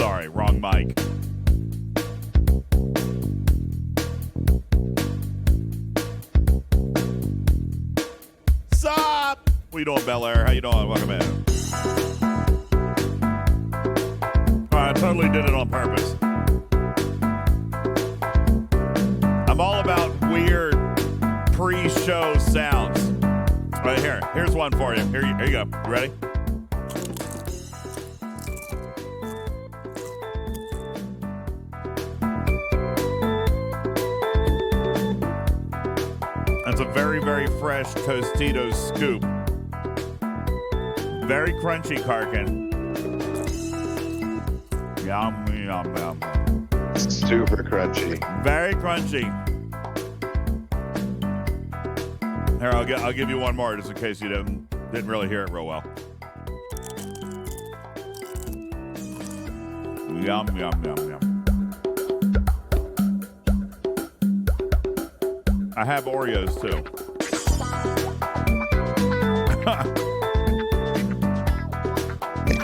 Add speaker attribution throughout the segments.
Speaker 1: Sorry, wrong mic. Sup? What you doing, Bel Air? How you doing? Welcome in. I totally did it on purpose. I'm all about weird pre-show sounds. Right here. Here's one for you. Here you go. You ready? That's a very, very fresh Tostitos scoop. Very crunchy, Karkin. Yum, yum, yum.
Speaker 2: Super crunchy.
Speaker 1: Very crunchy. Here, I'll give you one more just in case you didn't really hear it real well. Yum, yum, yum, yum. I have Oreos too.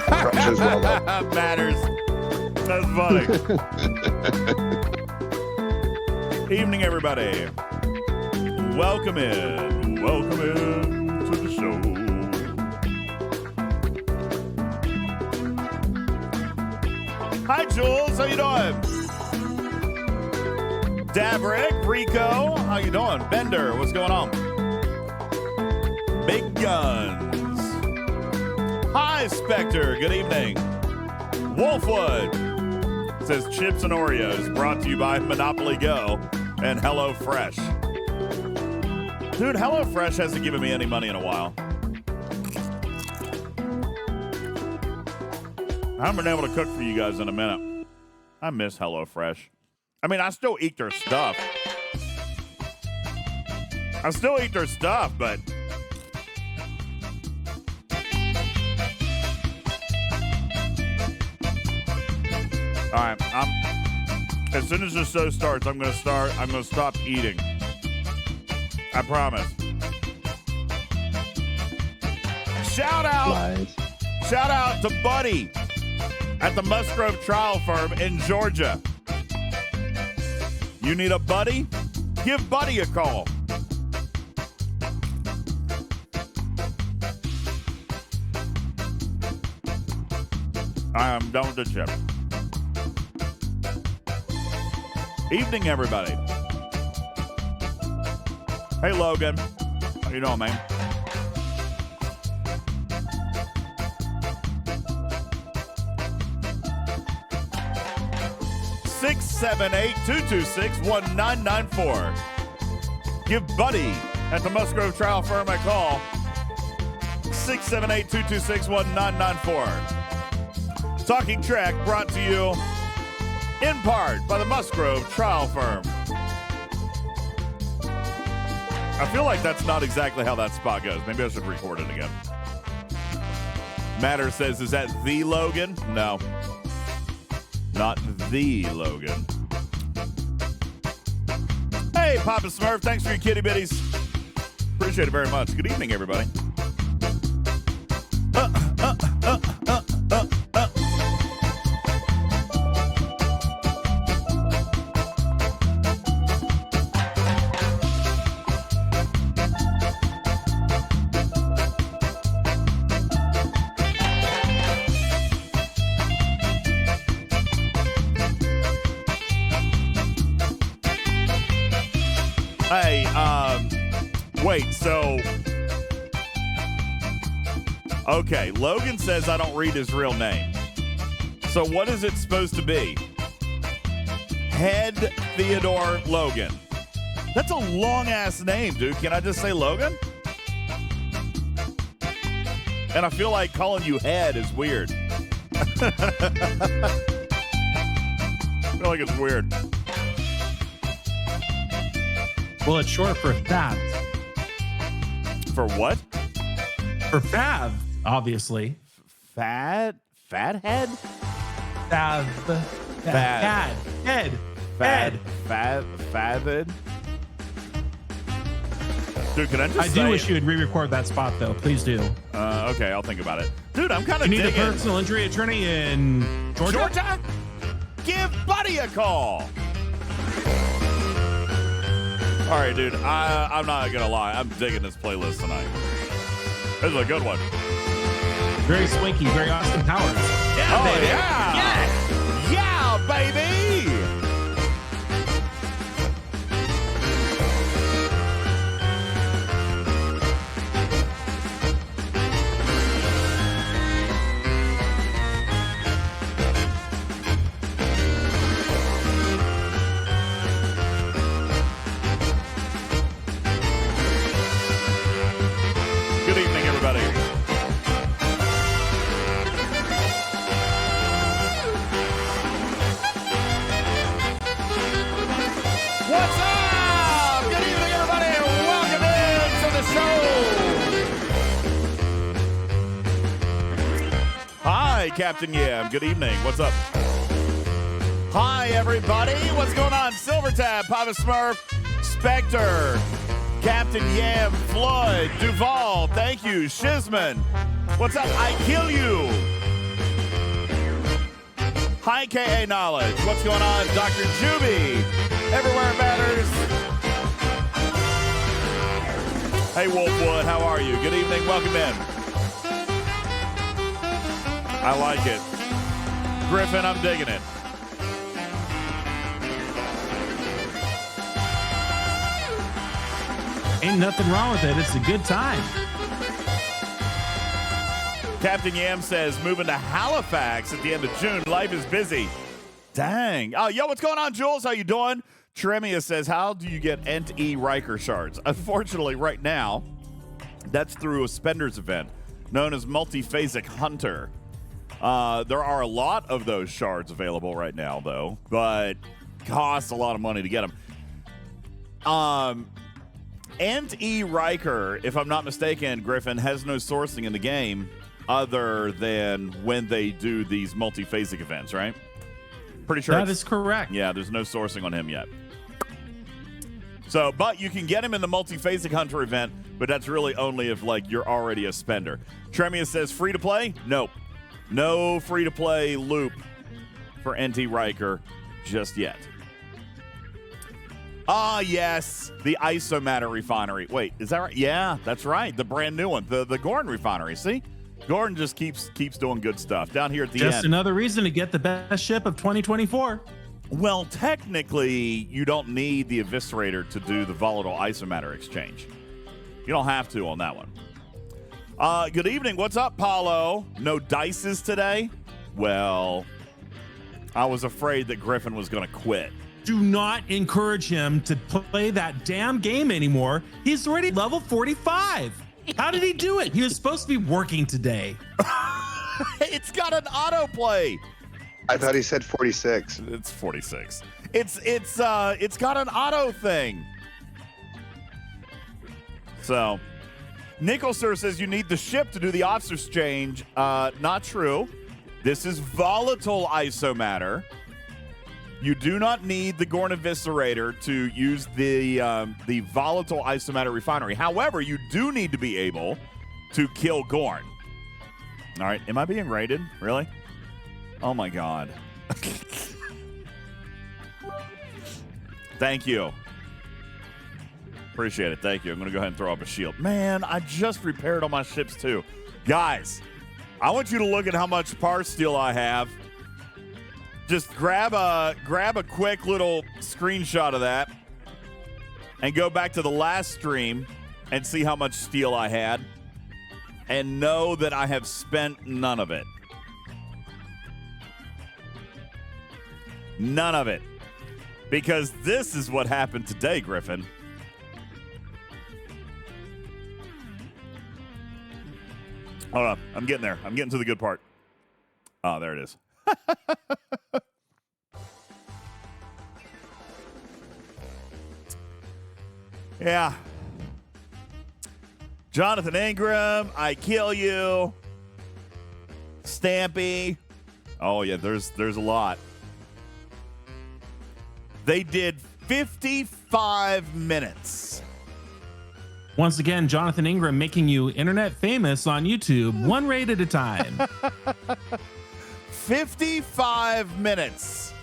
Speaker 2: Crunch as well, though.
Speaker 1: Matters. That's funny. Evening, everybody. Welcome in. Welcome in to the show. Hi, Jules. How you doing? Davrick, Rico. How you doing? Bender, what's going on? Big Guns. Hi, Spectre. Good evening. Wolfwood says chips and Oreos brought to you by Monopoly Go and HelloFresh. Dude, HelloFresh hasn't given me any money in a while. I haven't been able to cook for you guys in a minute. I miss HelloFresh. I mean, I still eat their stuff. But all right, as soon as the show starts, I'm gonna stop eating. I promise. Shout out to Buddy at the Musgrove Trial Firm in Georgia. You need a buddy? Give Buddy a call. I am done with the chip. Evening, everybody. Hey, Logan. How you doing, man? Six, 782261994. Give Buddy at the Musgrove Trial Firm a call. 678-226-1994. Talking Trek brought to you in part by the Musgrove Trial Firm. I feel like that's not exactly how that spot goes. Maybe I should record it again. Matter says, is that the Logan? No. Not the Logan. Hey, Papa Smurf, thanks for your kitty bitties. Appreciate it very much. Good evening, everybody. Hey, wait, so... Okay, Logan says I don't read his real name. So what is it supposed to be? Head Theodore Logan. That's a long-ass name, dude. Can I just say Logan? And I feel like calling you Head is weird. I feel like it's weird.
Speaker 3: Well, it's short for Fav.
Speaker 1: For what?
Speaker 3: For Fav, obviously.
Speaker 1: Fathead?
Speaker 3: Fav. Head.
Speaker 1: Dude, can I just
Speaker 3: I do wish you would re-record that spot, though. Please do.
Speaker 1: Okay, I'll think about it. Dude, I'm kind of
Speaker 3: You need
Speaker 1: digging.
Speaker 3: a personal injury attorney in Georgia?
Speaker 1: Georgia? Give Buddy a call. All right, dude. I'm not going to lie. I'm digging this playlist tonight. This is a good one.
Speaker 3: Very swanky, very Austin Powers.
Speaker 1: Yeah, baby. Yeah.
Speaker 3: Yes.
Speaker 1: Yeah, baby. Good evening, everybody. What's up? Good evening, everybody. Welcome into the show. Hi, Captain Yam. Good evening. What's up? Hi, everybody. What's going on? Silvertab, Papa Smurf, Spectre, Captain Yam, Floyd, Duval. Thank you. Shizman. What's up? I kill you. Hi, KA Knowledge. What's going on? Dr. Juby. Everywhere it matters. Hey, Wolfwood, how are you? Good evening. Welcome in. I like it. Griffin, I'm digging it.
Speaker 3: Ain't nothing wrong with it. It's a good time.
Speaker 1: Captain Yam says, moving to Halifax at the end of June. Life is busy. Dang. Oh, yo, what's going on, Jules? How you doing? Tremia says, how do you get Ent-E Riker shards? Unfortunately, right now, that's through a Spenders event known as Multiphasic Hunter. There are a lot of those shards available right now, though, but costs a lot of money to get them. Ent-E Riker, if I'm not mistaken, Griffin, has no sourcing in the game other than when they do these multiphasic events, right? Pretty sure
Speaker 3: that is correct.
Speaker 1: Yeah, there's no sourcing on him yet. So, but you can get him in the multiphasic hunter event, but that's really only if, like, you're already a spender. Tremia says, free to play? Nope. No free to play loop for Ent-E Riker just yet. Ah, yes, the Isomatter refinery. Wait, is that right? Yeah, that's right. The brand new one, the Gorn refinery. See, Gorn just keeps doing good stuff down here at the end.
Speaker 3: Just another reason to get the best ship of 2024.
Speaker 1: Well, technically, you don't need the Eviscerator to do the volatile Isomatter exchange. You don't have to on that one. Good evening. What's up, Paulo? No dices today? Well, I was afraid that Griffin was going to quit.
Speaker 3: Do not encourage him to play that damn game anymore. He's already level 45. How did he do it? He was supposed to be working today.
Speaker 1: It's got an autoplay.
Speaker 2: I thought he said 46.
Speaker 1: It's 46. It's got an auto thing. So, Nicholster says you need the ship to do the officer's exchange. Not true. This is volatile Isomatter. You do not need the Gorn Eviscerator to use the volatile Isomatter refinery. However, you do need to be able to kill Gorn. All right, am I being raided? Really? Oh my God. Thank you. Appreciate it. Thank you. I'm going to go ahead and throw up a shield. Man, I just repaired all my ships too. Guys, I want you to look at how much par steel I have. Just grab a quick little screenshot of that and go back to the last stream and see how much steel I had and know that I have spent none of it. None of it. Because this is what happened today, Griffin. Hold on. I'm getting there. I'm getting to the good part. Oh, there it is. Yeah. Jonathan Ingram, I kill you. Stampy. Oh yeah, there's a lot. They did 55 minutes
Speaker 3: Once again, Jonathan Ingram making you internet famous on YouTube, one raid at a time.
Speaker 1: 55 minutes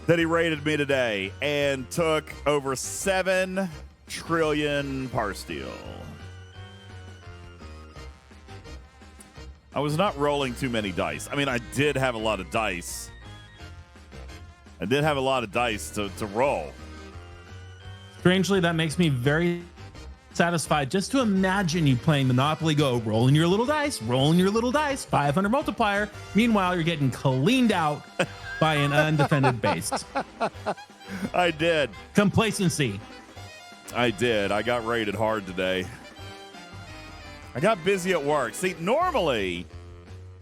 Speaker 1: that he rated me today and took over 7 trillion par steal. I was not rolling too many dice. I mean, I did have a lot of dice. I did have a lot of dice to roll.
Speaker 3: Strangely, that makes me very satisfied just to imagine you playing Monopoly Go, rolling your little dice, 500 multiplier. Meanwhile, you're getting cleaned out by an undefended base.
Speaker 1: I did.
Speaker 3: Complacency.
Speaker 1: I did. I got rated hard today. I got busy at work. See, normally,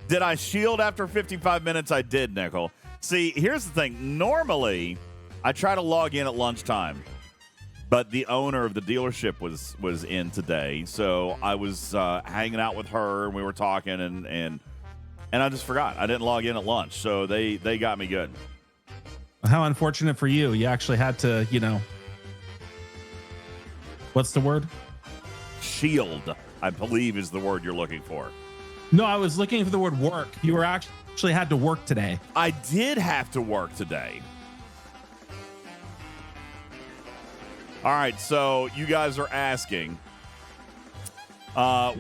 Speaker 1: did I shield after 55 minutes? I did, Nickel. See, here's the thing. Normally, I try to log in at lunchtime. But the owner of the dealership was in today, so I was hanging out with her, and we were talking, and I just forgot. I didn't log in at lunch, so they got me good.
Speaker 3: How unfortunate for you. You actually had to, what's the word?
Speaker 1: Shield, I believe, is the word you're looking for.
Speaker 3: No, I was looking for the word work. You were actually had to work today.
Speaker 1: I did have to work today. All right, so you guys are asking.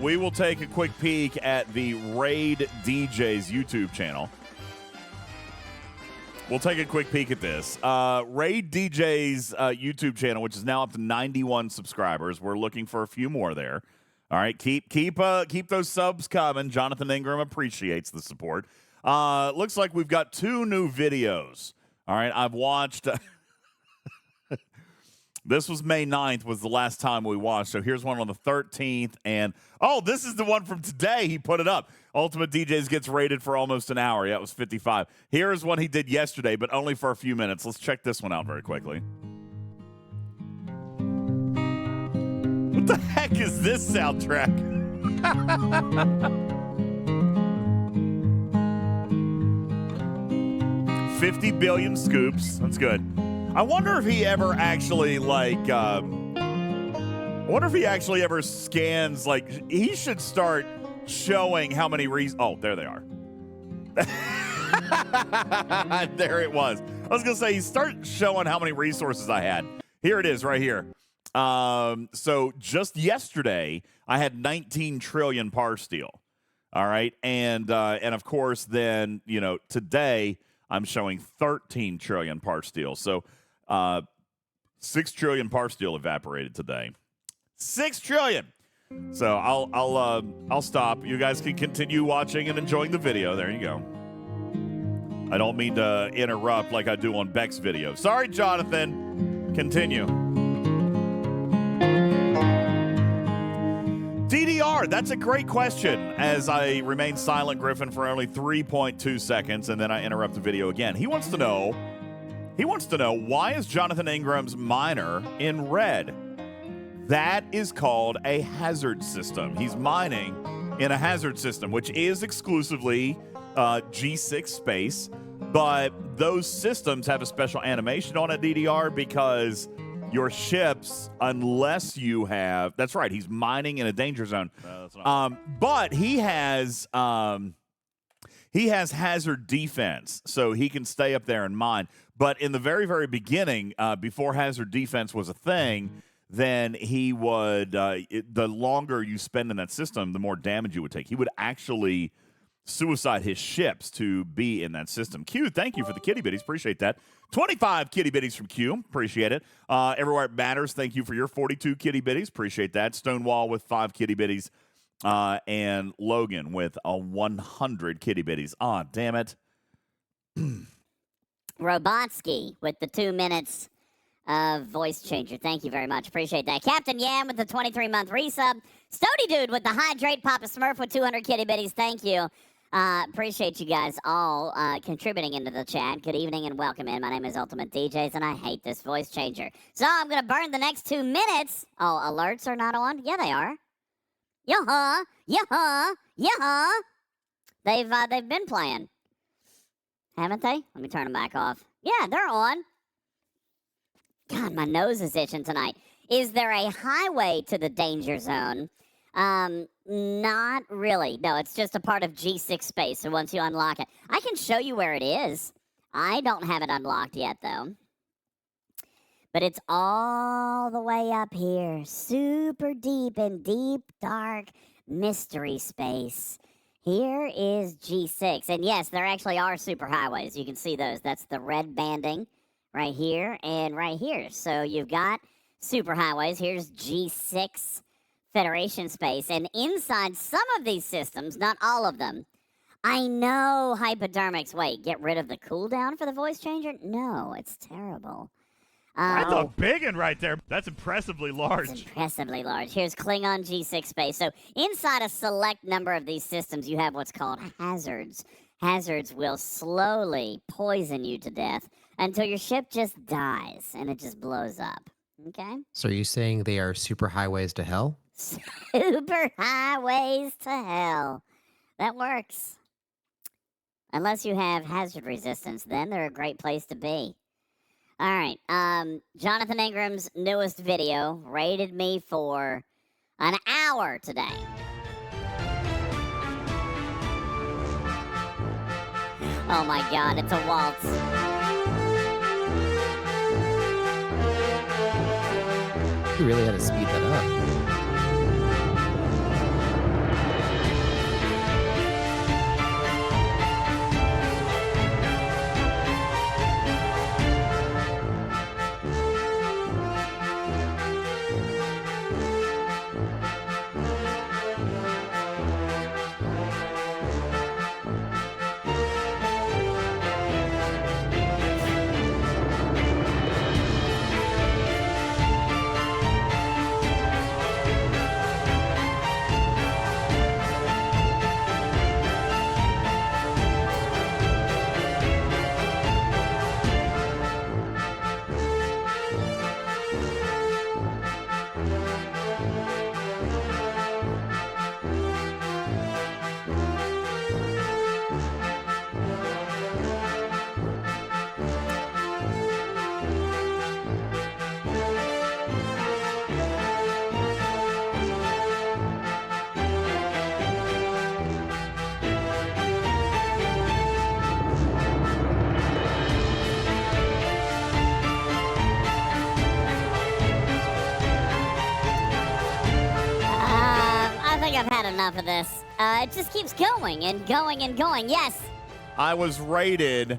Speaker 1: We will take a quick peek at the Raid DJ's YouTube channel. We'll take a quick peek at this. Raid DJ's YouTube channel, which is now up to 91 subscribers. We're looking for a few more there. All right, keep those subs coming. Jonathan Ingram appreciates the support. Looks like we've got 2 new videos. All right, I've watched... This was May 9th was the last time we watched. So here's one on the 13th. And, this is the one from today. He put it up. UltimatDJz gets rated for almost an hour. Yeah, it was 55. Here's one he did yesterday, but only for a few minutes. Let's check this one out very quickly. What the heck is this soundtrack? 50 billion scoops. That's good. I wonder if he ever actually ever scans, he should start showing how many there they are. There it was. I was going to say, he started showing how many resources I had. Here it is right here. So just yesterday, I had 19 trillion par steal. All right. And of course, then, today I'm showing 13 trillion par steal. So, 6 trillion par steal evaporated today. 6 trillion. So I'll stop. You guys can continue watching and enjoying the video. There you go. I don't mean to interrupt like I do on Beck's video. Sorry, Jonathan. Continue. DDR, that's a great question. As I remain silent, Griffin, for only 3.2 seconds, and then I interrupt the video again. He wants to know, why is Jonathan Ingram's miner in red? That is called a hazard system. He's mining in a hazard system, which is exclusively G6 space, but those systems have a special animation on it, DDR, because your ships, unless you have, that's right, he's mining in a danger zone. No, that's not but he has hazard defense, so he can stay up there and mine. But in the very, very beginning, before hazard defense was a thing, then he would, the longer you spend in that system, the more damage you would take. He would actually suicide his ships to be in that system. Q, thank you for the kitty bitties. Appreciate that. 25 kitty bitties from Q. Appreciate it. Everywhere It Matters, thank you for your 42 kitty bitties. Appreciate that. Stonewall with 5 kitty bitties. And Logan with 100 kitty bitties. Aw, damn it.
Speaker 4: Robotsky with the 2 minutes of voice changer. Thank you very much. Appreciate that. Captain Yam with the 23-month resub. Stody Dude with the hydrate. Papa Smurf with 200 kitty bitties. Thank you. Appreciate you guys all contributing into the chat. Good evening and welcome in. My name is UltimatDJz, and I hate this voice changer. So I'm going to burn the next 2 minutes. Oh, alerts are not on? Yeah, they are. Yeah-huh. Yeah-huh. Yeah-huh. They've been playing. Haven't they? Let me turn them back off. Yeah, they're on. God, my nose is itching tonight. Is there a highway to the danger zone? Not really. No, it's just a part of G6 space. So once you unlock it, I can show you where it is. I don't have it unlocked yet, though. But it's all the way up here, super deep in deep, dark mystery space. Here is G6. And yes, there actually are superhighways. You can see those. That's the red banding right here and right here. So you've got superhighways. Here's G6 Federation space. And inside some of these systems, not all of them, I know hypodermics. Wait, get rid of the cooldown for the voice changer? No, it's terrible.
Speaker 5: That's a big one right there. That's impressively large.
Speaker 4: It's impressively large. Here's Klingon G6 space. So inside a select number of these systems, you have what's called hazards. Hazards will slowly poison you to death until your ship just dies and it just blows up. Okay?
Speaker 6: So are you saying they are super highways to hell?
Speaker 4: Super highways to hell. That works. Unless you have hazard resistance, then they're a great place to be. All right. Jonathan Ingram's newest video rated me for an hour today. Oh my God, it's a waltz.
Speaker 6: You really had to speed that up.
Speaker 4: I've had enough of this. It just keeps going and going and going. Yes.
Speaker 1: I was rated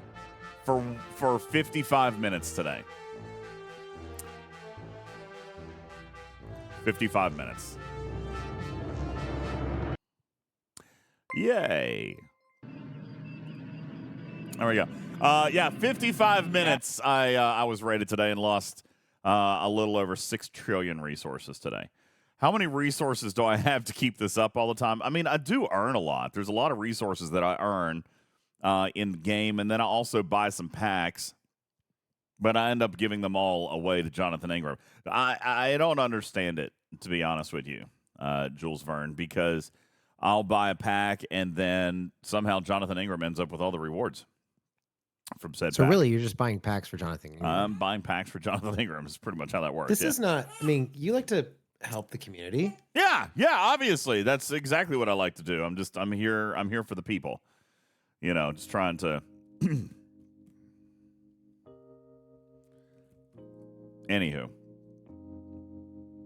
Speaker 1: for 55 minutes today. 55 minutes. Yay. There we go. Yeah, 55 minutes. I was rated today and lost a little over 6 trillion resources today. How many resources do I have to keep this up all the time? I mean, I do earn a lot. There's a lot of resources that I earn in the game, and then I also buy some packs, but I end up giving them all away to Jonathan Ingram. I don't understand it, to be honest with you, Jules Verne, because I'll buy a pack, and then somehow Jonathan Ingram ends up with all the rewards from said
Speaker 6: So
Speaker 1: pack.
Speaker 6: really, you're just buying packs for Jonathan Ingram?
Speaker 1: I'm buying packs for Jonathan Ingram. Is pretty much how that works.
Speaker 6: This is not, I mean, you like to help the community.
Speaker 1: Yeah, obviously. That's exactly what I like to do. I'm here for the people. You know, just trying to Anywho.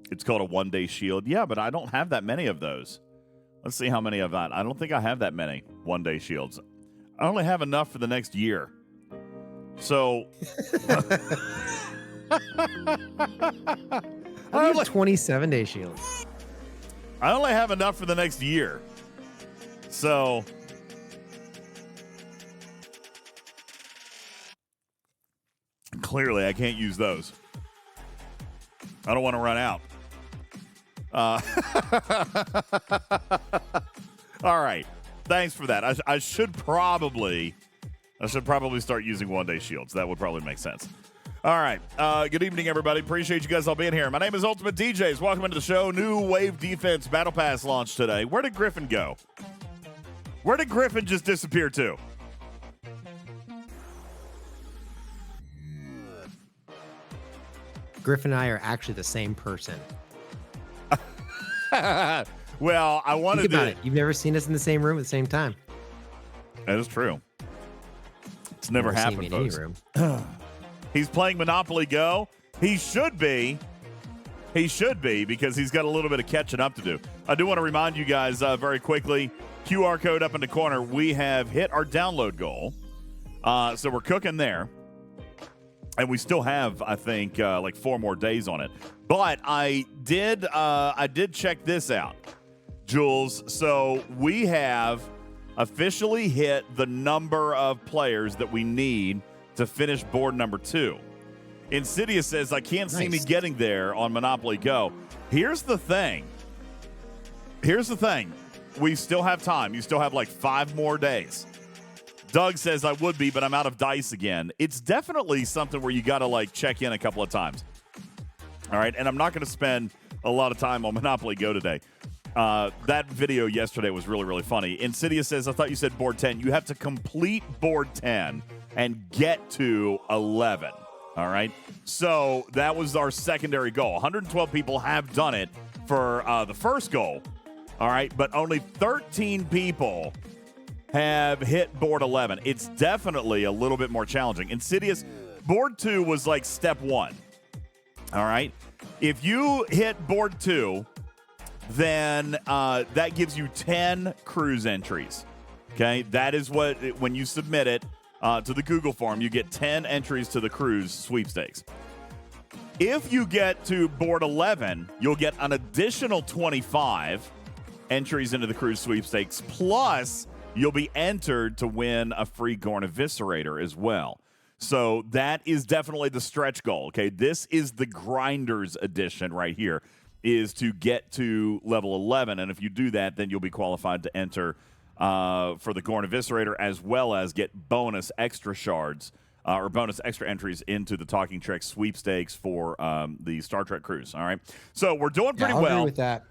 Speaker 1: It's called a one-day shield. Yeah, but I don't have that many of those. Let's see how many I've got. I don't think I have that many one-day shields. I only have enough for the next year. So
Speaker 6: I have 27-day shields.
Speaker 1: I only have enough for the next year. So clearly I can't use those. I don't want to run out. All right. Thanks for that. I should probably start using one-day shields. That would probably make sense. All right. Good evening, everybody. Appreciate you guys all being here. My name is UltimatDJz. Welcome into the show. New Wave Defense Battle Pass launched today. Where did Griffin go? Where did Griffin just disappear to?
Speaker 6: Griffin and I are actually the same person.
Speaker 1: Well, I wanted
Speaker 6: Think about
Speaker 1: to.
Speaker 6: it. You've never seen us in the same room at the same time.
Speaker 1: That is true. It's never
Speaker 6: Never seen me
Speaker 1: happened,
Speaker 6: in any
Speaker 1: folks.
Speaker 6: room.
Speaker 1: He's playing Monopoly Go. He should be. He should be because he's got a little bit of catching up to do. I do want to remind you guys very quickly, QR code up in the corner. We have hit our download goal. So we're cooking there. And we still have, I think, like 4 more days on it. But I did check this out, Jules. So we have officially hit the number of players that we need to finish board number 2. Insidious says, I can't see me getting there on Monopoly Go. Here's the thing. We still have time. You still have like 5 more days. Doug says, I would be, but I'm out of dice again. It's definitely something where you got to like check in a couple of times. All right. And I'm not going to spend a lot of time on Monopoly Go today. That video yesterday was really, really funny. Insidious says, I thought you said board 10. You have to complete board 10 and get to 11. All right. So that was our secondary goal. 112 people have done it for the first goal. All right. But only 13 people have hit board 11. It's definitely a little bit more challenging. Insidious, board 2 was like step 1. All right. If you hit board 2, then that gives you 10 cruise entries. Okay. That is what, when you submit it to the Google form, you get 10 entries to the cruise sweepstakes. If you get to board 11, you'll get an additional 25 entries into the cruise sweepstakes, plus you'll be entered to win a free Gorn Eviscerator as well. So that is definitely the stretch goal. Okay, this is the Grinders edition right here, is to get to level 11. And if you do that, then you'll be qualified to enter for the Gorn Eviscerator, as well as get bonus extra shards or bonus extra entries into the Talking Trek sweepstakes for the Star Trek cruise. All right, so we're doing pretty
Speaker 6: I'll
Speaker 1: well.
Speaker 6: agree with that.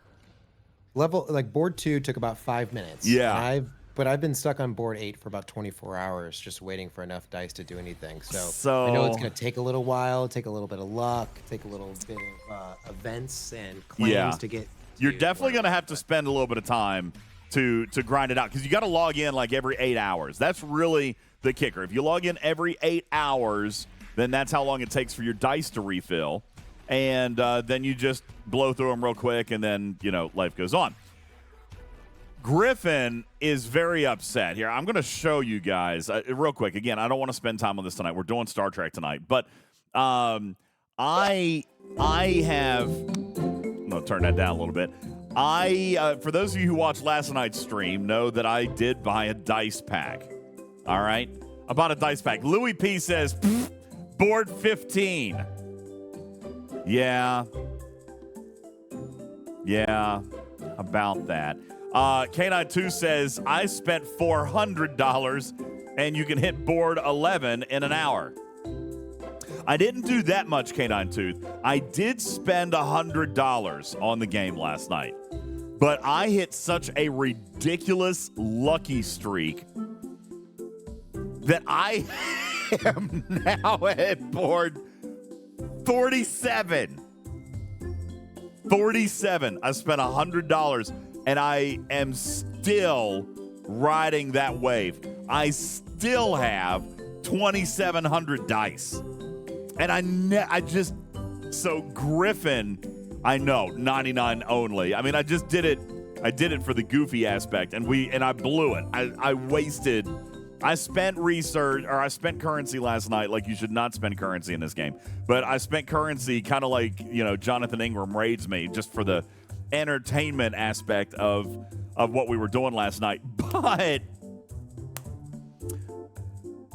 Speaker 6: Level like board 2 took about 5 minutes.
Speaker 1: Yeah.
Speaker 6: But I've been stuck on board 8 for about 24 hours, just waiting for enough dice to do anything. So I know it's going to take a little while, take a little bit of luck, take a little bit of events and claims to get.
Speaker 1: You're definitely going to have to spend a little bit of time to grind it out, because you got to log in like every 8 hours. That's really the kicker. If you log in every 8 hours, then that's how long it takes for your dice to refill, and then you just blow through them real quick, and then life goes on. Griffin is very upset here. I'm going to show you guys real quick. Again, I don't want to spend time on this tonight. We're doing Star Trek tonight, but I have. I'm going to turn that down a little bit. For those of you who watched last night's stream, know that I did buy a dice pack. All right, I bought a dice pack. Louis P says board 15. Yeah, about that. K92 says, I spent $400 and you can hit board 11 in an hour. I didn't do that much, K92. I did spend $100 on the game last night, but I hit such a ridiculous lucky streak that I am now at board 47. 47. I spent $100. And I am still riding that wave. I still have 2,700 dice. And so Griffin, I know, 99 only. I mean, I just did it. I did it for the goofy aspect, and I blew it. I spent currency last night like you should not spend currency in this game. But I spent currency kind of like, Jonathan Ingram raids me just for the entertainment aspect of what we were doing last night. But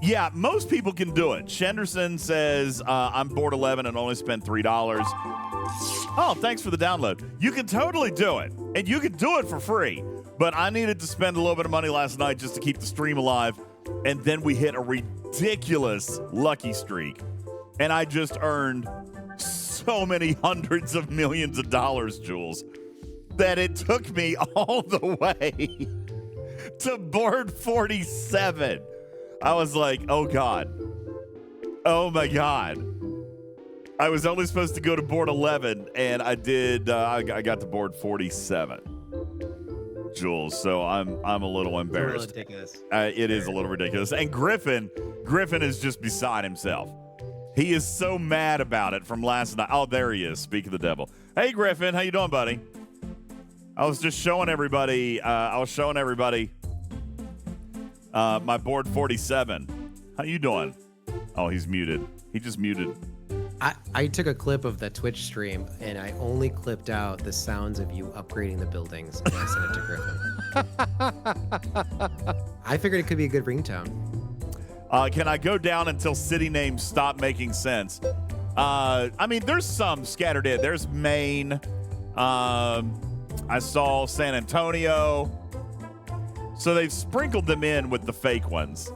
Speaker 1: yeah, most people can do it. Shenderson says I'm board 11 and only spent $3. Oh, thanks for the download. You can totally do it, and you can do it for free. But I needed to spend a little bit of money last night just to keep the stream alive, and then we hit a ridiculous lucky streak, and I just earned so many hundreds of millions of dollars, Jules, that it took me all the way to board 47. I was like, oh God. Oh my God. I was only supposed to go to board 11, and I did. I got to board 47, Jules. So I'm a little embarrassed.
Speaker 6: It's a little ridiculous.
Speaker 1: It is a little ridiculous. And Griffin is just beside himself. He is so mad about it from last night. Oh, there he is. Speak of the devil. Hey, Griffin, how you doing, buddy? I was just showing everybody. My board 47. How you doing? Oh, he's muted. He just muted.
Speaker 6: I took a clip of the Twitch stream, and I only clipped out the sounds of you upgrading the buildings, and I sent it to Griffin. I figured it could be a good ringtone.
Speaker 1: Can I go down until city names stop making sense? I mean, there's some scattered in. There's Maine. I saw San Antonio. So they've sprinkled them in with the fake ones.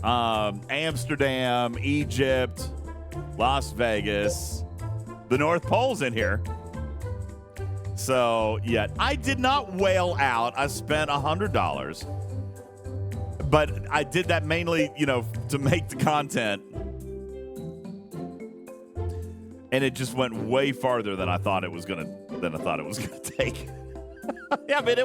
Speaker 1: Amsterdam, Egypt, Las Vegas, the North Pole's in here. So, yeah, I did not whale out. I spent $100. But I did that mainly, to make the content. And it just went way farther than I thought it was gonna take. Yeah, I mean,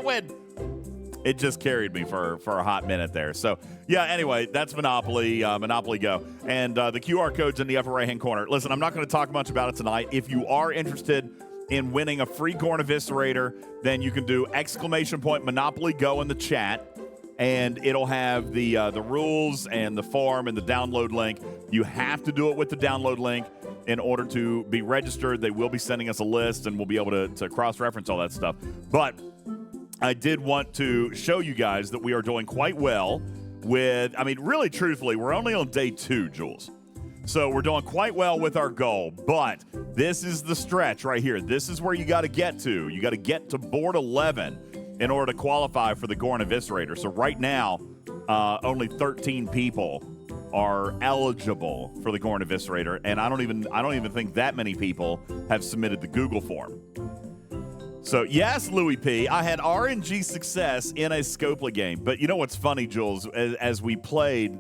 Speaker 1: it just carried me for a hot minute there. So, yeah, anyway, that's Monopoly Go. And the QR code's in the upper right-hand corner. Listen, I'm not going to talk much about it tonight. If you are interested in winning a free Gorn Eviscerator, then you can do !Monopoly Go in the chat, and it'll have the rules and the form and the download link. You have to do it with the download link in order to be registered. They will be sending us a list, and we'll be able to cross-reference all that stuff. But I did want to show you guys that we are doing quite well with, really, truthfully, we're only on day 2, Jules. So we're doing quite well with our goal, but this is the stretch right here. This is where you got to get to. You got to get to board 11 in order to qualify for the Gorn Eviscerator. So right now, only 13 people are eligible for the Gorn Eviscerator, and I don't even think that many people have submitted the Google form. So, yes, Louis P., I had RNG success in a Scopely game. But you know what's funny, Jules? As we played,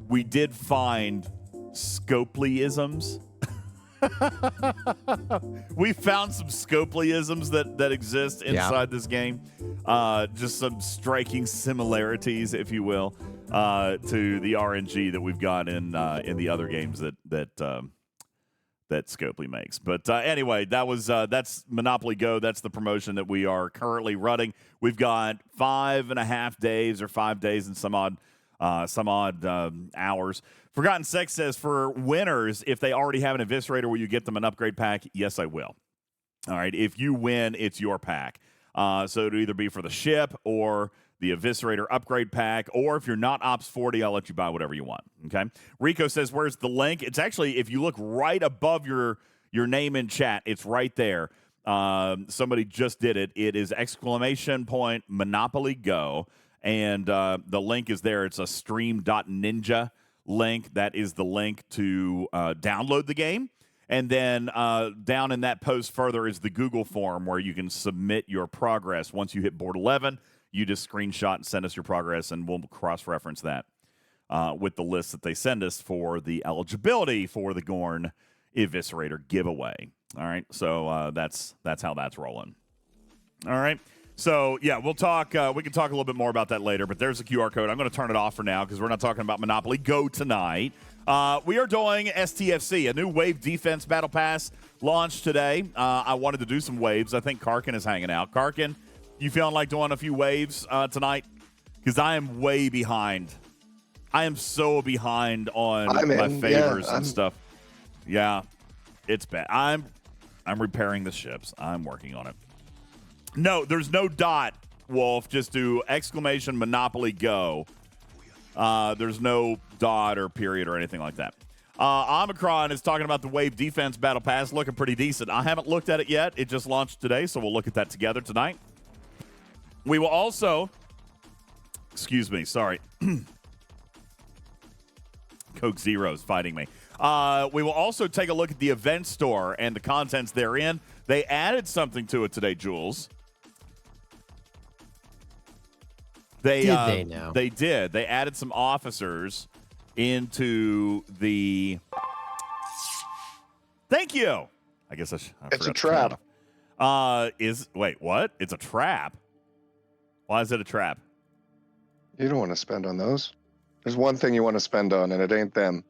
Speaker 1: we did find Scopelyisms. We found some Scopelyisms that exist inside this game. Just some striking similarities, if you will, to the RNG that we've got in the other games that Scopely makes. But anyway, that's Monopoly Go. That's the promotion that we are currently running. We've got 5.5 days or 5 days and some odd hours. Forgotten Sex says, for winners, if they already have an Eviscerator, will you get them an upgrade pack? Yes, I will. All right. If you win, it's your pack. So it'll either be for the ship or the Eviscerator upgrade pack, or if you're not Ops 40, I'll let you buy whatever you want, okay? Rico says, where's the link? It's actually, if you look right above your name in chat, it's right there. Somebody just did it. It is !Monopoly Go, and the link is there. It's a stream.ninja link. That is the link to download the game. And then down in that post further is the Google form where you can submit your progress. Once you hit board 11, you just screenshot and send us your progress, and we'll cross-reference that with the list that they send us for the eligibility for the Gorn Eviscerator giveaway. All right, so that's how that's rolling. All right, so yeah, we'll talk. We can talk a little bit more about that later. But there's the QR code. I'm going to turn it off for now because we're not talking about Monopoly Go tonight. We are doing STFC, a new wave defense battle pass launched today. I wanted to do some waves. I think Karkin is hanging out. Karkin, you feeling like doing a few waves tonight? Because I am way behind. I am so behind on my favors and stuff. Yeah, it's bad. I'm repairing the ships. I'm working on it. No, there's no dot, Wolf. Just do !Monopoly Go. There's no dot or period or anything like that. Omicron is talking about the Wave Defense Battle Pass looking pretty decent. I haven't looked at it yet. It just launched today, so we'll look at that together tonight. We will also, excuse me, sorry. Coke Zero's fighting me. We will also take a look at the event store and the contents therein. They added something to it today, Jules. Did they now? They did. They added some officers into the Thank you. I guess I
Speaker 2: It's a
Speaker 1: forgot to turn
Speaker 2: trap.
Speaker 1: it off. Wait, what? It's a trap. Why is it a trap?
Speaker 2: You don't want to spend on those. There's one thing you want to spend on, and it ain't them.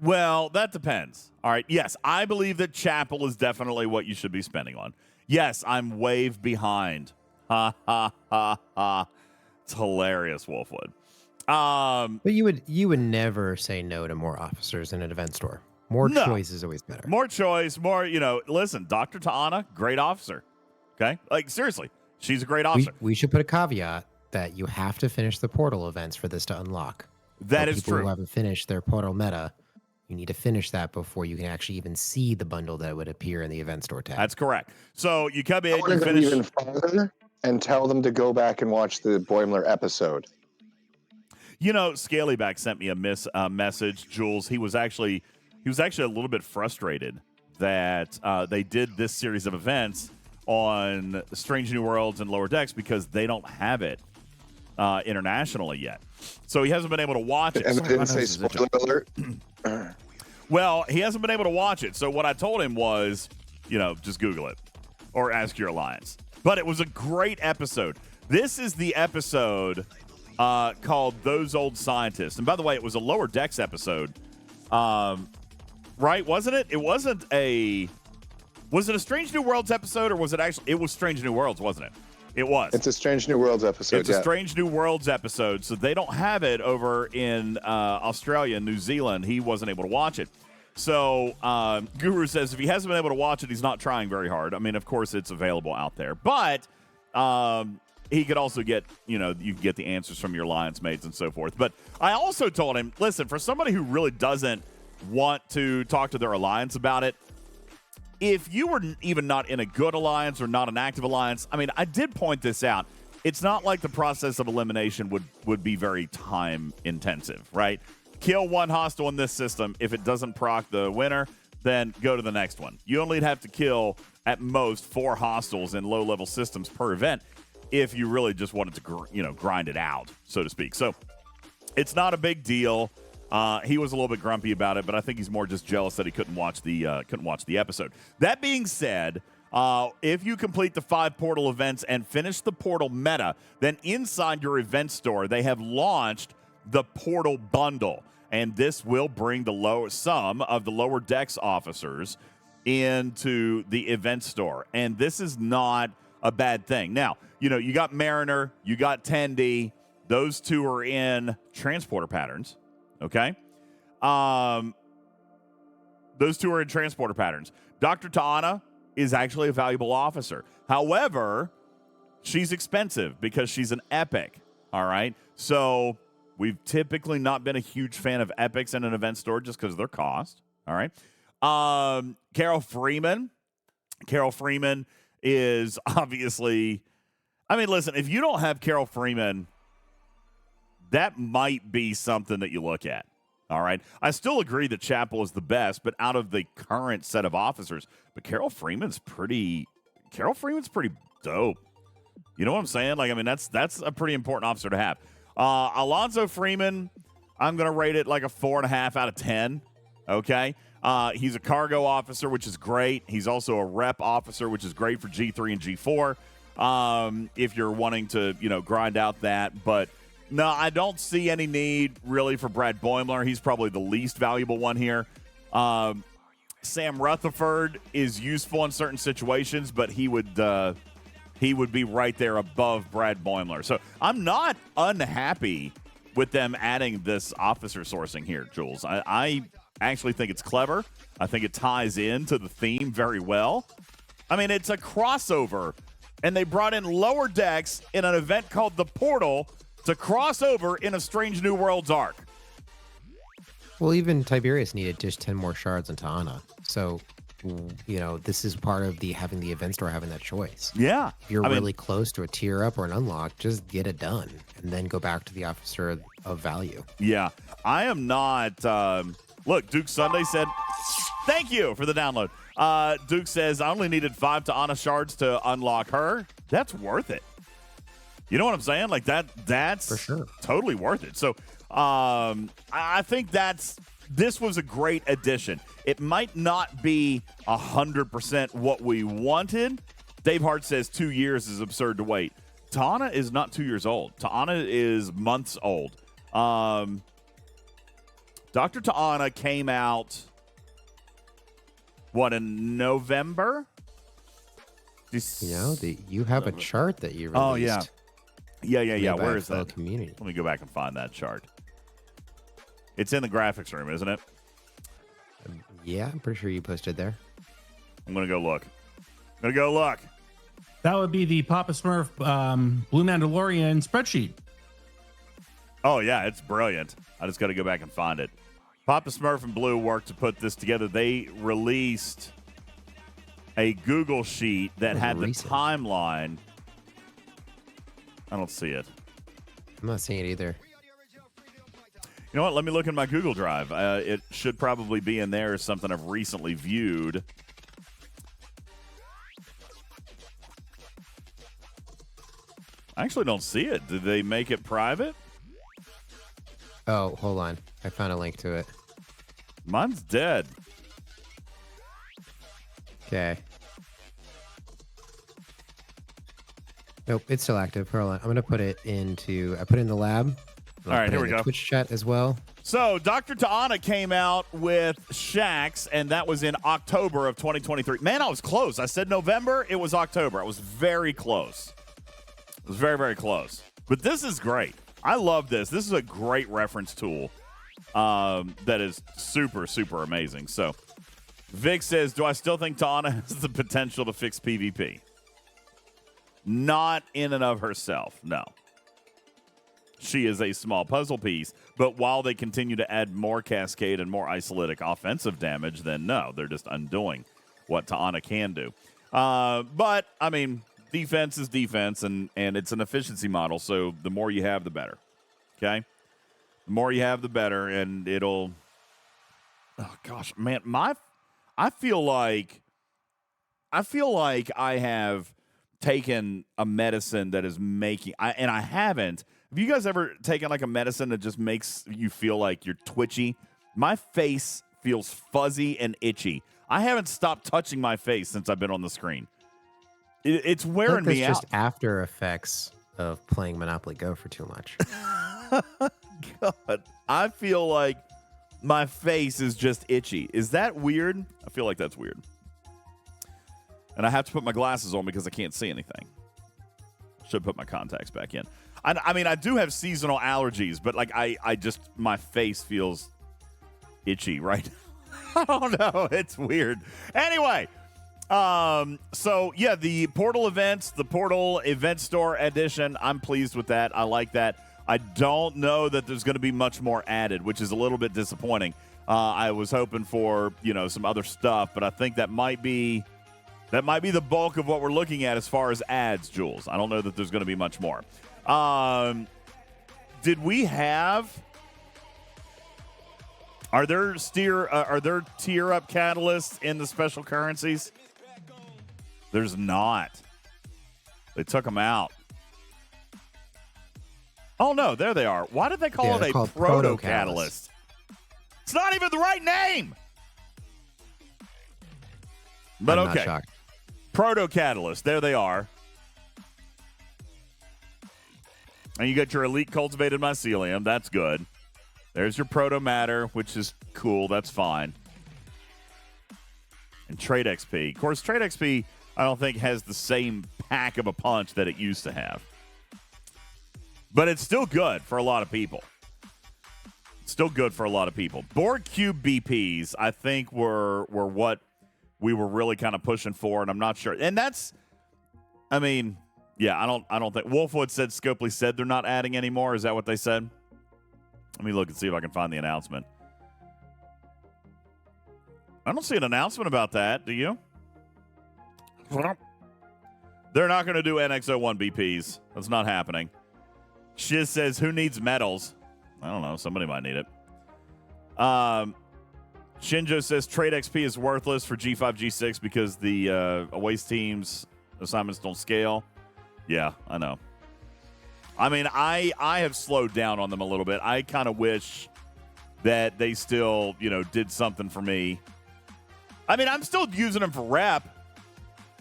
Speaker 1: Well, that depends. All right. Yes, I believe that Chapel is definitely what you should be spending on. Yes, I'm wave behind. Ha ha ha ha. It's hilarious, Wolfwood.
Speaker 6: But you would never say no to more officers in an event store. More choice is always better.
Speaker 1: More choice, more, listen, Dr. Ta'ana, great officer. Okay? Like, seriously, she's a great officer.
Speaker 6: We should put a caveat that you have to finish the portal events for this to unlock.
Speaker 1: That is
Speaker 6: people
Speaker 1: true.
Speaker 6: Who haven't finished their portal meta, you need to finish that before you can actually even see the bundle that would appear in the event store tab.
Speaker 1: That's correct. So you come in,
Speaker 2: I
Speaker 1: you
Speaker 2: want to go
Speaker 1: finish.
Speaker 2: even farther and tell them to go back and watch the Boimler episode.
Speaker 1: Scalyback sent me a message, Jules. He was actually a little bit frustrated that they did this series of events on Strange New Worlds and Lower Decks because they don't have it internationally yet. So he hasn't been able to watch it.
Speaker 2: And they didn't say spoiler alert.
Speaker 1: Well, he hasn't been able to watch it. So what I told him was, just Google it or ask your alliance. But it was a great episode. This is the episode called Those Old Scientists. And by the way, it was a Lower Decks episode. Right? Wasn't it? Was it a Strange New Worlds episode or was it actually? It was Strange New Worlds, wasn't it? It was.
Speaker 2: It's a Strange New Worlds episode.
Speaker 1: It's a Strange New Worlds episode, so they don't have it over in Australia and New Zealand. He wasn't able to watch it. So Guru says if he hasn't been able to watch it, he's not trying very hard. I mean, of course, it's available out there. But he could also get, you can get the answers from your alliance mates and so forth. But I also told him, listen, for somebody who really doesn't want to talk to their alliance about it, if you were even not in a good alliance or not an active alliance, I mean, I did point this out. It's not like the process of elimination would be very time intensive, right? Kill one hostile in this system. If it doesn't proc the winner, then go to the next one. You only have to kill at most 4 hostiles in low-level systems per event if you really just wanted to, grind it out, so to speak. So it's not a big deal. He was a little bit grumpy about it, but I think he's more just jealous that he couldn't watch the episode. That being said, if you complete the 5 portal events and finish the portal meta, then inside your event store they have launched the portal bundle, and this will bring some of the lower decks officers into the event store, and this is not a bad thing. Now, you got Mariner, you got Tendi, those 2 are in transporter patterns. Okay? Those 2 are in transporter patterns. Dr. Ta'ana is actually a valuable officer. However, she's expensive because she's an epic. All right? So we've typically not been a huge fan of epics in an event store just because of their cost. All right? Carol Freeman. Carol Freeman is obviously... I mean, listen, if you don't have Carol Freeman... that might be something that you look at. All right. I still agree that Chapel is the best, but out of the current set of officers, but Carol Freeman's pretty dope. You know what I'm saying? Like, I mean, that's a pretty important officer to have. Alonzo Freeman, I'm going to rate it like a 4.5 out of 10. Okay. He's a cargo officer, which is great. He's also a rep officer, which is great for G3 and G4. If you're wanting to, grind out that, but no, I don't see any need really for Brad Boimler. He's probably the least valuable one here. Sam Rutherford is useful in certain situations, but he would be right there above Brad Boimler. So I'm not unhappy with them adding this officer sourcing here, Jules. I actually think it's clever. I think it ties into the theme very well. I mean, it's a crossover, and they brought in Lower Decks in an event called The Portal to cross over in a Strange New Worlds arc.
Speaker 6: Well, even Tiberius needed just 10 more shards in Ta'ana. So, this is part of having the event store having that choice.
Speaker 1: Yeah.
Speaker 6: If you're really close to a tier up or an unlock, just get it done and then go back to the officer of value.
Speaker 1: Yeah. I am not... look, Duke Sunday said, thank you for the download. Duke says, I only needed 5 Ta'ana shards to unlock her. That's worth it. You know what I'm saying? Like that's
Speaker 6: for sure
Speaker 1: totally worth it. So I think that's this was a great addition. It might not be 100% what we wanted. Dave Hart says 2 years is absurd to wait. Tana is not 2 years old. Tana is months old. Dr. Tana came out, in November?
Speaker 6: You have a chart that you released.
Speaker 1: Oh, yeah. Yeah. Where is that?
Speaker 6: Community.
Speaker 1: Let me go back and find that chart. It's in the graphics room, isn't it?
Speaker 6: Yeah, I'm pretty sure you posted there.
Speaker 1: I'm going to go look.
Speaker 3: That would be the Papa Smurf Blue Mandalorian spreadsheet.
Speaker 1: Oh, yeah, it's brilliant. I just got to go back and find it. Papa Smurf and Blue worked to put this together. They released a Google sheet that had the timeline. I don't see it.
Speaker 6: I'm not seeing it either.
Speaker 1: You know what? Let me look in my Google Drive. It should probably be in there as something I've recently viewed. I actually don't see it. Did they make it private?
Speaker 6: Oh, hold on. I found a link to it.
Speaker 1: Mine's dead.
Speaker 6: Okay. Nope, it's still active. Hold on. I'm going to put it into... I put it in the lab.
Speaker 1: All right, here we go.
Speaker 6: Twitch chat as well.
Speaker 1: So, Dr. Ta'ana came out with Shax, and that was in October of 2023. Man, I was close. I said November. It was October. I was very close. It was very, very close. But this is great. I love this. This is a great reference tool that is super, super amazing. So, Vic says, do I still think Ta'ana has the potential to fix PvP? Not in and of herself, no. She is a small puzzle piece, but while they continue to add more cascade and more isolatic offensive damage, then no, they're just undoing what Ta'ana can do. But, I mean, defense is defense, and it's an efficiency model, so the more you have, the better. Okay? The more you have, the better, and it'll... Oh, gosh, man, I feel like I have taken a medicine that is making... and I haven't. Have you guys ever taken like a medicine that just makes you feel like you're twitchy? My face feels fuzzy and itchy. I haven't stopped touching my face since I've been on the screen. It's wearing me out.
Speaker 6: It's just after effects of playing Monopoly Go for too much.
Speaker 1: God, I feel like my face is just itchy. Is that weird? I feel like that's weird. And I have to put my glasses on because I can't see anything. Should put my contacts back in. I mean, I do have seasonal allergies, but like I just, my face feels itchy right now. I don't know. It's weird. Anyway, so yeah, the Portal events, the Portal Event Store edition, I'm pleased with that. I like that. I don't know that there's going to be much more added, which is a little bit disappointing. I was hoping for, some other stuff, but I think that might be the bulk of what we're looking at as far as ads, Jules. I don't know that there's going to be much more. Did we have... Are there tier up catalysts in the special currencies? There's not. They took them out. Oh, no, there they are. Why did they call it a proto-catalyst? It's not even the right name. But
Speaker 6: I'm
Speaker 1: okay.
Speaker 6: not shocked.
Speaker 1: Proto-catalyst. There they are. And you got your elite cultivated mycelium. That's good. There's your proto-matter, which is cool. That's fine. And trade XP. Of course, trade XP, I don't think, has the same pack of a punch that it used to have. But it's still good for a lot of people. Board cube BPs, I think, were what we were really kind of pushing for, and I'm not sure. And that's, I mean, yeah, I don't think Wolfwood said Scopely said they're not adding anymore. Is that what they said? Let me look and see if I can find the announcement. I don't see an announcement about that. Do you? They're not going to do NX01 BPs. That's not happening. Shiz says, who needs medals? I don't know. Somebody might need it. Shinjo says trade XP is worthless for G5, G6 because the away teams assignments don't scale. Yeah, I know. I mean, I have slowed down on them a little bit. I kind of wish that they still, did something for me. I mean, I'm still using them for rep.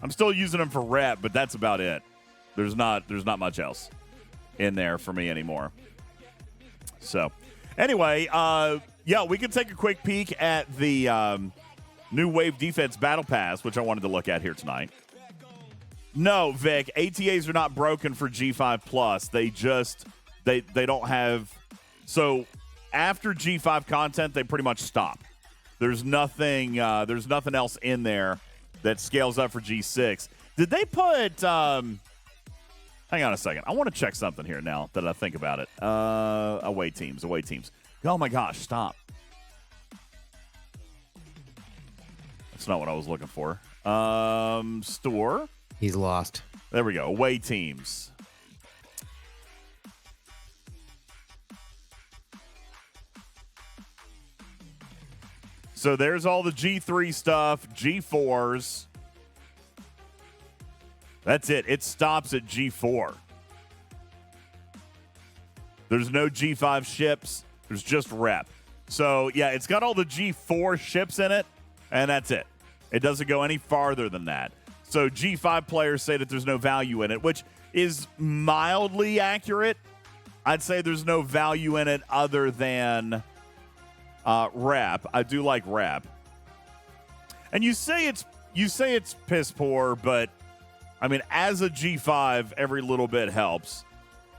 Speaker 1: But that's about it. There's not much else in there for me anymore. So, anyway, we can take a quick peek at the new Wave Defense Battle Pass, which I wanted to look at here tonight. No, Vic, ATAs are not broken for G5 Plus. They just they don't have. So after G5 content, they pretty much stop. There's nothing else in there that scales up for G6. Did they put? Hang on a second. I want to check something here now that I think about it. Away teams. Oh my gosh! Stop. That's not what I was looking for. Store.
Speaker 6: He's lost.
Speaker 1: There we go. Away teams. So there's all the G3 stuff, G4s. That's it. It stops at G4. There's no G5 ships. There's just rep. So, yeah, it's got all the G4 ships in it, and that's it. It doesn't go any farther than that. So G5 players say that there's no value in it, which is mildly accurate. I'd say there's no value in it other than rep. I do like rep. And you say it's piss poor, but I mean, as a G5, every little bit helps.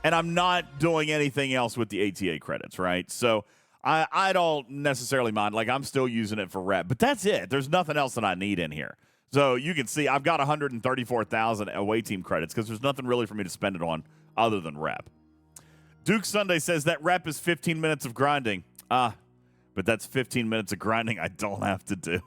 Speaker 1: And I'm not doing anything else with the ATA credits, right? So I don't necessarily mind. Like, I'm still using it for rep, but that's it. There's nothing else that I need in here. So you can see I've got 134,000 away team credits because there's nothing really for me to spend it on other than rep. Duke Sunday says that rep is 15 minutes of grinding. But that's 15 minutes of grinding I don't have to do.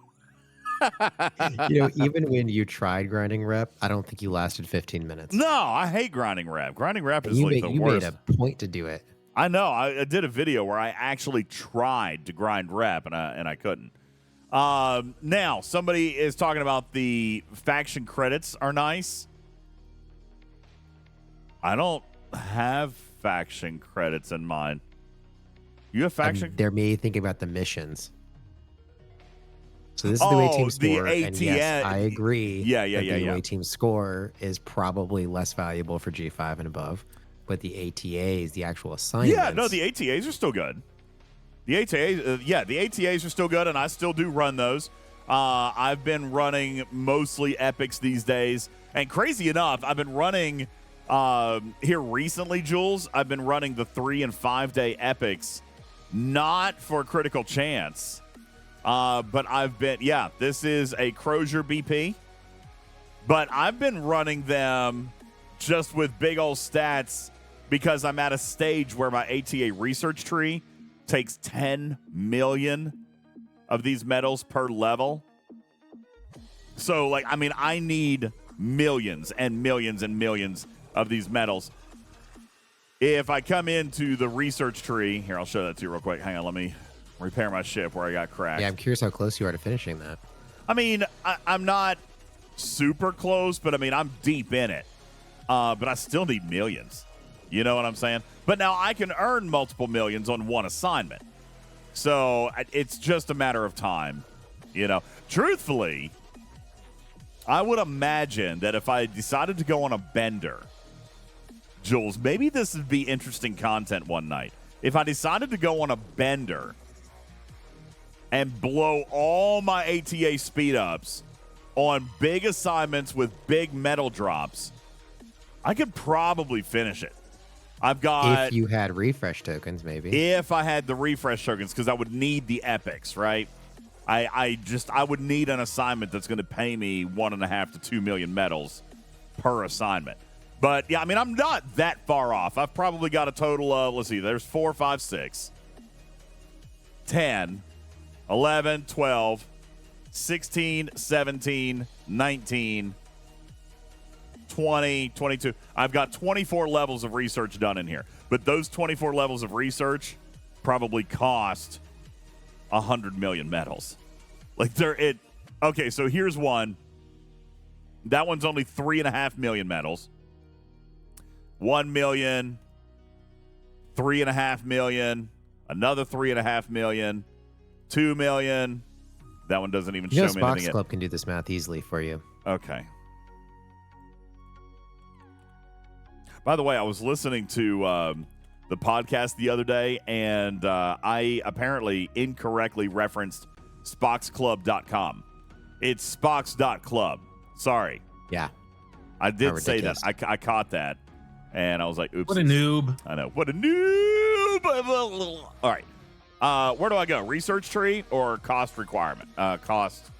Speaker 6: Even when you tried grinding rep, I don't think you lasted 15 minutes.
Speaker 1: No, I hate grinding rep. Grinding rep is the worst.
Speaker 6: You made a point to do it.
Speaker 1: I know. I did a video where I actually tried to grind rep, and I couldn't. Now, somebody is talking about the faction credits are nice. I don't have faction credits in mind. You have faction?
Speaker 6: They're me thinking about the missions. So this is the way team score, and yes, I agree. The way team score is probably less valuable for G5 and above, but the ATAs, the actual assignments.
Speaker 1: Yeah, no, the ATAs are still good. The ATAs, the ATAs are still good, and I still do run those. I've been running mostly epics these days, and crazy enough, I've been running here recently, Jules. I've been running the 3 and 5 day epics, not for critical chance. But I've been, this is a Crozier BP, but I've been running them just with big old stats because I'm at a stage where my ATA research tree takes 10 million of these medals per level. So, I need millions and millions and millions of these medals. If I come into the research tree, here, I'll show that to you real quick. Hang on, let me repair my ship where I got cracked.
Speaker 6: Yeah, I'm curious how close you are to finishing that.
Speaker 1: I mean, I'm not super close, but I'm deep in it. But I still need millions. You know what I'm saying? But now I can earn multiple millions on one assignment. So it's just a matter of time. Truthfully, I would imagine that if I decided to go on a bender, Jules, maybe this would be interesting content one night. If I decided to go on a bender and blow all my ATA speed ups on big assignments with big medal drops, I could probably finish it. I've got...
Speaker 6: If you had refresh tokens, maybe.
Speaker 1: If I had the refresh tokens, because I would need the epics, right? I would need an assignment that's going to pay me 1.5 to 2 million medals per assignment. But, yeah, I'm not that far off. I've probably got a total of, let's see, there's 4, 5, 6, 10, 11, 12, 16, 17, 19, 20, 22. I've got 24 levels of research done in here. But those 24 levels of research probably cost 100 million medals. Okay, so here's one. That one's only 3.5 million medals. 1 million, 3.5 million, another 3.5 million, 2 million. That one doesn't even show me
Speaker 6: Box
Speaker 1: anything
Speaker 6: Club can do this math easily for you.
Speaker 1: Okay. By the way, I was listening to the podcast the other day, and I apparently incorrectly referenced SpoxClub.com. It's Spox.club. Sorry.
Speaker 6: Yeah.
Speaker 1: I did say that. I caught that, and I was like, oops.
Speaker 3: What a noob.
Speaker 1: I know. What a noob. All right. Where do I go? Research tree or cost requirement? Cost.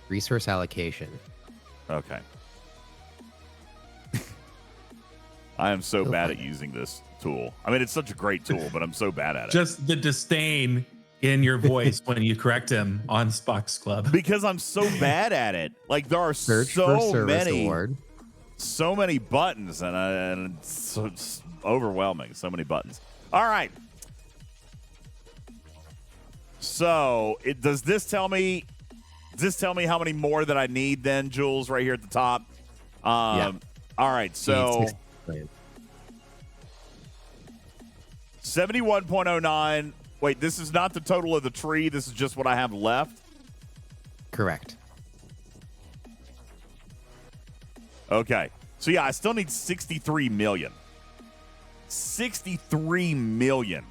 Speaker 6: Resource allocation.
Speaker 1: Okay. I am so bad at using this tool. I mean, it's such a great tool, but I'm so bad at it.
Speaker 3: Just the disdain in your voice when you correct him on Spox Club.
Speaker 1: Because I'm so bad at it. Like, there are
Speaker 6: Search for
Speaker 1: so
Speaker 6: service
Speaker 1: many
Speaker 6: award.
Speaker 1: so many buttons, and it's overwhelming. So many buttons. All right. So, does this tell me how many more that I need then, Jules, right here at the top?
Speaker 6: Yeah.
Speaker 1: All right, so 71.09. Wait, this is not the total of the tree. This is just what I have left?
Speaker 6: Correct.
Speaker 1: Okay. So, yeah, I still need 63 million. 63 million.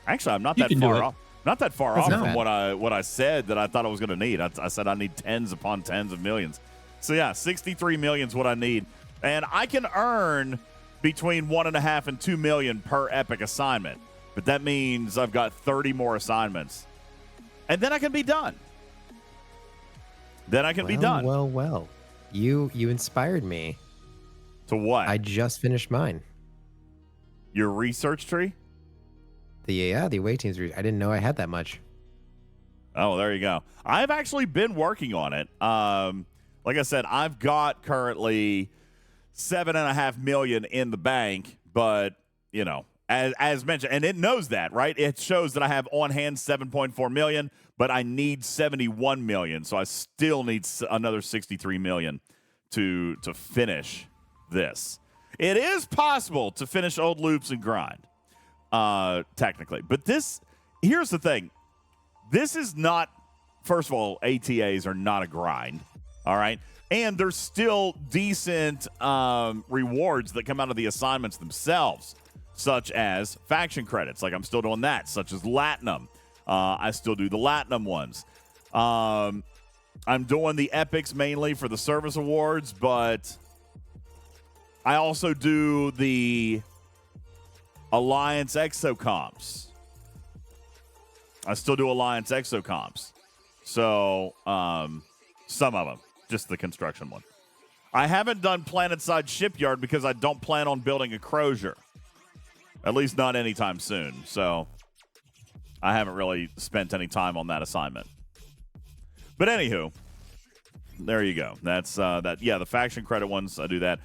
Speaker 1: Actually, I'm not that far off. Not that far off from what I said that I thought I was going to need. I said I need tens upon tens of millions. So, yeah, 63 million is what I need. And I can earn between 1.5 and 2 million per epic assignment. But that means I've got 30 more assignments. And then I can be done.
Speaker 6: Well. You inspired me.
Speaker 1: To what?
Speaker 6: I just finished mine.
Speaker 1: Your research tree?
Speaker 6: The away teams. I didn't know I had that much.
Speaker 1: Oh, there you go. I've actually been working on it. Like I said, I've got currently 7.5 million in the bank, but you know, as mentioned, and it knows that, right? It shows that I have on hand 7.4 million, but I need 71 million, so I still need another 63 million to finish this. It is possible to finish old loops and grind, technically, but here's the thing. This is not, first of all, ATAs are not a grind, all right? And there's still decent rewards that come out of the assignments themselves, such as faction credits. Like, I'm still doing that, such as Latinum. I still do the Latinum ones. I'm doing the epics mainly for the service awards, but I also do the Alliance Exocomps. I still do Alliance Exocomps. So, some of them. Just the construction one. I haven't done Planetside Shipyard because I don't plan on building a Crozier. At least not anytime soon. So, I haven't really spent any time on that assignment. But anywho, there you go. That's that. Yeah, the faction credit ones, I do that.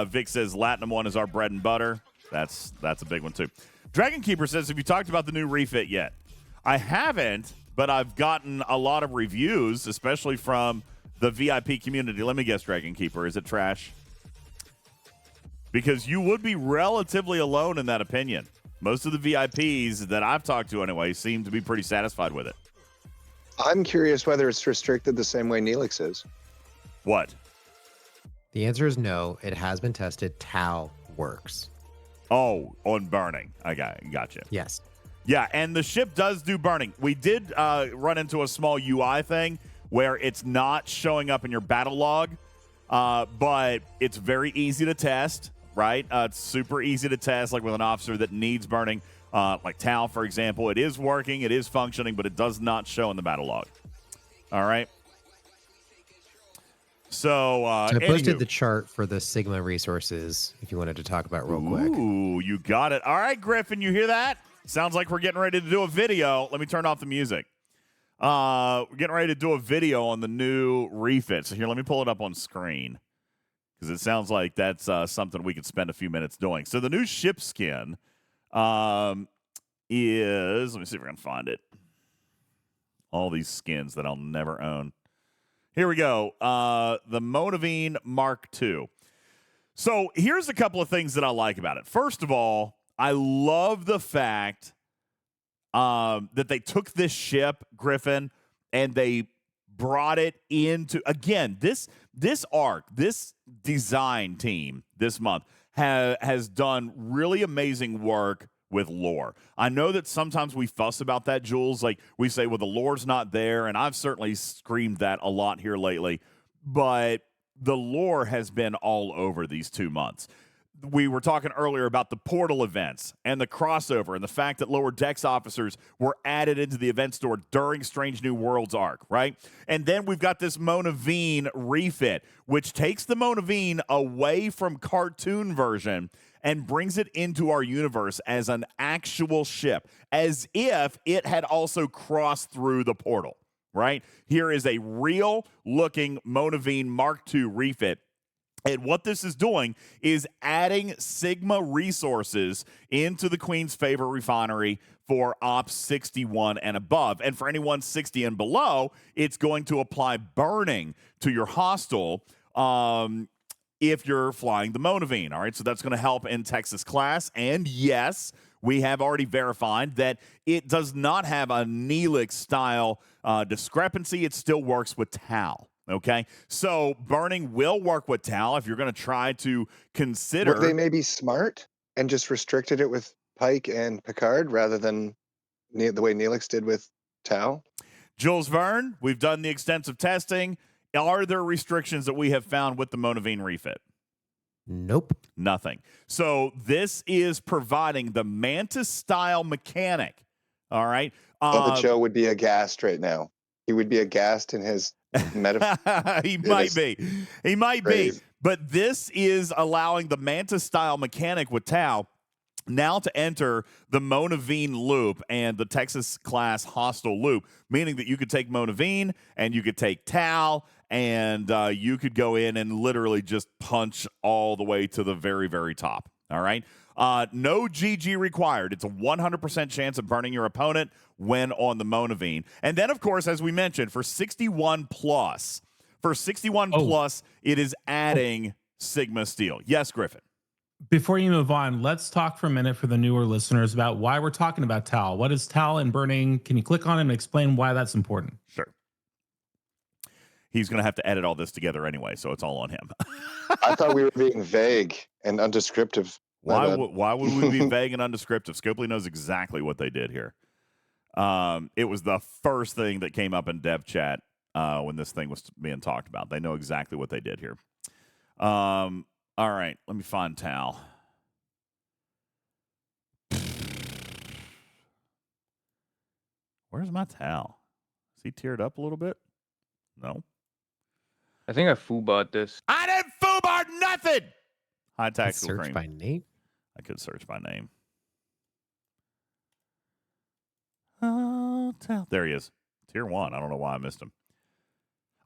Speaker 1: Vic says Latinum one is our bread and butter. That's a big one too. Dragon Keeper says, have you talked about the new refit yet? I haven't, but I've gotten a lot of reviews, especially from the VIP community. Let me guess, Dragon Keeper. Is it trash? Because you would be relatively alone in that opinion. Most of the VIPs that I've talked to anyway seem to be pretty satisfied with it.
Speaker 2: I'm curious whether it's restricted the same way Neelix is.
Speaker 1: What?
Speaker 6: The answer is no. It has been tested. Tau works.
Speaker 1: Oh, on burning. I gotcha.
Speaker 6: Yes.
Speaker 1: Yeah, and the ship does do burning. We did run into a small UI thing where it's not showing up in your battle log, but it's very easy to test, right? It's super easy to test, like with an officer that needs burning, like Tau, for example. It is working, it is functioning, but it does not show in the battle log. All right? So
Speaker 6: I posted the chart for the Sigma resources if you wanted to talk about real quick.
Speaker 1: Ooh, you got it. All right, Griffin, you hear that? Sounds like we're getting ready to do a video. Let me turn off the music. We're getting ready to do a video on the new refit. So here, let me pull it up on screen because it sounds like that's something we could spend a few minutes doing. So the new ship skin is, let me see if I can find it. All these skins that I'll never own. Here we go. The Monavine Mark II. So here's a couple of things that I like about it. First of all, I love the fact that they took this ship, Griffin, and they brought it into, again, this arc, this design team this month has done really amazing work with lore. I know that sometimes we fuss about that, Jules. Like we say, well, the lore's not there, and I've certainly screamed that a lot here lately, but the lore has been all over these 2 months. We were talking earlier about the portal events and the crossover and the fact that lower decks officers were added into the event store during Strange New Worlds arc, right? And then we've got this Mona Veen refit, which takes the Mona Veen away from cartoon version and brings it into our universe as an actual ship, as if it had also crossed through the portal, right? Here is a real-looking Mona Veen Mark II refit. And what this is doing is adding Sigma resources into the Queen's Favor refinery for Ops 61 and above. And for anyone 60 and below, it's going to apply burning to your hostile if you're flying the Mona Veen. All right, so that's going to help in Texas class. And yes, we have already verified that it does not have a Neelix-style discrepancy. It still works with Tal. Okay, so burning will work with Tal if you're going to try to consider.
Speaker 2: Would they maybe smart and just restricted it with Pike and Picard rather than the way Neelix did with Tal?
Speaker 1: Jules Verne, we've done the extensive testing. Are there restrictions that we have found with the Mona Veen refit?
Speaker 6: Nope.
Speaker 1: Nothing. So this is providing the Mantis-style mechanic. All right.
Speaker 2: The Joe would be aghast right now. He would be aghast in his metaphor.
Speaker 1: He might be. But this is allowing the Mantis-style mechanic with Tau now to enter the Mona Veen loop and the Texas-class hostile loop, meaning that you could take Mona Veen and you could take Tau and you could go in and literally just punch all the way to the very, very top. All right? No GG required. It's a 100% chance of burning your opponent when on the Mona Veen. And then, of course, as we mentioned, for 61 plus, it is adding Sigma Steel. Yes, Griffin.
Speaker 3: Before you move on, let's talk for a minute for the newer listeners about why we're talking about Tal. What is Tal and burning? Can you click on it and explain why that's important?
Speaker 1: Sure. He's going to have to edit all this together anyway, so it's all on him.
Speaker 2: I thought we were being vague and undescriptive.
Speaker 1: Why would we be vague and undescriptive? Scopely knows exactly what they did here. It was the first thing that came up in dev chat when this thing was being talked about. They know exactly what they did here. All right, let me find Tal. Where's my Tal? Is he teared up a little bit? No.
Speaker 7: I think I foobarred this.
Speaker 1: I didn't foobar nothing! High tactical
Speaker 6: Search
Speaker 1: cream.
Speaker 6: by name?
Speaker 1: I could search by name. Oh, Tal. There he is. Tier 1. I don't know why I missed him.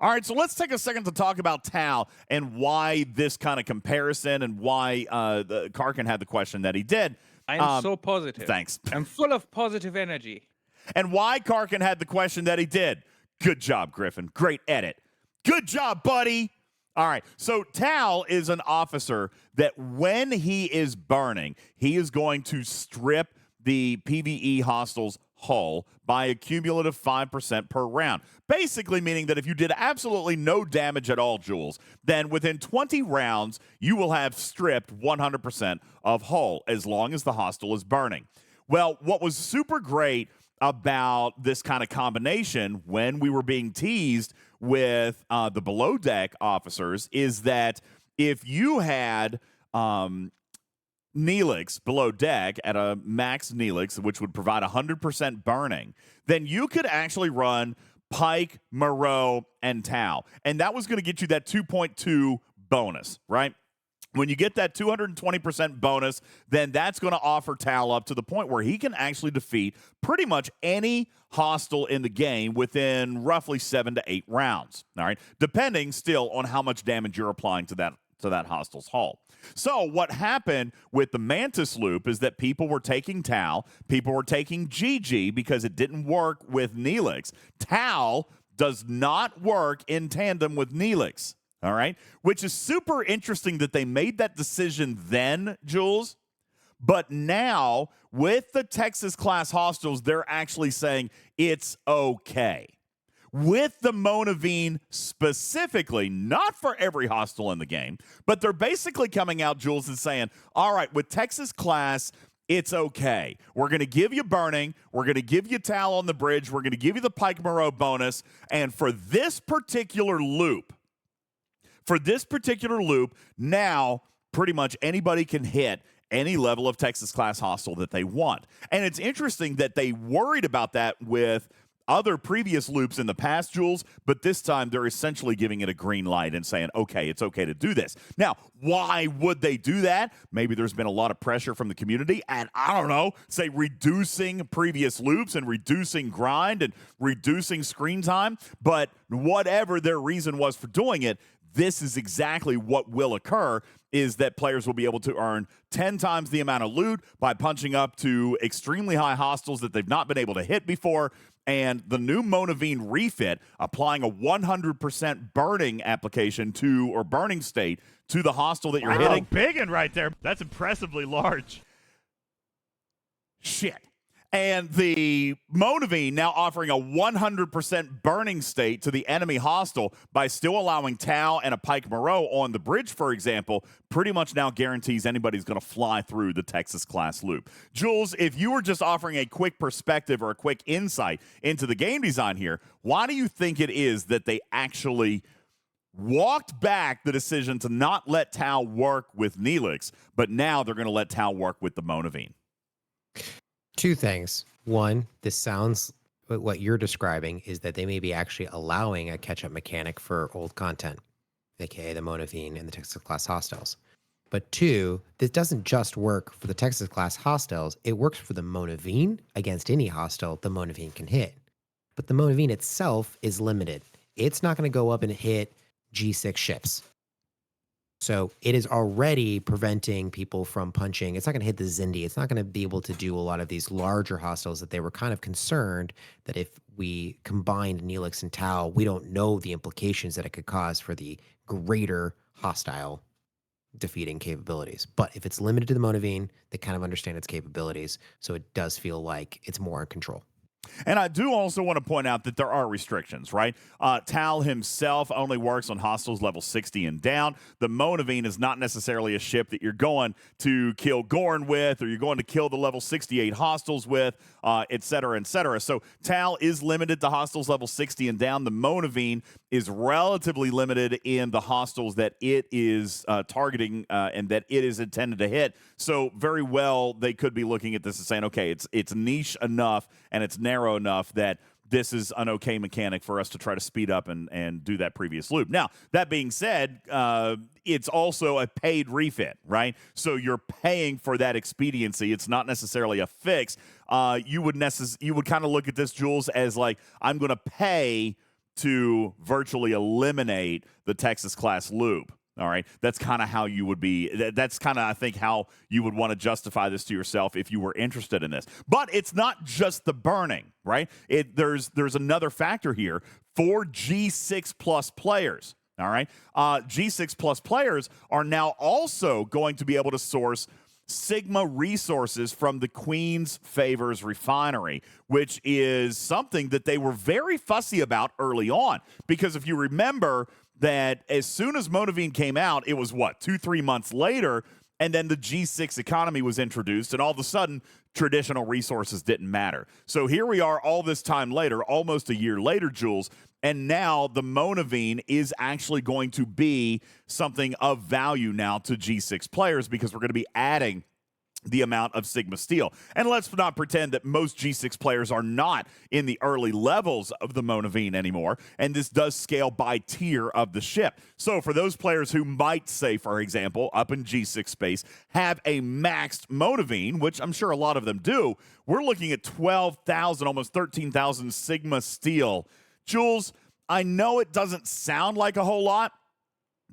Speaker 1: All right, so let's take a second to talk about Tal and why this kind of comparison and why the Karkin had the question that he did.
Speaker 7: I'm so positive.
Speaker 1: Thanks.
Speaker 7: I'm full of positive energy.
Speaker 1: And why Karkin had the question that he did. Good job, Griffin. Great edit. Good job, buddy. All right, so Tal is an officer that when he is burning, he is going to strip the PvE hostiles hull by a cumulative 5% per round. Basically meaning that if you did absolutely no damage at all, Jules, then within 20 rounds, you will have stripped 100% of hull as long as the hostile is burning. Well, what was super great about this kind of combination when we were being teased with the below deck officers is that if you had Neelix below deck at a max Neelix, which would provide 100% burning, then you could actually run Pike, Moreau, and Tau. And that was going to get you that 2.2 bonus, right? When you get that 220% bonus, then that's going to offer Tal up to the point where he can actually defeat pretty much any hostile in the game within roughly 7 to 8 rounds. All right, depending still on how much damage you're applying to that hostile's hull. So what happened with the Mantis loop is that people were taking Tal, people were taking GG because it didn't work with Neelix. Tal does not work in tandem with Neelix. All right, which is super interesting that they made that decision then, Jules. But now, with the Texas class hostiles, they're actually saying it's okay. With the Monavine specifically, not for every hostile in the game, but they're basically coming out, Jules, and saying, all right, with Texas class, it's okay. We're going to give you burning. We're going to give you Tal on the bridge. We're going to give you the Pike Moreau bonus. And for this particular loop, now pretty much anybody can hit any level of Texas class hostile that they want. And it's interesting that they worried about that with other previous loops in the past, Jules, but this time they're essentially giving it a green light and saying, okay, it's okay to do this. Now, why would they do that? Maybe there's been a lot of pressure from the community, and I don't know, say reducing previous loops and reducing grind and reducing screen time, but whatever their reason was for doing it, this is exactly what will occur, is that players will be able to earn 10 times the amount of loot by punching up to extremely high hostiles that they've not been able to hit before. And the new Monavine refit, applying a 100% burning application to, or burning state, to the hostile that you're hitting.
Speaker 5: Big one right there. That's impressively large.
Speaker 1: Shit. And the Monavine now offering a 100% burning state to the enemy hostile by still allowing Tau and a Pike Moreau on the bridge, for example, pretty much now guarantees anybody's going to fly through the Texas class loop. Jules, if you were just offering a quick perspective or a quick insight into the game design here, why do you think it is that they actually walked back the decision to not let Tau work with Neelix, but now they're going to let Tau work with the Monavine?
Speaker 6: Two things. One, this sounds, what you're describing is that they may be actually allowing a catch-up mechanic for old content, aka the Monavine and the Texas class hostiles. But two, this doesn't just work for the Texas class hostiles. It works for the Monavine against any hostile the Monavine can hit. But the Monavine itself is limited. It's not going to go up and hit G6 ships. So it is already preventing people from punching. It's not going to hit the Zindi. It's not going to be able to do a lot of these larger hostiles that they were kind of concerned that if we combined Neelix and Tau, we don't know the implications that it could cause for the greater hostile defeating capabilities. But if it's limited to the Monavine, they kind of understand its capabilities. So it does feel like it's more in control.
Speaker 1: And I do also want to point out that there are restrictions, right? Tal himself only works on hostiles level 60 and down. The Monavine is not necessarily a ship that you're going to kill Gorn with, or you're going to kill the level 68 hostiles with, et cetera, et cetera. So Tal is limited to hostiles level 60 and down. The Monavine is relatively limited in the hostiles that it is targeting and that it is intended to hit. So very well, they could be looking at this and saying, okay, it's niche enough and it's narrow enough that this is an okay mechanic for us to try to speed up and do that previous loop. Now, that being said, it's also a paid refit, right? So you're paying for that expediency. It's not necessarily a fix. You would kind of look at this, Jules, as like, I'm going to pay to virtually eliminate the Texas class loop. All right, that's kind of how you would be. That's kind of, I think, how you would want to justify this to yourself if you were interested in this. But it's not just the burning, right? There's another factor here for G6 plus players. All right, G6 plus players are now also going to be able to source Sigma resources from the Queen's Favors refinery, which is something that they were very fussy about early on. Because if you remember that as soon as Monavine came out, it was 2-3 months later, and then the G6 economy was introduced, and all of a sudden, traditional resources didn't matter. So here we are all this time later, almost a year later, Jules, and now the Monavine is actually going to be something of value now to G6 players because we're going to be adding the amount of Sigma steel. And let's not pretend that most G6 players are not in the early levels of the Monavine anymore, and this does scale by tier of the ship. So for those players who might say, for example, up in G6 space, have a maxed Monavine, which I'm sure a lot of them do, we're looking at 12,000, almost 13,000 Sigma steel. Jules, I know it doesn't sound like a whole lot,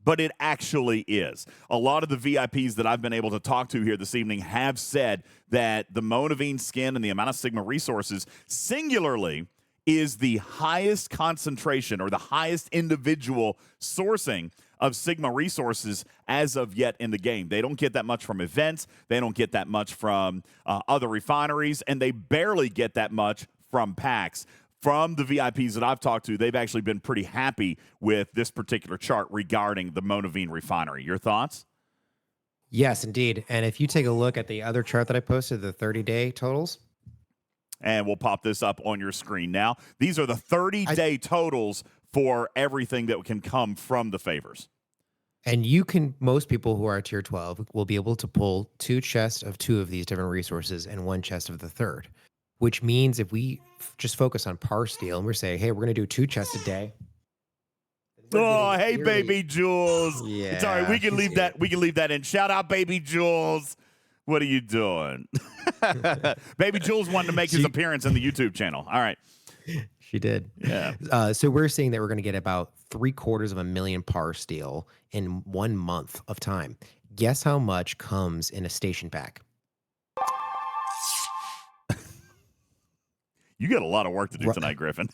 Speaker 1: but it actually is. A lot of the VIPs that I've been able to talk to here this evening have said that the Monavine skin and the amount of Sigma resources singularly is the highest concentration or the highest individual sourcing of Sigma resources as of yet in the game. They don't get that much from events. They don't get that much from other refineries, and they barely get that much from packs. From the VIPs that I've talked to, they've actually been pretty happy with this particular chart regarding the Monaveen refinery. Your thoughts?
Speaker 6: Yes, indeed. And if you take a look at the other chart that I posted, the 30-day totals.
Speaker 1: And we'll pop this up on your screen now. These are the 30-day totals for everything that can come from the favors.
Speaker 6: And most people who are tier 12 will be able to pull 2 chests of 2 of these different resources and 1 chest of the third, which means if we just focus on par steal and we're saying, hey, we're going to do 2 chests a day.
Speaker 1: Oh, hey, baby Jules.
Speaker 6: Yeah,
Speaker 1: it's all right. We can leave that. We can leave that in. Shout out, baby Jules. What are you doing? Baby Jules wanted to make his appearance in the YouTube channel. All right.
Speaker 6: She did.
Speaker 1: Yeah.
Speaker 6: So we're saying that we're going to get about 750,000 par steal in 1 month of time. Guess how much comes in a station pack?
Speaker 1: You got a lot of work to do tonight, Griffin.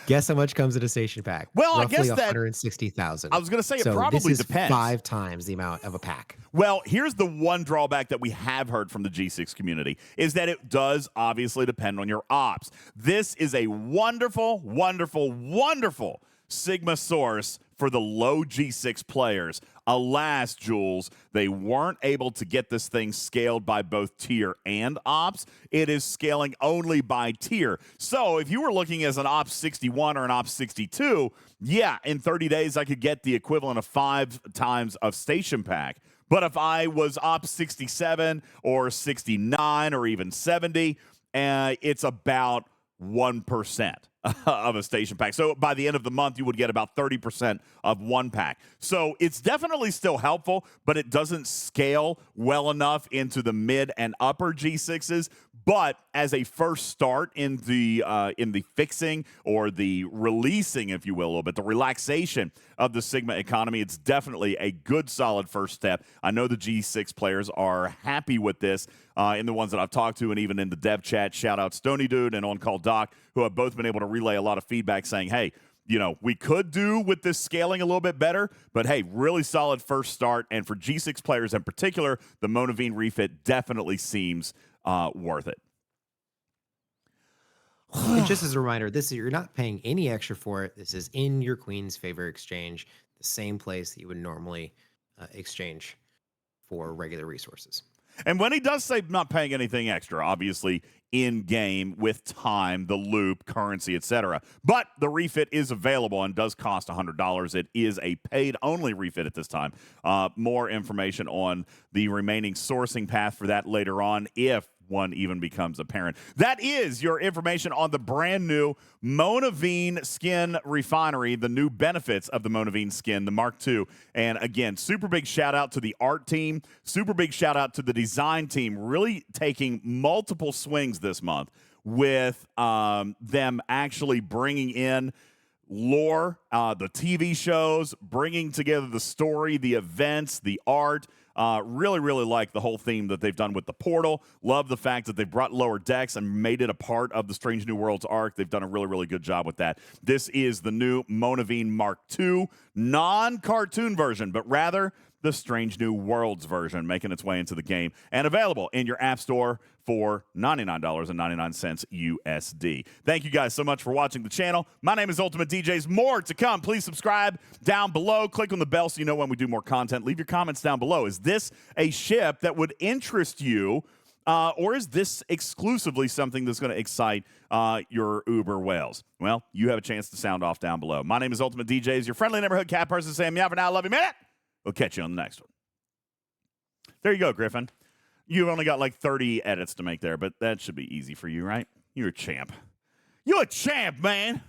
Speaker 6: Guess how much comes in a station pack?
Speaker 1: Well,
Speaker 6: roughly
Speaker 1: I guess that
Speaker 6: 160,000.
Speaker 1: I was going to say it
Speaker 6: so
Speaker 1: probably
Speaker 6: this is
Speaker 1: depends.
Speaker 6: 5 times the amount of a pack.
Speaker 1: Well, here's the one drawback that we have heard from the G6 community is that it does obviously depend on your ops. This is a wonderful, wonderful, wonderful Sigma source for the low G6 players. Alas, Jules, they weren't able to get this thing scaled by both tier and ops. It is scaling only by tier. So if you were looking as an ops 61 or an ops 62, yeah, in 30 days I could get the equivalent of 5 times of station pack. But if I was ops 67 or 69 or even 70, it's about 1% of a station pack. So by the end of the month, you would get about 30% of 1 pack. So it's definitely still helpful, but it doesn't scale well enough into the mid and upper G6s. But as a first start in the fixing or the releasing, if you will, a little bit, the relaxation of the Sigma economy, it's definitely a good, solid first step. I know the G6 players are happy with this. In the ones that I've talked to and even in the dev chat, shout out Stony Dude and On Call Doc, who have both been able to relay a lot of feedback saying, hey, you know, we could do with this scaling a little bit better, but hey, really solid first start. And for G6 players in particular, the Monaveen refit definitely seems worth it.
Speaker 6: And just as a reminder, you're not paying any extra for it. This is in your Queen's Favor exchange, the same place that you would normally exchange for regular resources.
Speaker 1: And when he does say not paying anything extra, obviously in-game with time, the loop, currency, etc. But the refit is available and does cost $100. It is a paid-only refit at this time. More information on the remaining sourcing path for that later on if one even becomes apparent. That is your information on the brand new Monaveen skin refinery, the new benefits of the Monaveen skin, the Mark II. And again, super big shout out to the art team, super big shout out to the design team, really taking multiple swings this month with them actually bringing in lore, the TV shows, bringing together the story, the events, the art. Really, really like the whole theme that they've done with the portal. Love the fact that they brought lower decks and made it a part of the Strange New Worlds arc. They've done a really, really good job with that. This is the new Monaveen Mark II, non-cartoon version, but rather the Strange New Worlds version, making its way into the game and available in your app store for $99.99 USD. Thank you guys so much for watching the channel. My name is UltimatDJz. More to come. Please subscribe down below. Click on the bell so you know when we do more content. Leave your comments down below. Is this a ship that would interest you, or is this exclusively something that's going to excite your Uber whales? Well, you have a chance to sound off down below. My name is UltimatDJz, your friendly neighborhood cat person saying meow for now. Love you, minute. We'll catch you on the next one. There you go, Griffin. You've only got like 30 edits to make there, but that should be easy for you, right? You're a champ. You're a champ, man.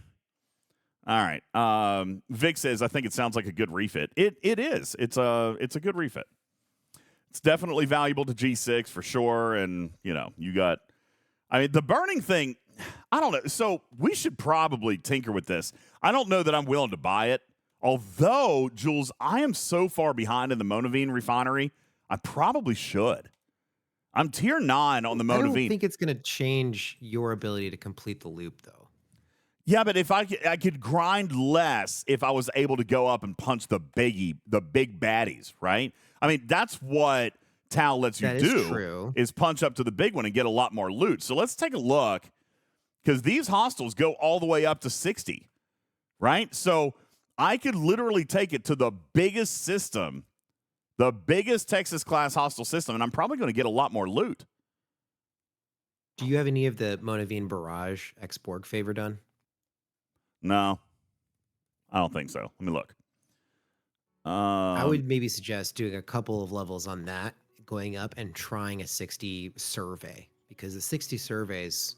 Speaker 1: All right. Vic says, I think it sounds like a good refit. It is. It's a good refit. It's definitely valuable to G6 for sure. And, you know, the burning thing, I don't know. So we should probably tinker with this. I don't know that I'm willing to buy it. Although, Jules, I am so far behind in the Monaveen refinery, I probably should. I'm tier 9 on the Monaveen.
Speaker 6: I don't think it's going to change your ability to complete the loop, though.
Speaker 1: Yeah, but if I could grind less if I was able to go up and punch the big baddies, right? I mean, that's what Tau lets you
Speaker 6: That
Speaker 1: do.
Speaker 6: is true.
Speaker 1: Is punch up to the big one and get a lot more loot. So let's take a look, because these hostiles go all the way up to 60, right? So I could literally take it to the biggest system, the biggest Texas class hostile system, and I'm probably going to get a lot more loot.
Speaker 6: Do you have any of the Monavine Barrage X-Borg favor done?
Speaker 1: No, I don't think so. Let me look.
Speaker 6: I would maybe suggest doing a couple of levels on that, going up and trying a 60 survey, because the 60 surveys,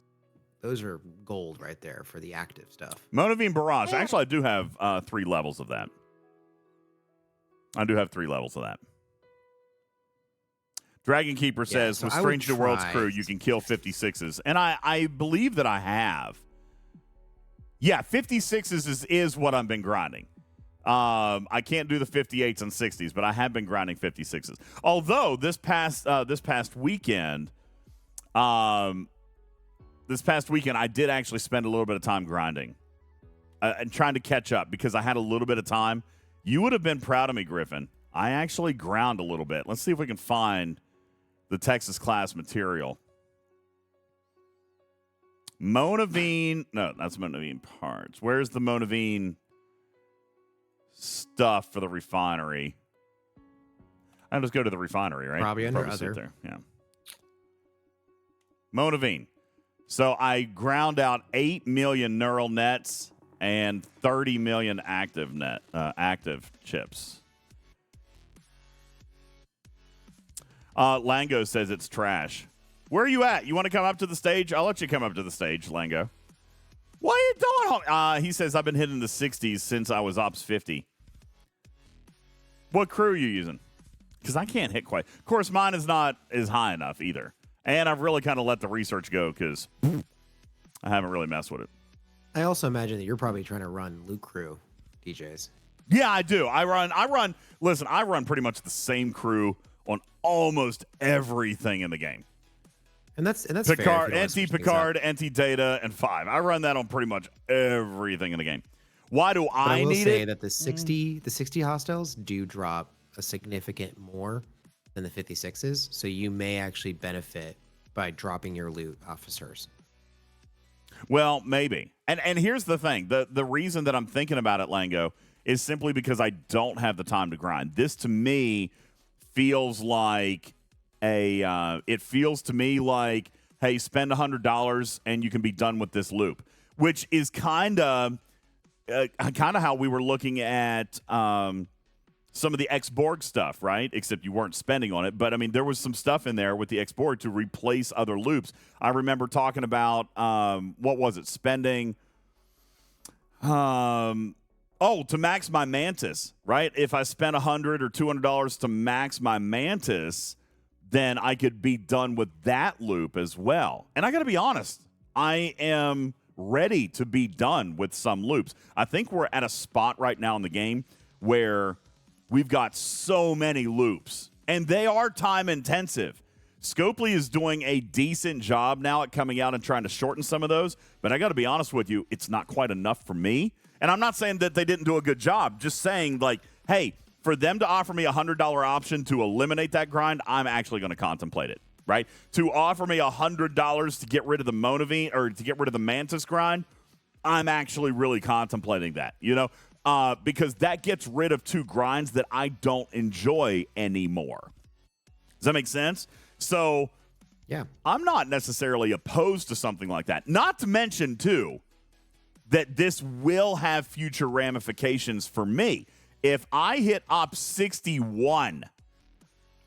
Speaker 6: those are gold right there for the active stuff.
Speaker 1: Monavine Barrage. Actually, I do have 3 levels of that. I do have 3 levels of that. Dragon Keeper says, with Strange New Worlds crew, you can kill 56s. And I believe that I have. Yeah, 56s is what I've been grinding. I can't do the 58s and 60s, but I have been grinding 56s. Although this past weekend, I did actually spend a little bit of time grinding and trying to catch up because I had a little bit of time. You would have been proud of me, Griffin. I actually ground a little bit. Let's see if we can find the Texas class material. Monavine. No, that's Monavine parts. Where's the Monavine stuff for the refinery? I'll just go to the refinery, right?
Speaker 6: Probably under other.
Speaker 1: There. Yeah. Monavine. So I ground out 8 million neural nets and 30 million active chips. Lango says it's trash. Where are you at? You want to come up to the stage? I'll let you come up to the stage, Lango. What are you doing? He says, I've been hitting the 60s since I was Ops 50. What crew are you using? Because I can't hit quite. Of course, mine is not as high enough either. And I've really kind of let the research go because I haven't really messed with it.
Speaker 6: I also imagine that you're probably trying to run Loot Crew DJs.
Speaker 1: Yeah, I do. I run pretty much the same crew on almost everything in the game.
Speaker 6: And that's
Speaker 1: Picard,
Speaker 6: fair
Speaker 1: anti-Picard, anti-Data, and 5. I run that on pretty much everything in the game. Why do I
Speaker 6: will
Speaker 1: need
Speaker 6: say
Speaker 1: it?
Speaker 6: that the 60 hostiles do drop a significant more than the 56s, so you may actually benefit by dropping your loot officers.
Speaker 1: Well, maybe. And here's the thing. The reason that I'm thinking about it, Lango, is simply because I don't have the time to grind. This, to me, feels like it feels to me like, hey, spend $100 and you can be done with this loop, which is kind of how we were looking at some of the X-Borg stuff, right? Except you weren't spending on it. But, I mean, there was some stuff in there with the X-Borg to replace other loops. I remember talking about, what was it, spending to max my Mantis, right? If I spent $100 or $200 to max my Mantis, then I could be done with that loop as well. And I got to be honest, I am ready to be done with some loops. I think we're at a spot right now in the game where we've got so many loops, and they are time intensive. Scopely is doing a decent job now at coming out and trying to shorten some of those, but I got to be honest with you, it's not quite enough for me. And I'm not saying that they didn't do a good job, just saying, like, hey, for them to offer me a $100 option to eliminate that grind, I'm actually going to contemplate it, right? To offer me $100 to get rid of the Monavine or to get rid of the Mantis grind, I'm actually really contemplating that, because that gets rid of 2 grinds that I don't enjoy anymore. Does that make sense? So,
Speaker 6: yeah,
Speaker 1: I'm not necessarily opposed to something like that. Not to mention, too, that this will have future ramifications for me. If I hit Op 61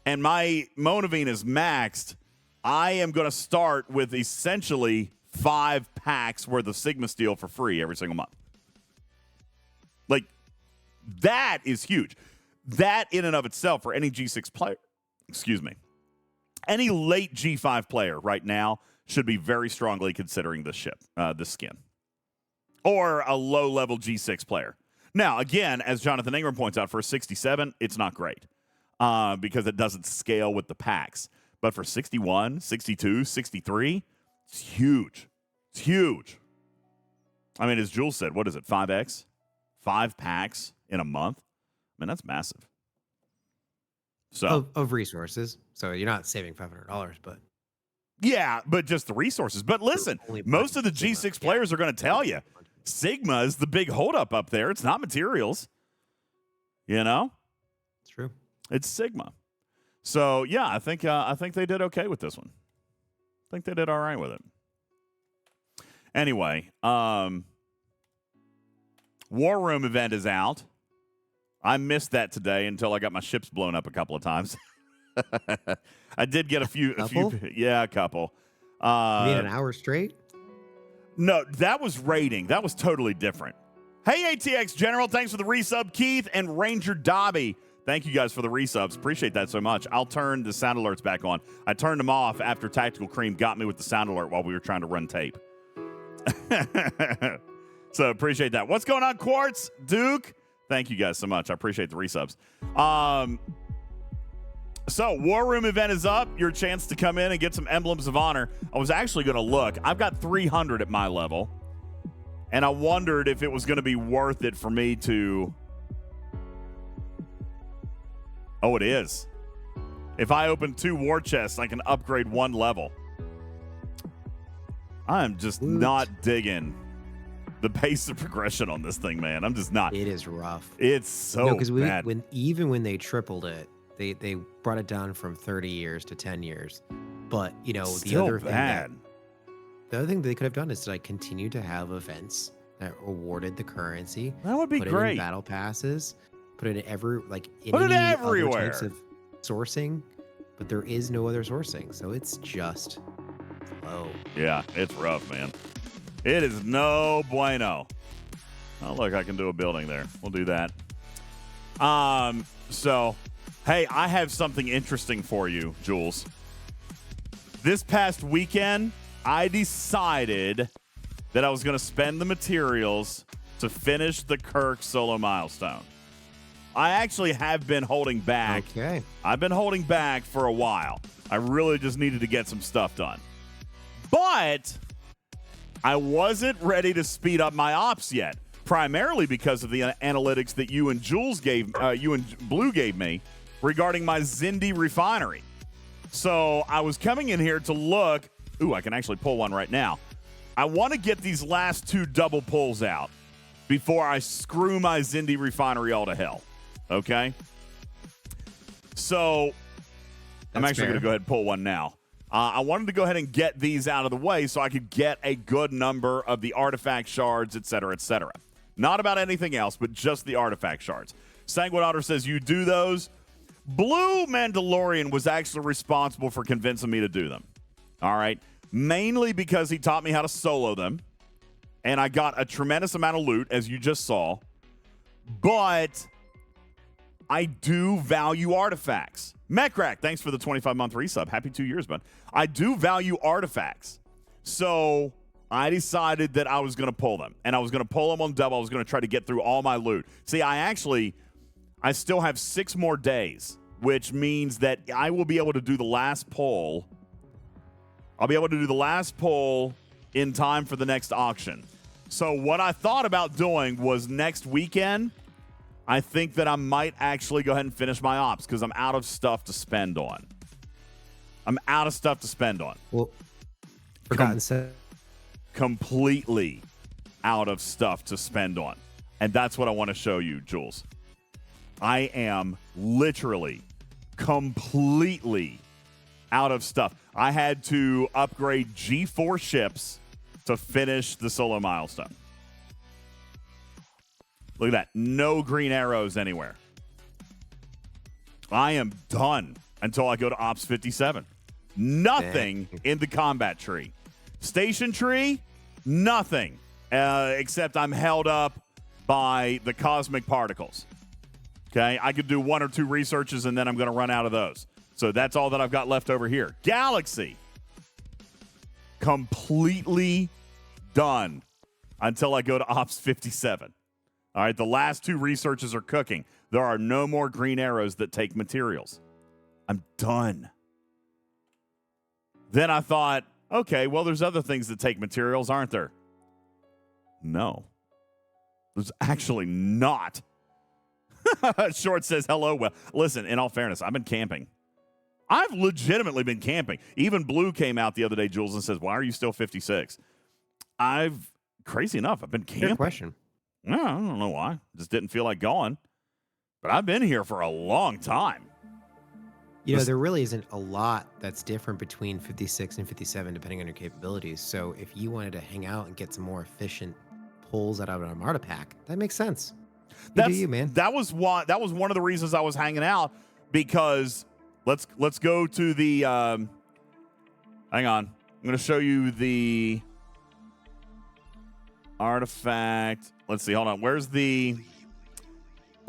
Speaker 1: and my Monavine is maxed, I am going to start with essentially 5 packs worth of Sigma Steel for free every single month. Like, that is huge. That in and of itself for any G6 player, any late G5 player right now should be very strongly considering this skin. Or a low-level G6 player. Now, again, as Jonathan Ingram points out, for a 67, it's not great because it doesn't scale with the packs. But for 61, 62, 63, it's huge. It's huge. I mean, as Jules said, what is it, 5X? 5 packs in a month? I mean, that's massive. So
Speaker 6: Of resources. So you're not saving $500, but
Speaker 1: yeah, but just the resources. But listen, most of the
Speaker 6: Sigma.
Speaker 1: G6 players are going to tell you Sigma is the big holdup up there. It's not materials. You know?
Speaker 6: It's true.
Speaker 1: It's Sigma. So yeah, I think they did okay with this one. I think they did all right with it. Anyway, War Room event is out. I missed that today until I got my ships blown up a couple of times. I did get a few. Yeah, a couple.
Speaker 6: You mean an hour straight?
Speaker 1: No, that was raiding. That was totally different. Hey, ATX General, thanks for the resub. Keith and Ranger Dobby, thank you guys for the resubs. Appreciate that so much. I'll turn the sound alerts back on. I turned them off after Tactical Cream got me with the sound alert while we were trying to run tape. So appreciate that. What's going on, Quartz? Duke? Thank you guys so much. I appreciate the resubs. So, War Room event is up. Your chance to come in and get some Emblems of Honor. I was actually going to look. I've got 300 at my level. And I wondered if it was going to be worth it for me to... Oh, it is. If I open 2 war chests, I can upgrade 1 level. I'm just not digging the pace of progression on this thing, man. I'm just not.
Speaker 6: It is rough.
Speaker 1: It's so bad.
Speaker 6: Even when they tripled it, they brought it down from 30 years to 10 years. But, you know, the other thing they could have done is to like continue to have events that awarded the currency.
Speaker 1: That would be
Speaker 6: put
Speaker 1: great.
Speaker 6: It in battle passes. Put it in
Speaker 1: put it
Speaker 6: any
Speaker 1: everywhere.
Speaker 6: other types of sourcing. But there is no other sourcing, so it's just low.
Speaker 1: Yeah, it's rough, man. It is no bueno. Oh, look, I can do a building there. We'll do that. So, hey, I have something interesting for you, Jules. This past weekend, I decided that I was going to spend the materials to finish the Kirk solo milestone. I actually have been holding back.
Speaker 6: Okay.
Speaker 1: I've been holding back for a while. I really just needed to get some stuff done. But I wasn't ready to speed up my ops yet, primarily because of the analytics that you and Blue gave me regarding my Zindi refinery. So I was coming in here to look. Ooh, I can actually pull one right now. I want to get these last 2 double pulls out before I screw my Zindi refinery all to hell. Okay? So I'm actually going to go ahead and pull one now. I wanted to go ahead and get these out of the way so I could get a good number of the artifact shards, et cetera, et cetera. Not about anything else, but just the artifact shards. Sanguine Otter says, you do those? Blue Mandalorian was actually responsible for convincing me to do them. All right? Mainly because he taught me how to solo them. And I got a tremendous amount of loot, as you just saw. But I do value artifacts. Mecrack, thanks for the 25-month resub. Happy 2 years, bud. I do value artifacts. So I decided that I was going to pull them. And I was going to pull them on double. I was going to try to get through all my loot. See, I still have 6 more days, which means that I will be able to do the last pull. I'll be able to do the last pull in time for the next auction. So what I thought about doing was next weekend, I think that I might actually go ahead and finish my ops because I'm out of stuff to spend on.
Speaker 6: Well, Forgotten Center.
Speaker 1: Completely out of stuff to spend on. And that's what I want to show you, Jules. I am literally completely out of stuff. I had to upgrade G4 ships to finish the solo milestone. Look at that. No green arrows anywhere. I am done until I go to Ops 57. Nothing in the combat tree. Station tree, nothing. Except I'm held up by the cosmic particles. Okay? I could do 1 or 2 researches, and then I'm going to run out of those. So that's all that I've got left over here. Galaxy. Completely done until I go to Ops 57. All right, the last 2 researches are cooking. There are no more green arrows that take materials. I'm done. Then I thought, okay, well, there's other things that take materials, aren't there? No. There's actually not. Short says hello. Well, listen, in all fairness, I've been camping. I've legitimately been camping. Even Blue came out the other day, Jules, and says, why are you still 56? Crazy enough, I've been camping.
Speaker 6: Good question.
Speaker 1: No, I don't know why. Just didn't feel like going. But I've been here for a long time.
Speaker 6: You know, there really isn't a lot that's different between 56 and 57, depending on your capabilities. So if you wanted to hang out and get some more efficient pulls out of an Armada pack, that makes sense. Do you, man.
Speaker 1: That was one of the reasons I was hanging out, because let's go to the hang on. I'm going to show you the artifact. Let's see. Hold on. Where's the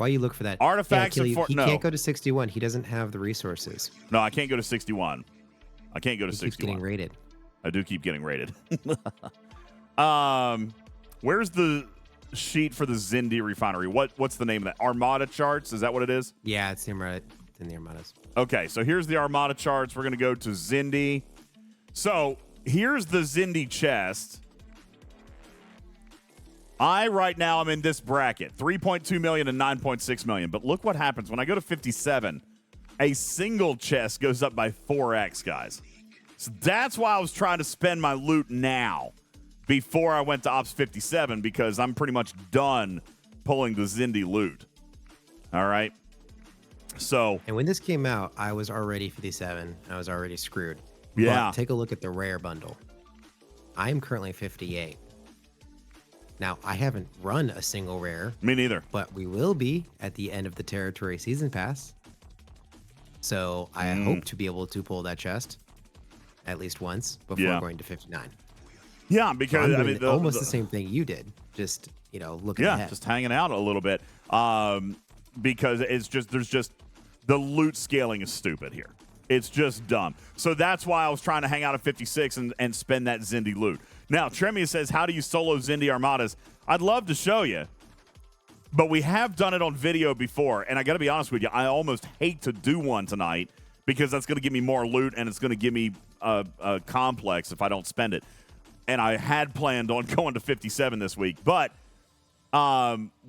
Speaker 6: While you look for that
Speaker 1: artifacts?
Speaker 6: He can't go to 61. He doesn't have the resources.
Speaker 1: No, I can't go to 61. I can't go to 61.
Speaker 6: Keeps getting rated.
Speaker 1: I do keep getting rated. Where's the sheet for the Zindi refinery? What's the name of that? Armada charts? Is that what it is?
Speaker 6: Yeah, it's the Armada. It's in the Armadas.
Speaker 1: Okay, so here's the Armada charts. We're going to go to Zindi. So here's the Zindi chest. Right now I'm in this bracket, 3.2 million and 9.6 million. But look what happens when I go to 57. A single chest goes up by 4x, guys. So that's why I was trying to spend my loot now before I went to Ops 57, because I'm pretty much done pulling the Zindi loot. All right. So.
Speaker 6: And when this came out, I was already 57. And I was already screwed.
Speaker 1: Yeah.
Speaker 6: But take a look at the rare bundle. I am currently 58. Now, I haven't run a single rare.
Speaker 1: Me neither.
Speaker 6: But we will be at the end of the Territory Season Pass. So I hope to be able to pull that chest at least once before going to 59.
Speaker 1: Yeah, because
Speaker 6: so I'm doing almost the same thing you did. Just, looking ahead.
Speaker 1: Just hanging out a little bit. Because there's just the loot scaling is stupid here. It's just dumb. So that's why I was trying to hang out at 56 and spend that Zindi loot. Now, Tremia says, how do you solo Zindi Armadas? I'd love to show you, but we have done it on video before, and I got to be honest with you, I almost hate to do one tonight because that's going to give me more loot, and it's going to give me a complex if I don't spend it. And I had planned on going to 57 this week, but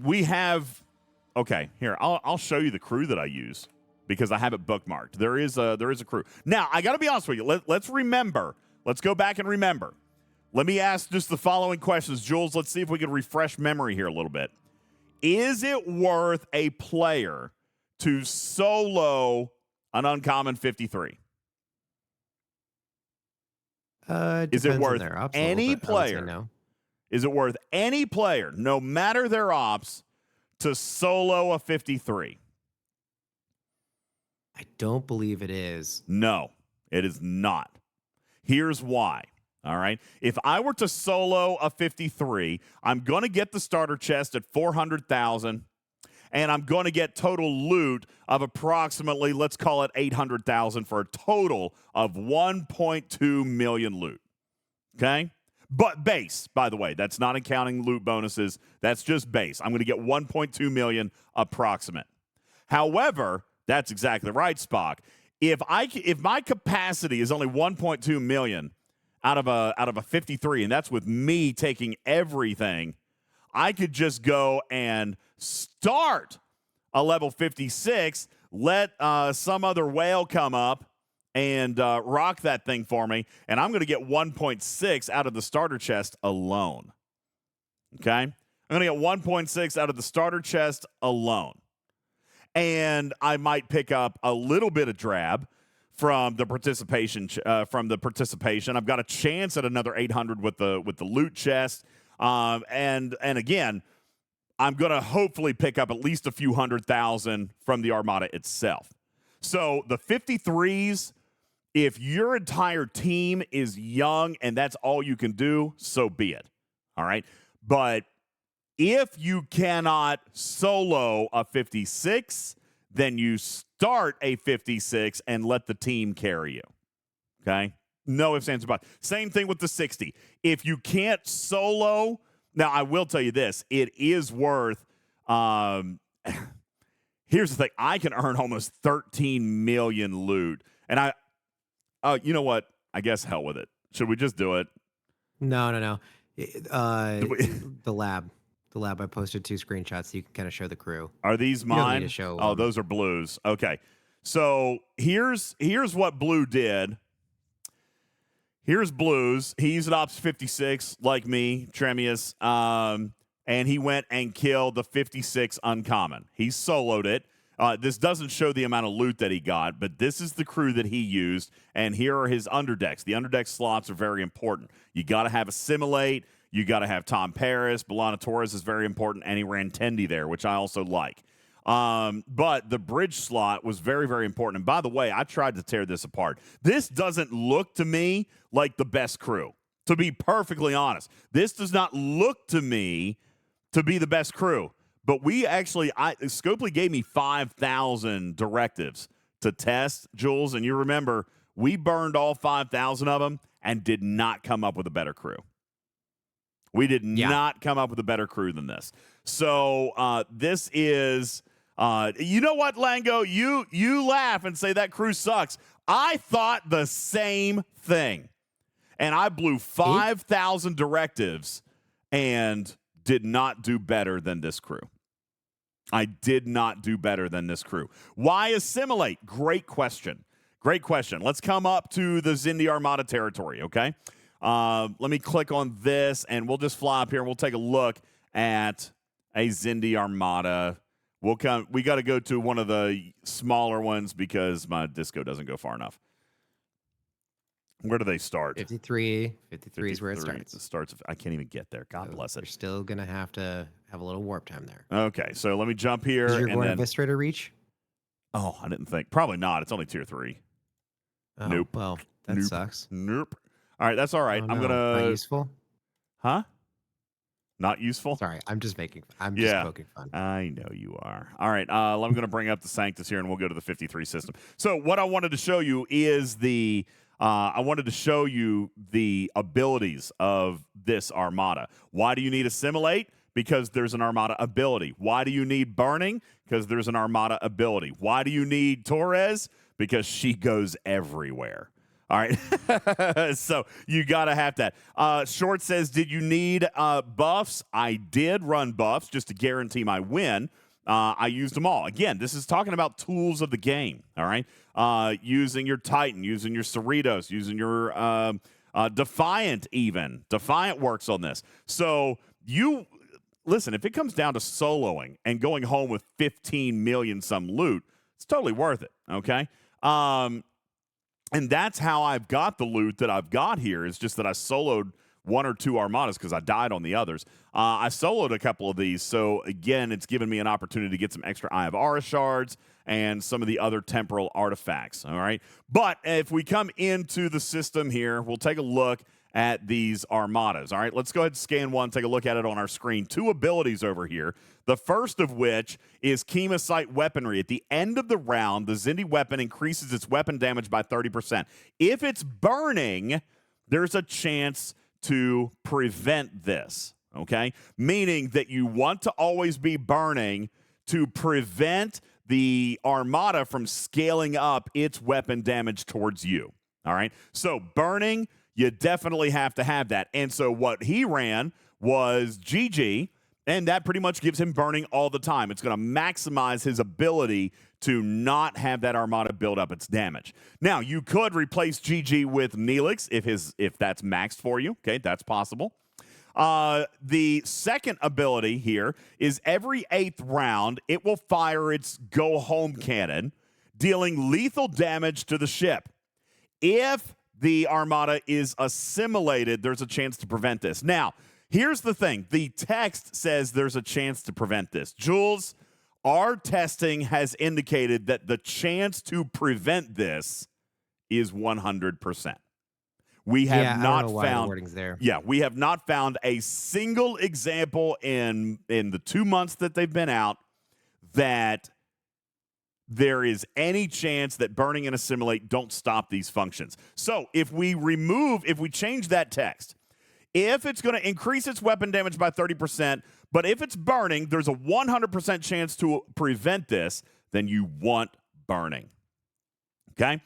Speaker 1: we have – okay, here, I'll show you the crew that I use because I have it bookmarked. There is a crew. Now, I got to be honest with you. Let's remember. Let's go back and remember. Let me ask just the following questions. Jules, let's see if we can refresh memory here a little bit. Is it worth a player to solo an uncommon 53? Is it worth any player? No. Is it worth any player, no matter their ops, to solo a 53?
Speaker 6: I don't believe it is.
Speaker 1: No, it is not. Here's why. All right. If I were to solo a 53, I'm going to get the starter chest at 400,000, and I'm going to get total loot of approximately, let's call it 800,000, for a total of 1.2 million loot. Okay. But base, by the way, that's not counting loot bonuses. That's just base. I'm going to get 1.2 million approximate. However, that's exactly right, Spock. If my capacity is only 1.2 million out of a 53, and that's with me taking everything, I could just go and start a level 56, let some other whale come up and rock that thing for me, and I'm going to get 1.6 out of the starter chest alone. Okay? I'm going to get 1.6 out of the starter chest alone. And I might pick up a little bit of drab from the participation. I've got a chance at another 800 with the loot chest. And again, I'm going to hopefully pick up at least a few 100,000 from the Armada itself. So the 53s, if your entire team is young and that's all you can do, so be it. All right. But if you cannot solo a 56, then you start a 56 and let the team carry you. Okay? No ifs, ands, or buts. Same thing with the 60. If you can't solo, now I will tell you this, it is worth, here's the thing, I can earn almost 13 million loot. And you know what? I guess hell with it. Should we just do it?
Speaker 6: No. The lab. The lab. I posted 2 screenshots so you can kind of show the crew.
Speaker 1: Are these
Speaker 6: You don't need
Speaker 1: mine?
Speaker 6: to show
Speaker 1: Oh, those are Blue's. Okay. So here's what Blue did. Here's Blue's. He's an Ops 56 like me, Tremius. And he went and killed the 56 uncommon. He soloed it. This doesn't show the amount of loot that he got, but this is the crew that he used, and here are his underdecks. The underdeck slots are very important. You got to have Assimilate. You got to have Tom Paris. Belana Torres is very important, and he ran Tendi there, which I also like. But the bridge slot was very, very important. And by the way, I tried to tear this apart. This doesn't look to me like the best crew, to be perfectly honest. This does not look to me to be the best crew. But we actually, Scopely gave me 5,000 directives to test, Jules. And you remember, we burned all 5,000 of them and did not come up with a better crew. We did not come up with a better crew than this. So this is, you know what, Lango? You laugh and say that crew sucks. I thought the same thing. And I blew 5,000 directives and did not do better than this crew. I did not do better than this crew. Why Assimilate? Great question. Great question. Let's come up to the Zindi Armada territory, okay? Let me click on this, and we'll just fly up here, and we'll take a look at a Zindi Armada. We got to go to one of the smaller ones because my disco doesn't go far enough. Where do they start?
Speaker 6: 53. 53 is where it starts.
Speaker 1: It starts. I can't even get there. God bless it.
Speaker 6: You're still going to have a little warp time there.
Speaker 1: Okay, so let me jump here.
Speaker 6: Is your Gorn Eviscerator reach?
Speaker 1: Oh, I didn't think. Probably not. It's only tier 3.
Speaker 6: Oh,
Speaker 1: nope.
Speaker 6: Well, that sucks.
Speaker 1: Nope. All right, that's all right.
Speaker 6: Oh, no.
Speaker 1: I'm going to...
Speaker 6: Not useful?
Speaker 1: Huh? Not useful?
Speaker 6: Sorry, I'm just poking fun.
Speaker 1: I know you are. All right, I'm going to bring up the Sanctus here, and we'll go to the 53 system. So what I wanted to show you is the... I wanted to show you the abilities of this Armada. Why do you need Assimilate? Because there's an Armada ability. Why do you need Burning? Because there's an Armada ability. Why do you need Torres? Because she goes everywhere. All right. So you got to have that. Short says, did you need buffs? I did run buffs just to guarantee my win. I used them all. Again, this is talking about tools of the game, all right? Using your Titan, using your Cerritos, using your Defiant even. Defiant works on this. So you, listen, if it comes down to soloing and going home with 15 million some loot, it's totally worth it, okay? And that's how I've got the loot that I've got here. It's just that I soloed 1 or 2 Armadas because I died on the others. I soloed a couple of these, so again, it's given me an opportunity to get some extra Eye of Aura shards and some of the other temporal artifacts, all right? But if we come into the system here, we'll take a look at these Armadas, all right? Let's go ahead and scan one, take a look at it on our screen. 2 abilities over here, the first of which is Chemosite Weaponry. At the end of the round, the Zindi weapon increases its weapon damage by 30%. If it's burning, there's a chance to prevent this, okay? Meaning that you want to always be burning to prevent the Armada from scaling up its weapon damage towards you, all right? So burning, you definitely have to have that. And so what he ran was GG, and that pretty much gives him burning all the time. It's going to maximize his ability to not have that Armada build up its damage. Now, you could replace GG with Neelix if that's maxed for you. Okay, that's possible. The second ability here is every 8th round, it will fire its Go Home cannon, dealing lethal damage to the ship. If the Armada is assimilated, there's a chance to prevent this. Now, here's the thing. The text says there's a chance to prevent this. Jules, our testing has indicated that the chance to prevent this is 100%. We have not found.
Speaker 6: The wording's there.
Speaker 1: Yeah, we have not found a single example in the 2 months that they've been out that there is any chance that burning and assimilate don't stop these functions. So if we change that text, if it's going to increase its weapon damage by 30%, but if it's burning, there's a 100% chance to prevent this, then you want burning. Okay?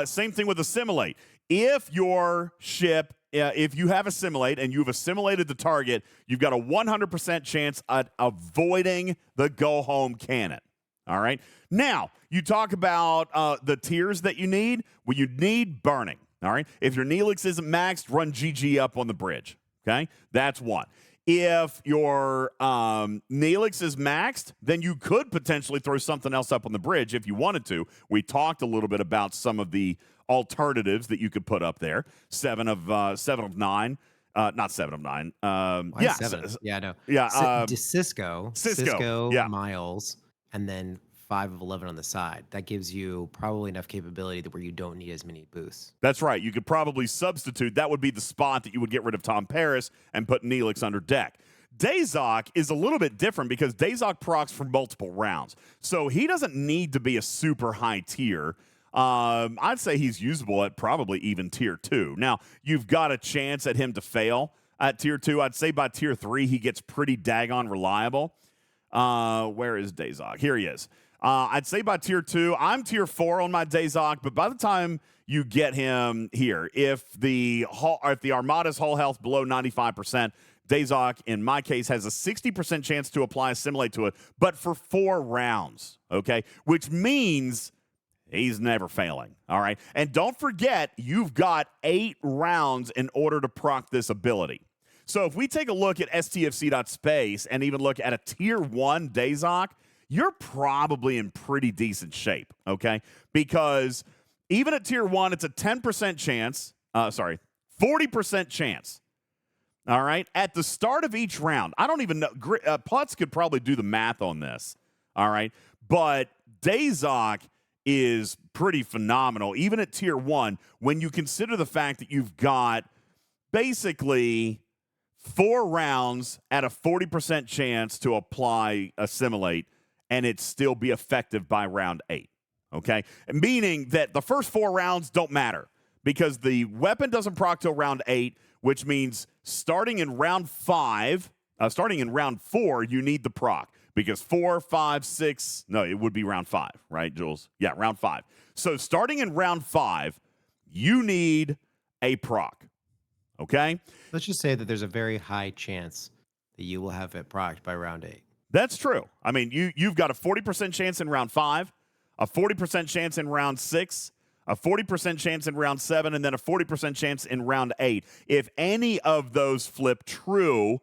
Speaker 1: Same thing with assimilate. If your ship if you have assimilate and you've assimilated the target, you've got a 100% chance at avoiding the go-home cannon. All right? Now, you talk about the tiers that you need. Well, you need burning. All right? If your Neelix isn't maxed, run GG up on the bridge. Okay? That's one. If your Neelix is maxed, then you could potentially throw something else up on the bridge if you wanted to. We talked a little bit about some of the alternatives that you could put up there. 7 of 9. Not 7 of 9. Yeah.
Speaker 6: 7? Yeah, I know.
Speaker 1: Yeah.
Speaker 6: Cisco,
Speaker 1: yeah.
Speaker 6: Miles, and then 5 of 11 on the side. That gives you probably enough capability to where you don't need as many boosts.
Speaker 1: That's right. You could probably substitute. That would be the spot that you would get rid of Tom Paris and put Neelix under deck. Dazok is a little bit different because Dazok procs for multiple rounds. So he doesn't need to be a super high tier. I'd say he's usable at probably even tier 2. Now, you've got a chance at him to fail at tier 2. I'd say by tier 3, he gets pretty daggone reliable. Where is Dazok? Here he is. I'd say by tier 2, I'm tier 4 on my Dazok, but by the time you get him here, if the Armada's hull health below 95%, Dazok, in my case, has a 60% chance to apply Assimilate to it, but for 4 rounds, okay? Which means he's never failing, all right? And don't forget, you've got 8 rounds in order to proc this ability. So if we take a look at stfc.space and even look at a tier 1 Dazok, you're probably in pretty decent shape, okay? Because even at tier 1, it's a 10% chance, 40% chance, all right? At the start of each round, I don't even know, Putz could probably do the math on this, all right? But Dazok is pretty phenomenal, even at tier 1, when you consider the fact that you've got basically 4 rounds at a 40% chance to apply Assimilate, and it still be effective by round 8, okay? Meaning that the first 4 rounds don't matter because the weapon doesn't proc till round 8, which means starting in round 4, you need the proc because 4, 5, 6, no, it would be round 5, right, Jules? Yeah, round 5. So starting in round 5, you need a proc, okay?
Speaker 6: Let's just say that there's a very high chance that you will have it procced by round 8.
Speaker 1: That's true. I mean, you've got a 40% chance in round 5, a 40% chance in round 6, a 40% chance in round 7, and then a 40% chance in round 8. If any of those flip true,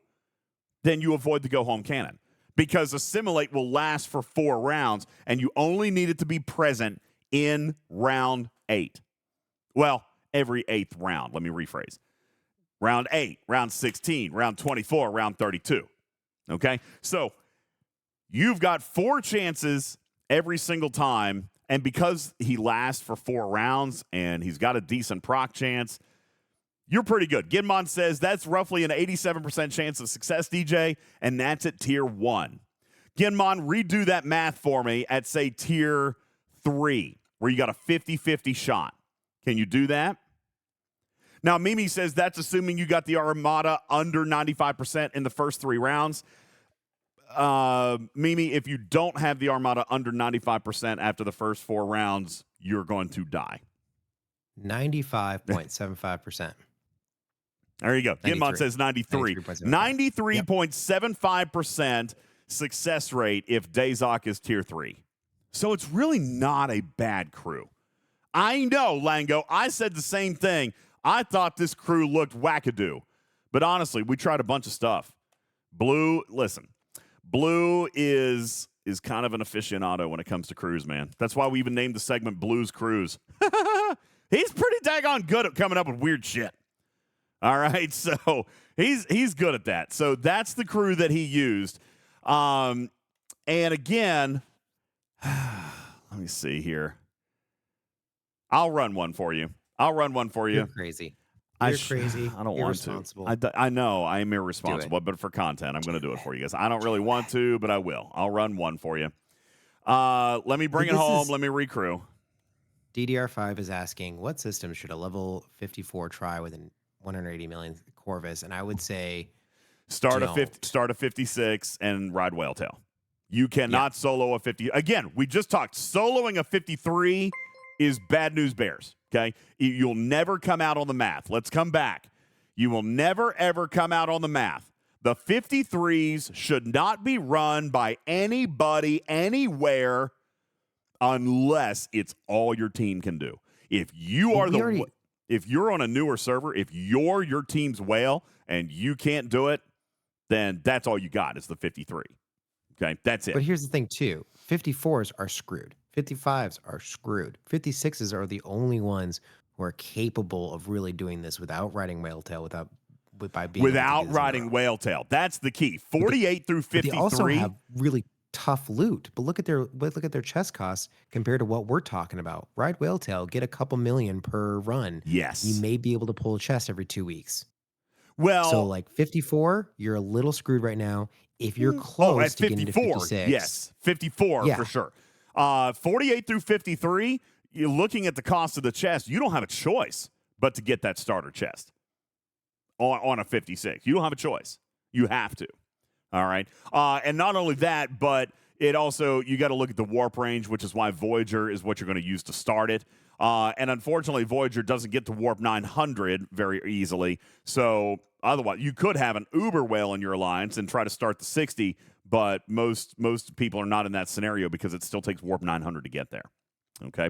Speaker 1: then you avoid the go-home cannon because Assimilate will last for 4 rounds, and you only need it to be present in round 8. Well, every 8th round. Let me rephrase. Round 8, round 16, round 24, round 32. Okay? So you've got 4 chances every single time, and because he lasts for 4 rounds and he's got a decent proc chance, you're pretty good. Ginmon says that's roughly an 87% chance of success, DJ, and that's at tier 1. Ginmon, redo that math for me at, say, tier 3, where you got a 50-50 shot. Can you do that? Now, Mimi says that's assuming you got the Armada under 95% in the first 3 rounds. Mimi, if you don't have the Armada under 95% after the first 4 rounds, you're going to die.
Speaker 6: 95.75%.
Speaker 1: There you go. Ginmon says 93. 93.75% success rate if Dazok is tier 3. So it's really not a bad crew. I know, Lango. I said the same thing. I thought this crew looked wackadoo. But honestly, we tried a bunch of stuff. Blue, listen. Blue is kind of an aficionado when it comes to crews, man. That's why we even named the segment Blues Crews. He's pretty daggone good at coming up with weird shit. All right, so he's good at that. So that's the crew that he used. And again, let me see here. I'll run one for you.
Speaker 6: You're crazy. You're crazy.
Speaker 1: I don't want to. I know I am irresponsible, but for content, I'm going to do it for you guys. I don't really want to, but I will. I'll run one for you. Let me bring it home. Let me recrew.
Speaker 6: DDR5 is asking, what system should a level 54 try with an 180 million Corvus? And I would say
Speaker 1: start a 56 and ride Whaletail. You cannot solo a 50. Again, we just talked. Soloing a 53 is bad news bears. Okay, you'll never come out on the math. Let's come back. You will never, ever come out on the math. The 53s should not be run by anybody, anywhere, unless it's all your team can do. If you are if you're on a newer server, if you're your team's whale and you can't do it, then that's all you got is the 53. Okay, that's it.
Speaker 6: But here's the thing, too. 54s are screwed. 55s are screwed. 56s are the only ones who are capable of really doing this without riding Whaletail, without
Speaker 1: riding Whaletail. That's the key. 48 through 53.
Speaker 6: They also have really tough loot. But look at their chest costs compared to what we're talking about. Ride Whaletail, get a couple million per run.
Speaker 1: Yes.
Speaker 6: You may be able to pull a chest every 2 weeks.
Speaker 1: Well,
Speaker 6: so like 54, you're a little screwed right now. If you're close to getting to 56.
Speaker 1: Yes, 54 for sure. 48 through 53, you're looking at the cost of the chest. You don't have a choice but to get that starter chest on a 56. You don't have a choice. You have to. All right. And not only that, but it also, you got to look at the warp range, which is why Voyager is what you're going to use to start it. And unfortunately, Voyager doesn't get to warp 900 very easily. So otherwise, you could have an Uber whale in your alliance and try to start the 60, but most people are not in that scenario because it still takes warp 900 to get there. Okay.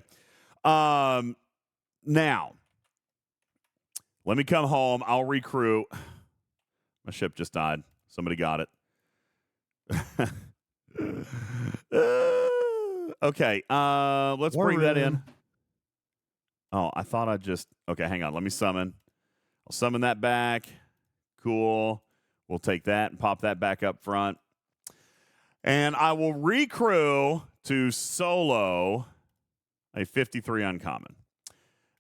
Speaker 1: Now, let me come home. I'll recrew. My ship just died. Somebody got it. Okay. Let's bring that in. Oh, I thought okay, hang on. Let me summon. I'll summon that back. Cool. We'll take that and pop that back up front. And I will recrew to solo a 53 uncommon.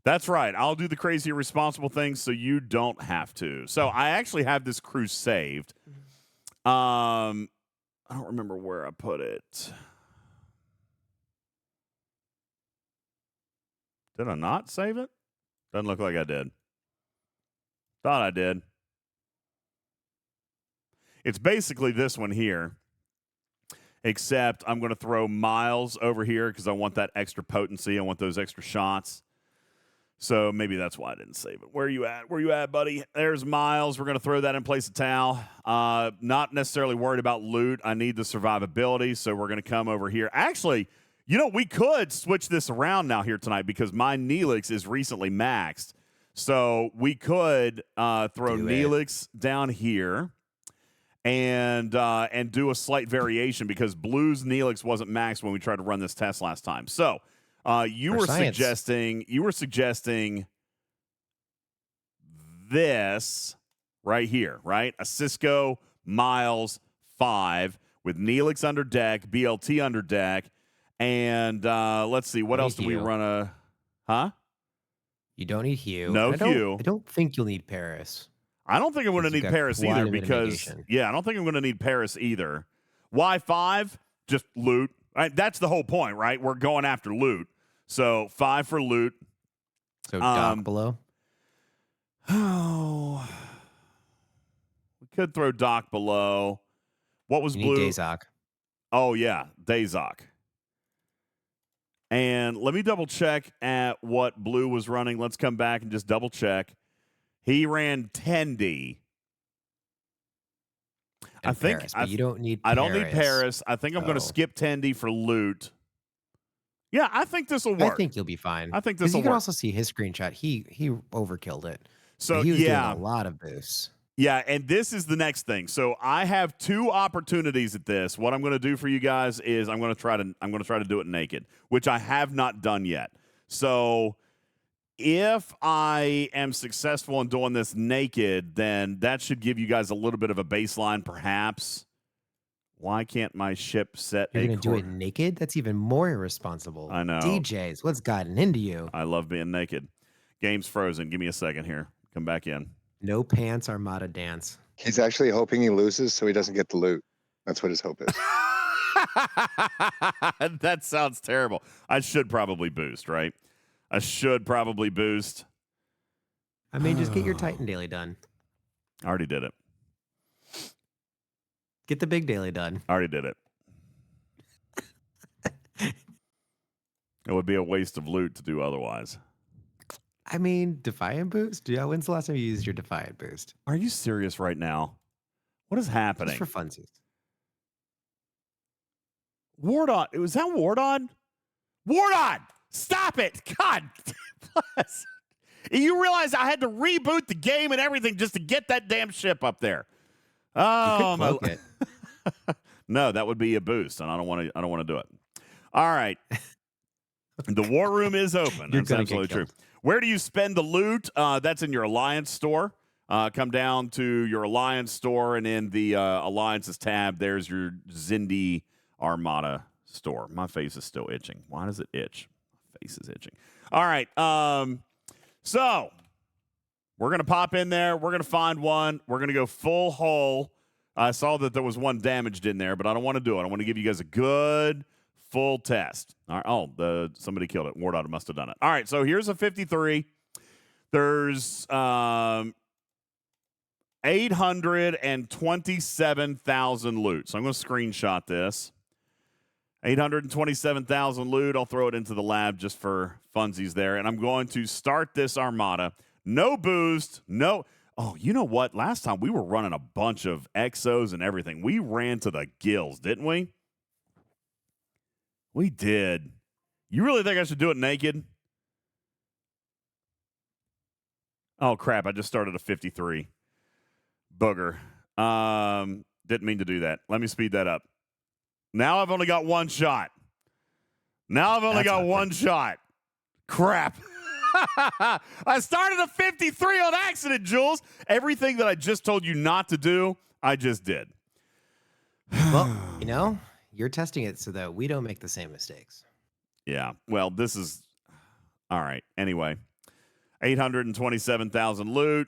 Speaker 1: That's right. I'll do the crazy irresponsible things so you don't have to. So I actually have this crew saved. I don't remember where I put it. Did I not save it? Doesn't look like I did. Thought I did. It's basically this one here, except I'm going to throw Miles over here because I want that extra potency. I want those extra shots. So maybe that's why I didn't save it. Where are you at? Where you at, buddy? There's Miles. We're going to throw that in place of Tau. Not necessarily worried about loot. I need the survivability, so we're going to come over here. Actually, we could switch this around now here tonight because my Neelix is recently maxed. So we could throw Neelix down here and do a slight variation because Blue's Neelix wasn't maxed when we tried to run this test last time. So you were suggesting this right here, right? A Cisco Miles 5 with Neelix under deck, BLT under deck, and let's see, what else do we run?
Speaker 6: You don't need Hugh.
Speaker 1: No Hugh.
Speaker 6: I don't think you'll need Paris.
Speaker 1: I don't think I'm going to need Paris either because, I don't think I'm going to need Paris either. Y5, just loot. Right? That's the whole point, right? We're going after loot. So 5 for loot.
Speaker 6: So dock below?
Speaker 1: Oh. We could throw dock below. What was blue?
Speaker 6: Dazok.
Speaker 1: Oh, yeah. Dazok. And let me double check at what blue was running. Let's come back and just double check. He ran Tendi.
Speaker 6: I think Paris, but you don't need Paris.
Speaker 1: I don't need Paris. I think I'm going to skip Tendi for loot. Yeah, I think this will work.
Speaker 6: I think you'll be fine.
Speaker 1: I think this will work.
Speaker 6: You can also see his screenshot. He overkilled it.
Speaker 1: So
Speaker 6: he was doing a lot of boosts.
Speaker 1: Yeah, and this is the next thing. So I have 2 opportunities at this. What I'm going to do for you guys is I'm going to try to do it naked, which I have not done yet. So if I am successful in doing this naked, then that should give you guys a little bit of a baseline, perhaps. Why can't my ship set
Speaker 6: You're going to do it naked? That's even more irresponsible.
Speaker 1: I know.
Speaker 6: DJs, what's gotten into you?
Speaker 1: I love being naked. Game's frozen. Give me a second here. Come back in.
Speaker 6: No pants, Armada dance.
Speaker 2: He's actually hoping he loses so he doesn't get the loot. That's what his hope is.
Speaker 1: That sounds terrible. I should probably boost, right? I should probably boost.
Speaker 6: I mean, just get your Titan daily done.
Speaker 1: I already did it.
Speaker 6: Get the big daily done.
Speaker 1: I already did it. It would be a waste of loot to do otherwise.
Speaker 6: I mean, Defiant Boost? Yeah, when's the last time you used your Defiant Boost?
Speaker 1: Are you serious right now? What is happening?
Speaker 6: Just for funsies.
Speaker 1: Wardon. Was that Wardon? Wardon! Stop it! God bless. You realize I had to reboot the game and everything just to get that damn ship up there. Oh,
Speaker 6: Cloak it.
Speaker 1: No, that would be a boost, and I don't want to do it. All right. The war room is open. That's absolutely true. Where do you spend the loot? That's in your Alliance store. Come down to your Alliance store, and in the Alliances tab, there's your Zindi Armada store. My face is still itching. Why does it itch? My face is itching. All right. So we're going to pop in there. We're going to find one. We're going to go full hull. I saw that there was one damaged in there, but I don't want to do it. I want to give you guys a good full test. All right. Oh, somebody killed it. Wardon must have done it. All right. So here's a 53. There's 827,000 loot. So I'm going to screenshot this. 827,000 loot. I'll throw it into the lab just for funsies there. And I'm going to start this armada. No boost. No. Oh, you know what? Last time we were running a bunch of exos and everything. We ran to the gills, didn't we? We did. You really think I should do it naked? Oh, crap. I just started a 53. Booger. Didn't mean to do that. Let me speed that up. Now I've only got one shot. Shot. Crap. I started a 53 on accident, Jules. Everything that I just told you not to do, I just did.
Speaker 6: Well, you're testing it so that we don't make the same mistakes.
Speaker 1: Yeah. Well, this is all right. Anyway, 827,000 loot.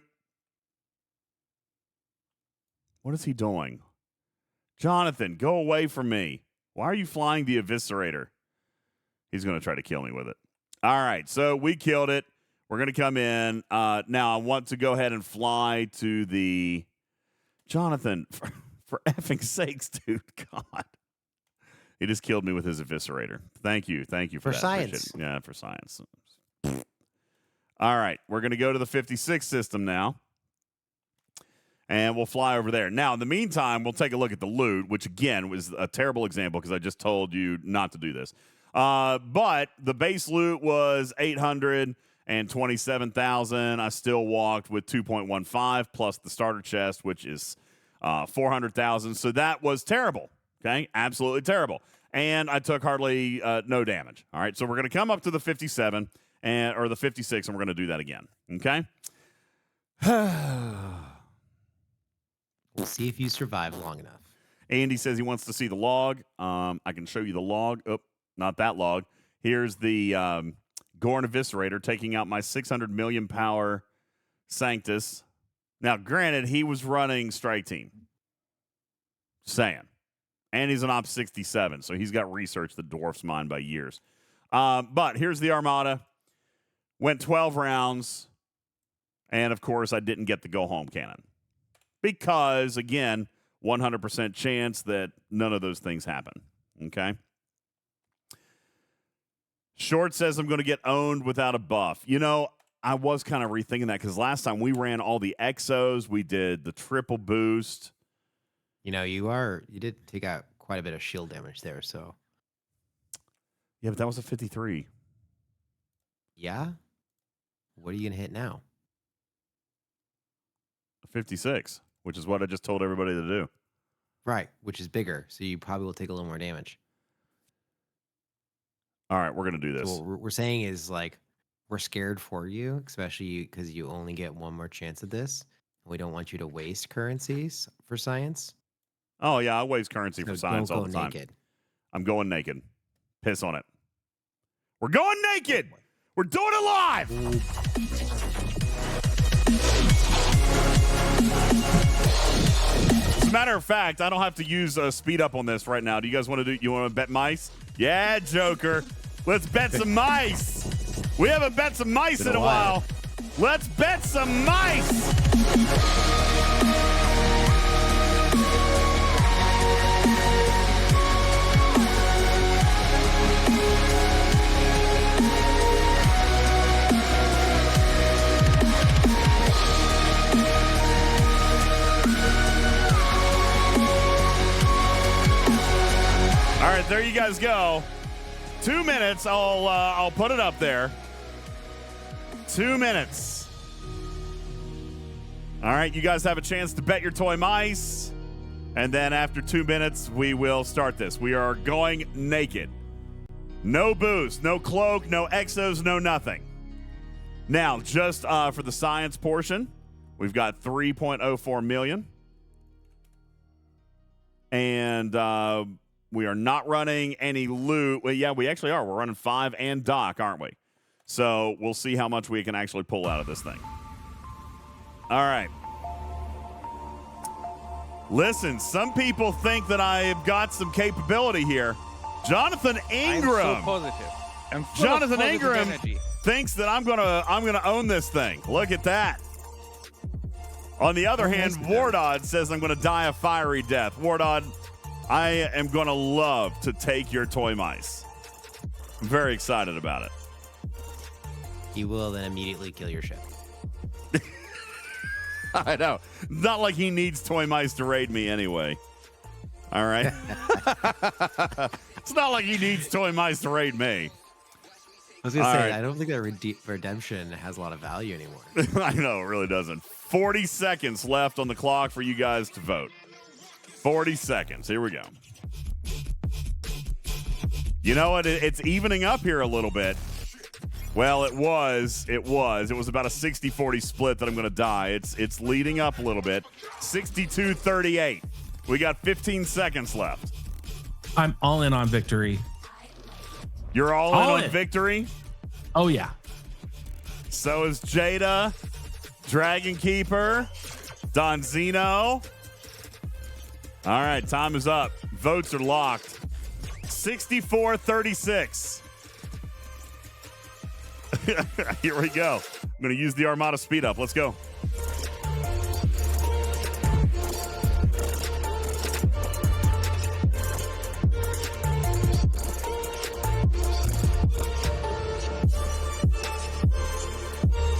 Speaker 1: What is he doing? Jonathan, go away from me. Why are you flying the Eviscerator? He's going to try to kill me with it. All right, so we killed it. We're going to come in. Now, I want to go ahead and fly to the... Jonathan, for effing sakes, dude. God. He just killed me with his Eviscerator. Thank you for that.
Speaker 6: Science.
Speaker 1: Yeah, for science. All right, we're going to go to the 56 system now. And we'll fly over there. Now, in the meantime, we'll take a look at the loot, which, again, was a terrible example because I just told you not to do this. But the base loot was 827,000. I still walked with 2.15 plus the starter chest, which is 400,000. So that was terrible. Okay, absolutely terrible. And I took hardly no damage. All right, so we're going to come up to the 57 or the 56, and we're going to do that again. Okay.
Speaker 6: We'll see if you survive long enough.
Speaker 1: Andy says he wants to see the log. I can show you the log. Oh, not that log. Here's the Gorn Eviscerator taking out my 600 million power Sanctus. Now, granted, he was running Strike Team. Saying. And he's an Op 67, so he's got research that dwarfs mine by years. But here's the Armada. Went 12 rounds. And, of course, I didn't get the go-home cannon. Because, again, 100% chance that none of those things happen. Okay? Short says I'm going to get owned without a buff. I was kind of rethinking that because last time we ran all the exos. We did the triple boost.
Speaker 6: You did take out quite a bit of shield damage there, so.
Speaker 1: Yeah, but that was a 53.
Speaker 6: Yeah? What are you going to hit now?
Speaker 1: A 56, which is what I just told everybody to do.
Speaker 6: Right, which is bigger, so you probably will take a little more damage.
Speaker 1: All right, we're going to do this.
Speaker 6: So what we're saying is, we're scared for you, especially because you only get one more chance at this. We don't want you to waste currencies for science.
Speaker 1: Oh, yeah, I waste currency for science all the time.
Speaker 6: Naked.
Speaker 1: I'm going naked. Piss on it. We're going naked! We're doing it live! As a matter of fact, I don't have to use speed up on this right now. Do you guys want to bet mice? Yeah, Joker. Let's bet some mice. We haven't bet some mice in a while. Let's bet some mice. there you guys go. 2 minutes. I'll put it up there. 2 minutes. All right, you guys have a chance to bet your toy mice. And then after 2 minutes, we will start this. We are going naked. No boost, no cloak, no exos, no nothing. Now, just for the science portion, we've got 3.04 million. And we are not running any loot. Well, yeah, we actually are. We're running 5 and Doc, aren't we? So we'll see how much we can actually pull out of this thing. All right. Listen, some people think that I've got some capability here. Jonathan Ingram.
Speaker 7: I'm so positive. I'm full
Speaker 1: Jonathan
Speaker 7: of positive
Speaker 1: Ingram
Speaker 7: energy.
Speaker 1: thinks that I'm gonna own this thing. Look at that. On the other hand, Wardod says I'm gonna die a fiery death. Wardod, I am gonna love to take your toy mice. I'm very excited about it.
Speaker 6: He will then immediately kill your ship.
Speaker 1: I know. Not like he needs toy mice to raid me anyway. All right. It's not like he needs toy mice to raid me.
Speaker 6: I was going to say,
Speaker 1: right.
Speaker 6: I don't think that redemption has a lot of value anymore.
Speaker 1: I know, it really doesn't. 40 seconds left on the clock for you guys to vote. 40 seconds. Here we go. You know what? It's evening up here a little bit. Well, it was about a 60-40 split that I'm going to die. It's leading up a little bit. 62-38. We got 15 seconds left.
Speaker 3: I'm all in on victory.
Speaker 1: You're all in on victory?
Speaker 3: Oh, yeah.
Speaker 1: So is Jada, Dragon Keeper, Donzino. All right, time is up. Votes are locked. 64-36. Here we go. I'm going to use the Armada speed up. Let's go.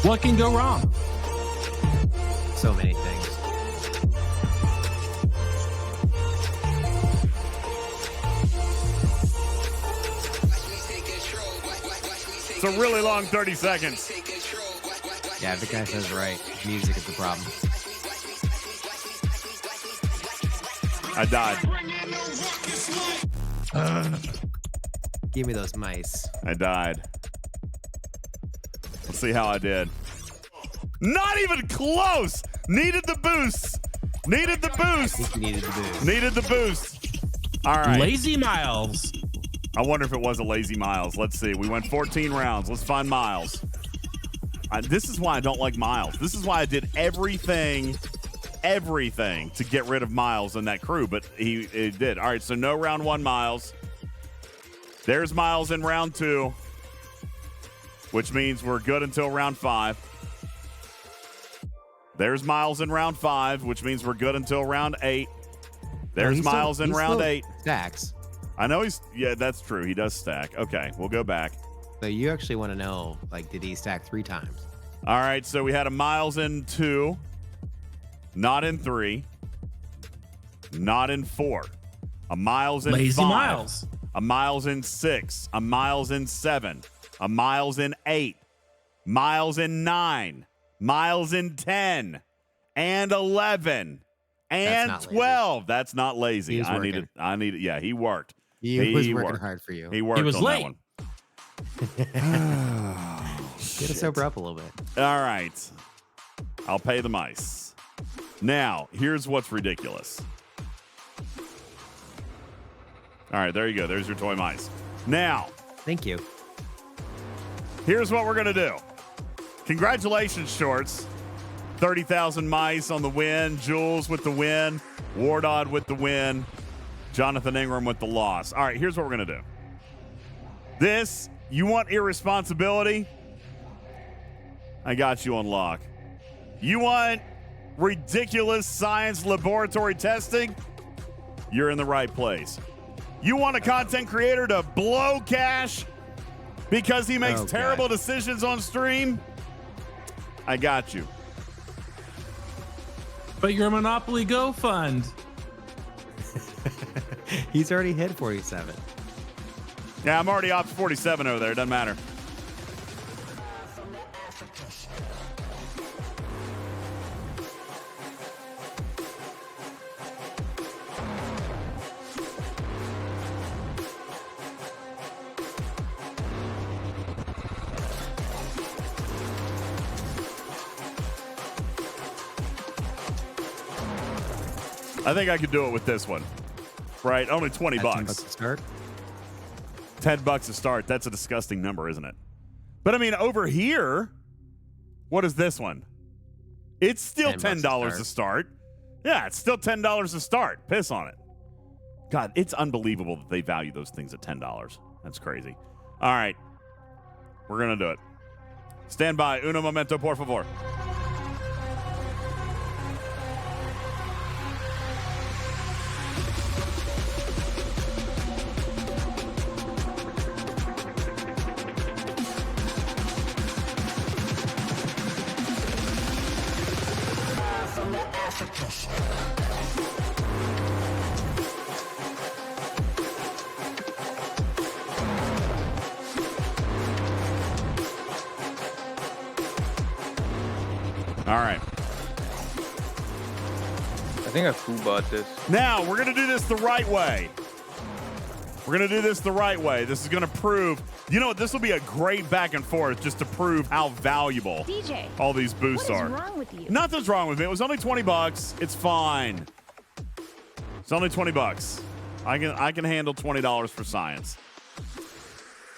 Speaker 3: What can go wrong?
Speaker 6: So many things.
Speaker 1: It's a really long 30 seconds.
Speaker 6: Yeah, the guy says right. Music is the problem.
Speaker 1: I died.
Speaker 6: Give me those mice.
Speaker 1: I died. Let's see how I did. Not even close. Needed the boost. Needed the boost.
Speaker 6: I think you needed the boost.
Speaker 1: Needed the boost. All right.
Speaker 3: Lazy Miles.
Speaker 1: I wonder if it was a lazy Miles. Let's see. We went 14 rounds. Let's find Miles. This is why I don't like Miles. This is why I did everything to get rid of Miles and that crew, but he did. All right, so no round 1 Miles. There's Miles in round 2, which means we're good until round 5. There's Miles in round 5, which means we're good until round 8. There's Miles in round 8.
Speaker 6: Stacks.
Speaker 1: I know yeah, that's true. He does stack. Okay, we'll go back.
Speaker 6: So you actually want to know, like, did he stack 3 times?
Speaker 1: All right, so we had a Miles in 2, not in 3, not in 4, a Miles in
Speaker 3: Lazy
Speaker 1: 5,
Speaker 3: Miles.
Speaker 1: a Miles in 6, a Miles in 7, a Miles in 8, Miles in 9, Miles in 10, and 11, and 12. That's not lazy. I need it. Yeah, he worked.
Speaker 6: He was working hard for you.
Speaker 1: He worked
Speaker 3: He was
Speaker 1: on
Speaker 3: late.
Speaker 1: that one.
Speaker 6: Get to sober up a little bit.
Speaker 1: All right. I'll pay the mice. Now, here's what's ridiculous. All right, there you go. There's your toy mice. Now,
Speaker 6: Thank you.
Speaker 1: here's what we're going to do. Congratulations, Shorts. 30,000 mice on the win. Jules with the win. Wardod with the win. Jonathan Ingram with the loss. All right, here's what we're going to do. This, you want irresponsibility? I got you on lock. You want ridiculous science laboratory testing? You're in the right place. You want a content creator to blow cash because he makes terrible decisions on stream? I got you.
Speaker 3: But your Monopoly Go fund.
Speaker 6: He's already hit 47.
Speaker 1: Yeah, I'm already off 47 over there. Doesn't matter. I think I could do it with this one. Right? Only 20 bucks.
Speaker 6: 10 bucks to start.
Speaker 1: 10 bucks to start. That's a disgusting number, isn't it? But I mean, over here, what is this one? It's still $10 to start. Yeah, it's still $10 to start. Piss on it. God, it's unbelievable that they value those things at $10. That's crazy. All right. We're going to do it. Stand by. Uno momento, por favor. All right.
Speaker 7: I think I foo-bought this.
Speaker 1: Now, we're going to do this the right way. We're going to do this the right way. This is going to prove, you know what, this will be a great back and forth just to prove how valuable
Speaker 8: DJ,
Speaker 1: all these boosts are.
Speaker 8: What is wrong with you?
Speaker 1: Nothing's wrong with me. It was only 20 bucks. It's fine. It's only 20 bucks. I can handle $20 for science.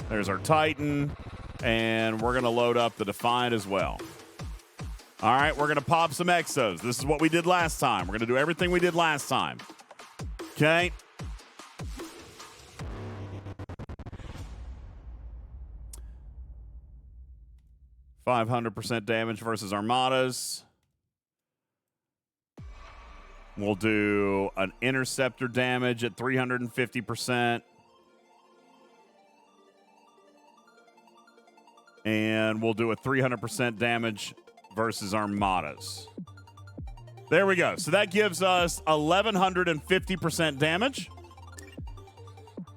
Speaker 1: There's our Titan, and we're going to load up the Defiant as well. All right, we're going to pop some exos. This is what we did last time. We're going to do everything we did last time. Okay. $500 damage versus Armadas. We'll do an Interceptor damage at 350%. And we'll do a 300% damage versus Armadas. There we go. So that gives us 1,150% damage.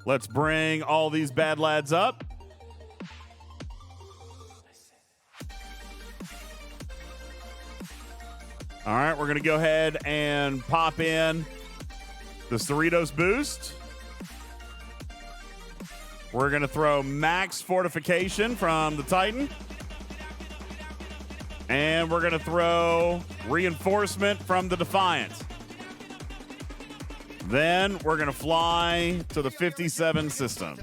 Speaker 1: Let's bring all these bad lads up. All right, we're going to go ahead and pop in the Cerritos boost. We're going to throw max fortification from the Titan. And we're going to throw reinforcement from the Defiant. Then we're going to fly to the 57 system.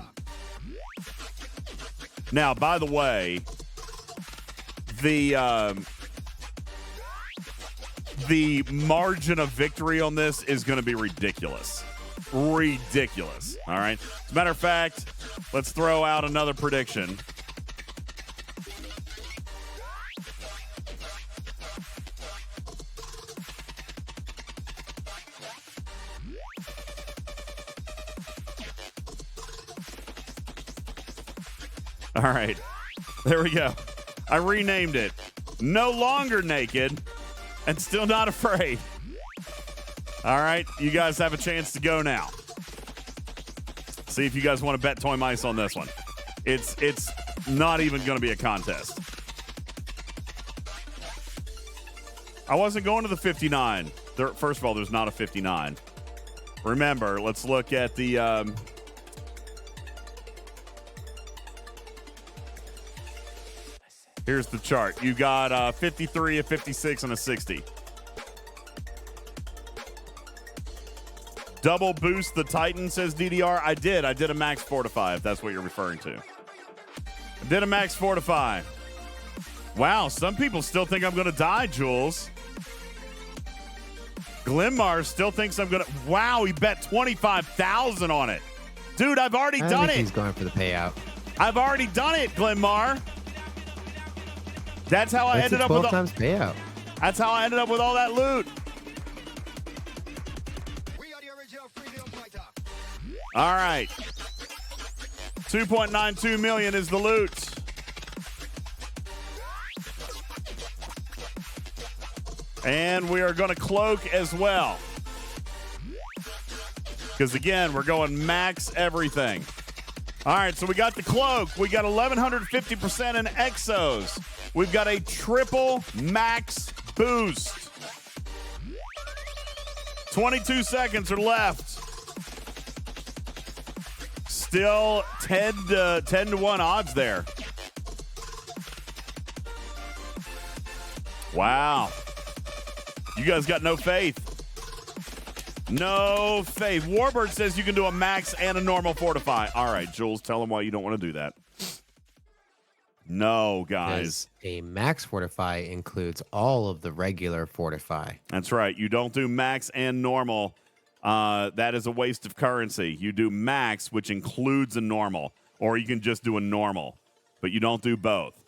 Speaker 1: Now, by the way, the margin of victory on this is going to be ridiculous. Ridiculous. All right. As a matter of fact, let's throw out another prediction. All right. There we go. I renamed it. No longer naked and still not afraid. All right. You guys have a chance to go now. See if you guys want to bet Toy Mice on this one. It's not even going to be a contest. I wasn't going to the 59. First of all, there's not a 59. Remember, let's look at the... Here's the chart. You got a 53, a 56, and a 60. Double boost the Titan, says DDR. I did a max fortify, if that's what you're referring to. I did a max fortify. Wow, some people still think I'm going to die, Jules. Glimmar still thinks I'm going to... Wow, he bet 25,000 on it. Dude, I've already done it.
Speaker 6: He's going for the payout.
Speaker 1: I've already done it, Glimmar. That's how I ended up with
Speaker 6: 12 times payout.
Speaker 1: That's how I ended up with all that loot. All right. 2.92 million is the loot. And we are going to cloak as well. Because again, we're going max everything. All right, so we got the cloak. We got 1,150% in exos. We've got a triple max boost. 22 seconds are left. Still 10 to 1 odds there. Wow. You guys got no faith. No faith. Warbird says you can do a max and a normal fortify. All right, Jules, tell them why you don't want to do that. No, guys.
Speaker 6: A max fortify includes all of the regular fortify.
Speaker 1: That's right. You don't do max and normal. That is a waste of currency. You do max, which includes a normal, or you can just do a normal, but you don't do both.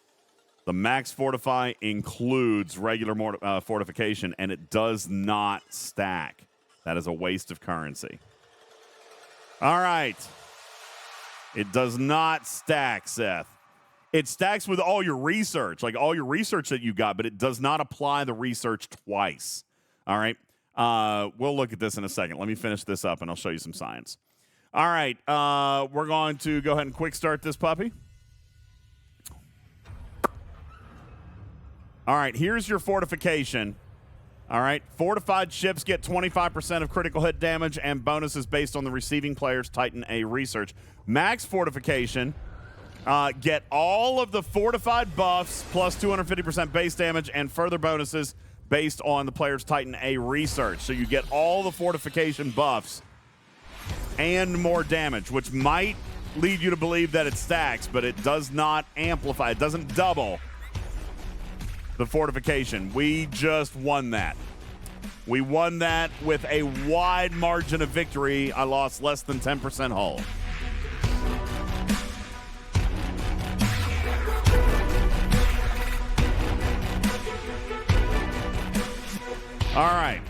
Speaker 1: The max fortify includes regular fortification, and it does not stack. That is a waste of currency. All right. It does not stack, Seth. It stacks with all your research, like all your research that you got, but it does not apply the research twice. All right. We'll look at this in a second. Let me finish this up, and I'll show you some science. All right. We're going to go ahead and quick start this puppy. All right. Here's your fortification. All right. Fortified ships get 25% of critical hit damage and bonuses based on the receiving player's Titan A research. Max fortification, get all of the fortified buffs plus 250% base damage and further bonuses based on the player's Titan A research. So you get all the fortification buffs and more damage, which might lead you to believe that it stacks, but it does not amplify. It doesn't double the fortification. We just won that. We won that with a wide margin of victory. I lost less than 10% hull. All right.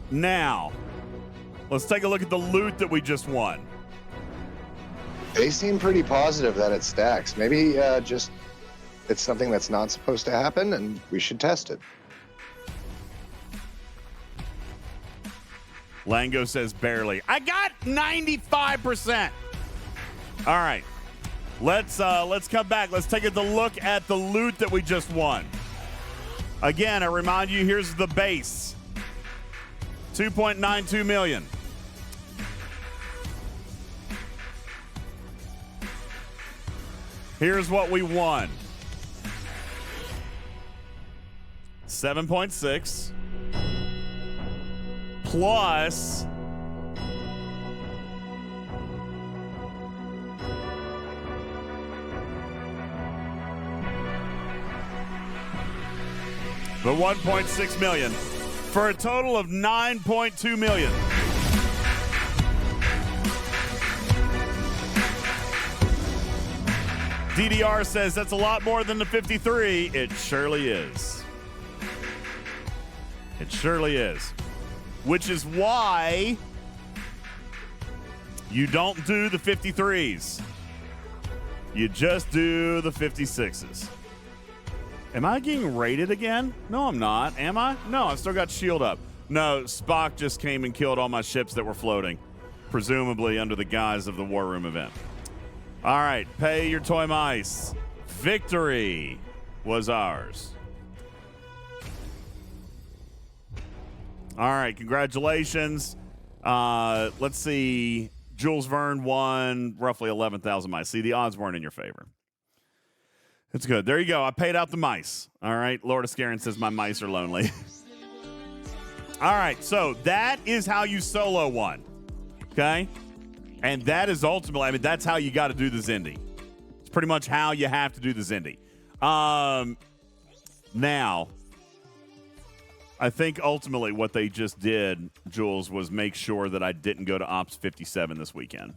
Speaker 1: Now, let's take a look at the loot that we just won.
Speaker 2: They seem pretty positive that it stacks. Maybe just it's something that's not supposed to happen, and we should test it.
Speaker 1: Lango says barely. I got 95%. All right. Let's come back. Let's take a look at the loot that we just won. Again, I remind you, here's the base. 2.92 million. Here's what we won. 7.6 plus the 1.6 million for a total of 9.2 million. DDR says that's a lot more than the 53. It surely is. It surely is. Which is why you don't do the 53s. You just do the 56s. Am I getting raided again? No, I'm not. Am I? No, I've still got shield up. No, Spock just came and killed all my ships that were floating, presumably under the guise of the War Room event. All right, pay your toy mice. Victory was ours. All right, congratulations. Let's see. Jules Verne won roughly 11,000 mice. See, the odds weren't in your favor. It's good. There you go. I paid out the mice. All right. Lord of Scarin says my mice are lonely. All right. So that is how you solo one. Okay. And that is ultimately, I mean, that's how you got to do the Zindi. It's pretty much how you have to do the Zindi. Now, I think ultimately what they just did, Jules, was make sure that I didn't go to Ops 57 this weekend.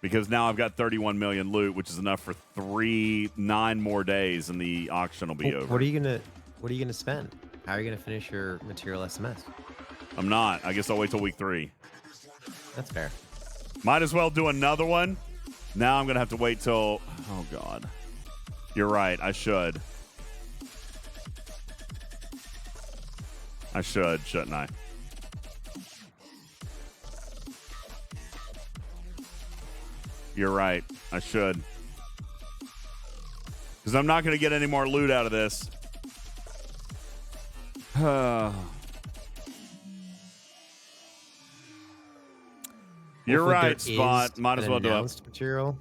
Speaker 1: Because now I've got 31 million loot, which is enough for 9 more days, and the auction will be over.
Speaker 6: What are you gonna spend? How are you gonna finish your material SMS?
Speaker 1: I'm not. I guess I'll wait till week 3.
Speaker 6: That's fair.
Speaker 1: Might as well do another one. Now I'm gonna have to wait till. Oh God, you're right. I should. I should, shouldn't I? You're right. I should. Because I'm not going to get any more loot out of this. You're right, Spot. Might as well do it.
Speaker 6: Material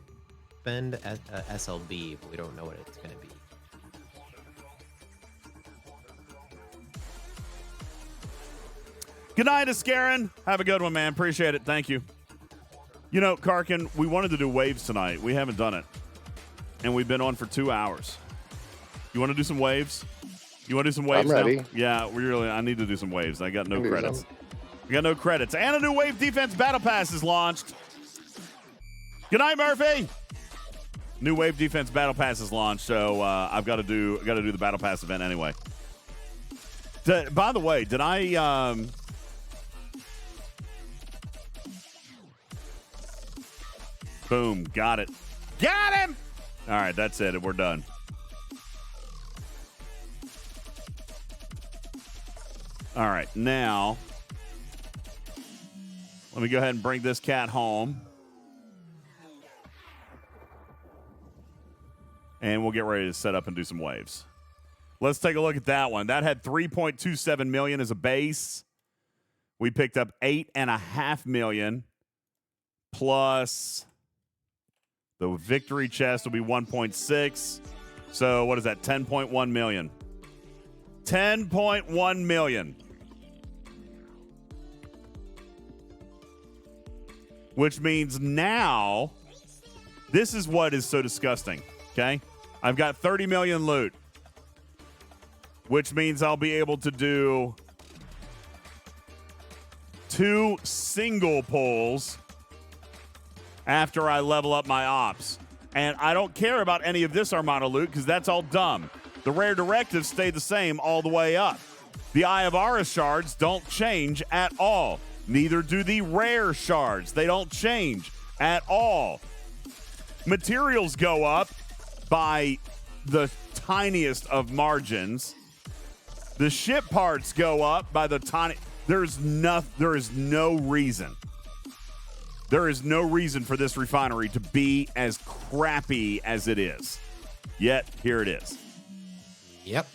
Speaker 6: spend SLB, but we don't know what it's going to be.
Speaker 1: Good night, Ascarin. Have a good one, man. Appreciate it. Thank you. You know, Karkin, we wanted to do waves tonight. We haven't done it. And we've been on for 2 hours. You want to do some waves? You want to do some waves
Speaker 2: I'm ready.
Speaker 1: now? Yeah, I need to do some waves. I got no credits. We got no credits. And a new Wave Defense Battle Pass is launched. Good night, Murphy. New Wave Defense Battle Pass is launched, so I've got to do the Battle Pass event anyway. By the way, did I boom, got it. Got him! All right, that's it. We're done. All right, now let me go ahead and bring this cat home. And we'll get ready to set up and do some waves. Let's take a look at that one. That had 3.27 million as a base. We picked up 8.5 million plus the victory chest will be 1.6. So what is that? 10.1 million. 10.1 million. Which means now, this is what is so disgusting, okay? I've got 30 million loot, which means I'll be able to do 2 single pulls after I level up my ops. And I don't care about any of this Armada loot because that's all dumb. The rare directives stay the same all the way up. The Eye of Aura shards don't change at all. Neither do the rare shards. They don't change at all. Materials go up by the tiniest of margins. The ship parts go up by the tiny. There is no reason. There is no reason for this refinery to be as crappy as it is. Yet, here it is.
Speaker 6: Yep.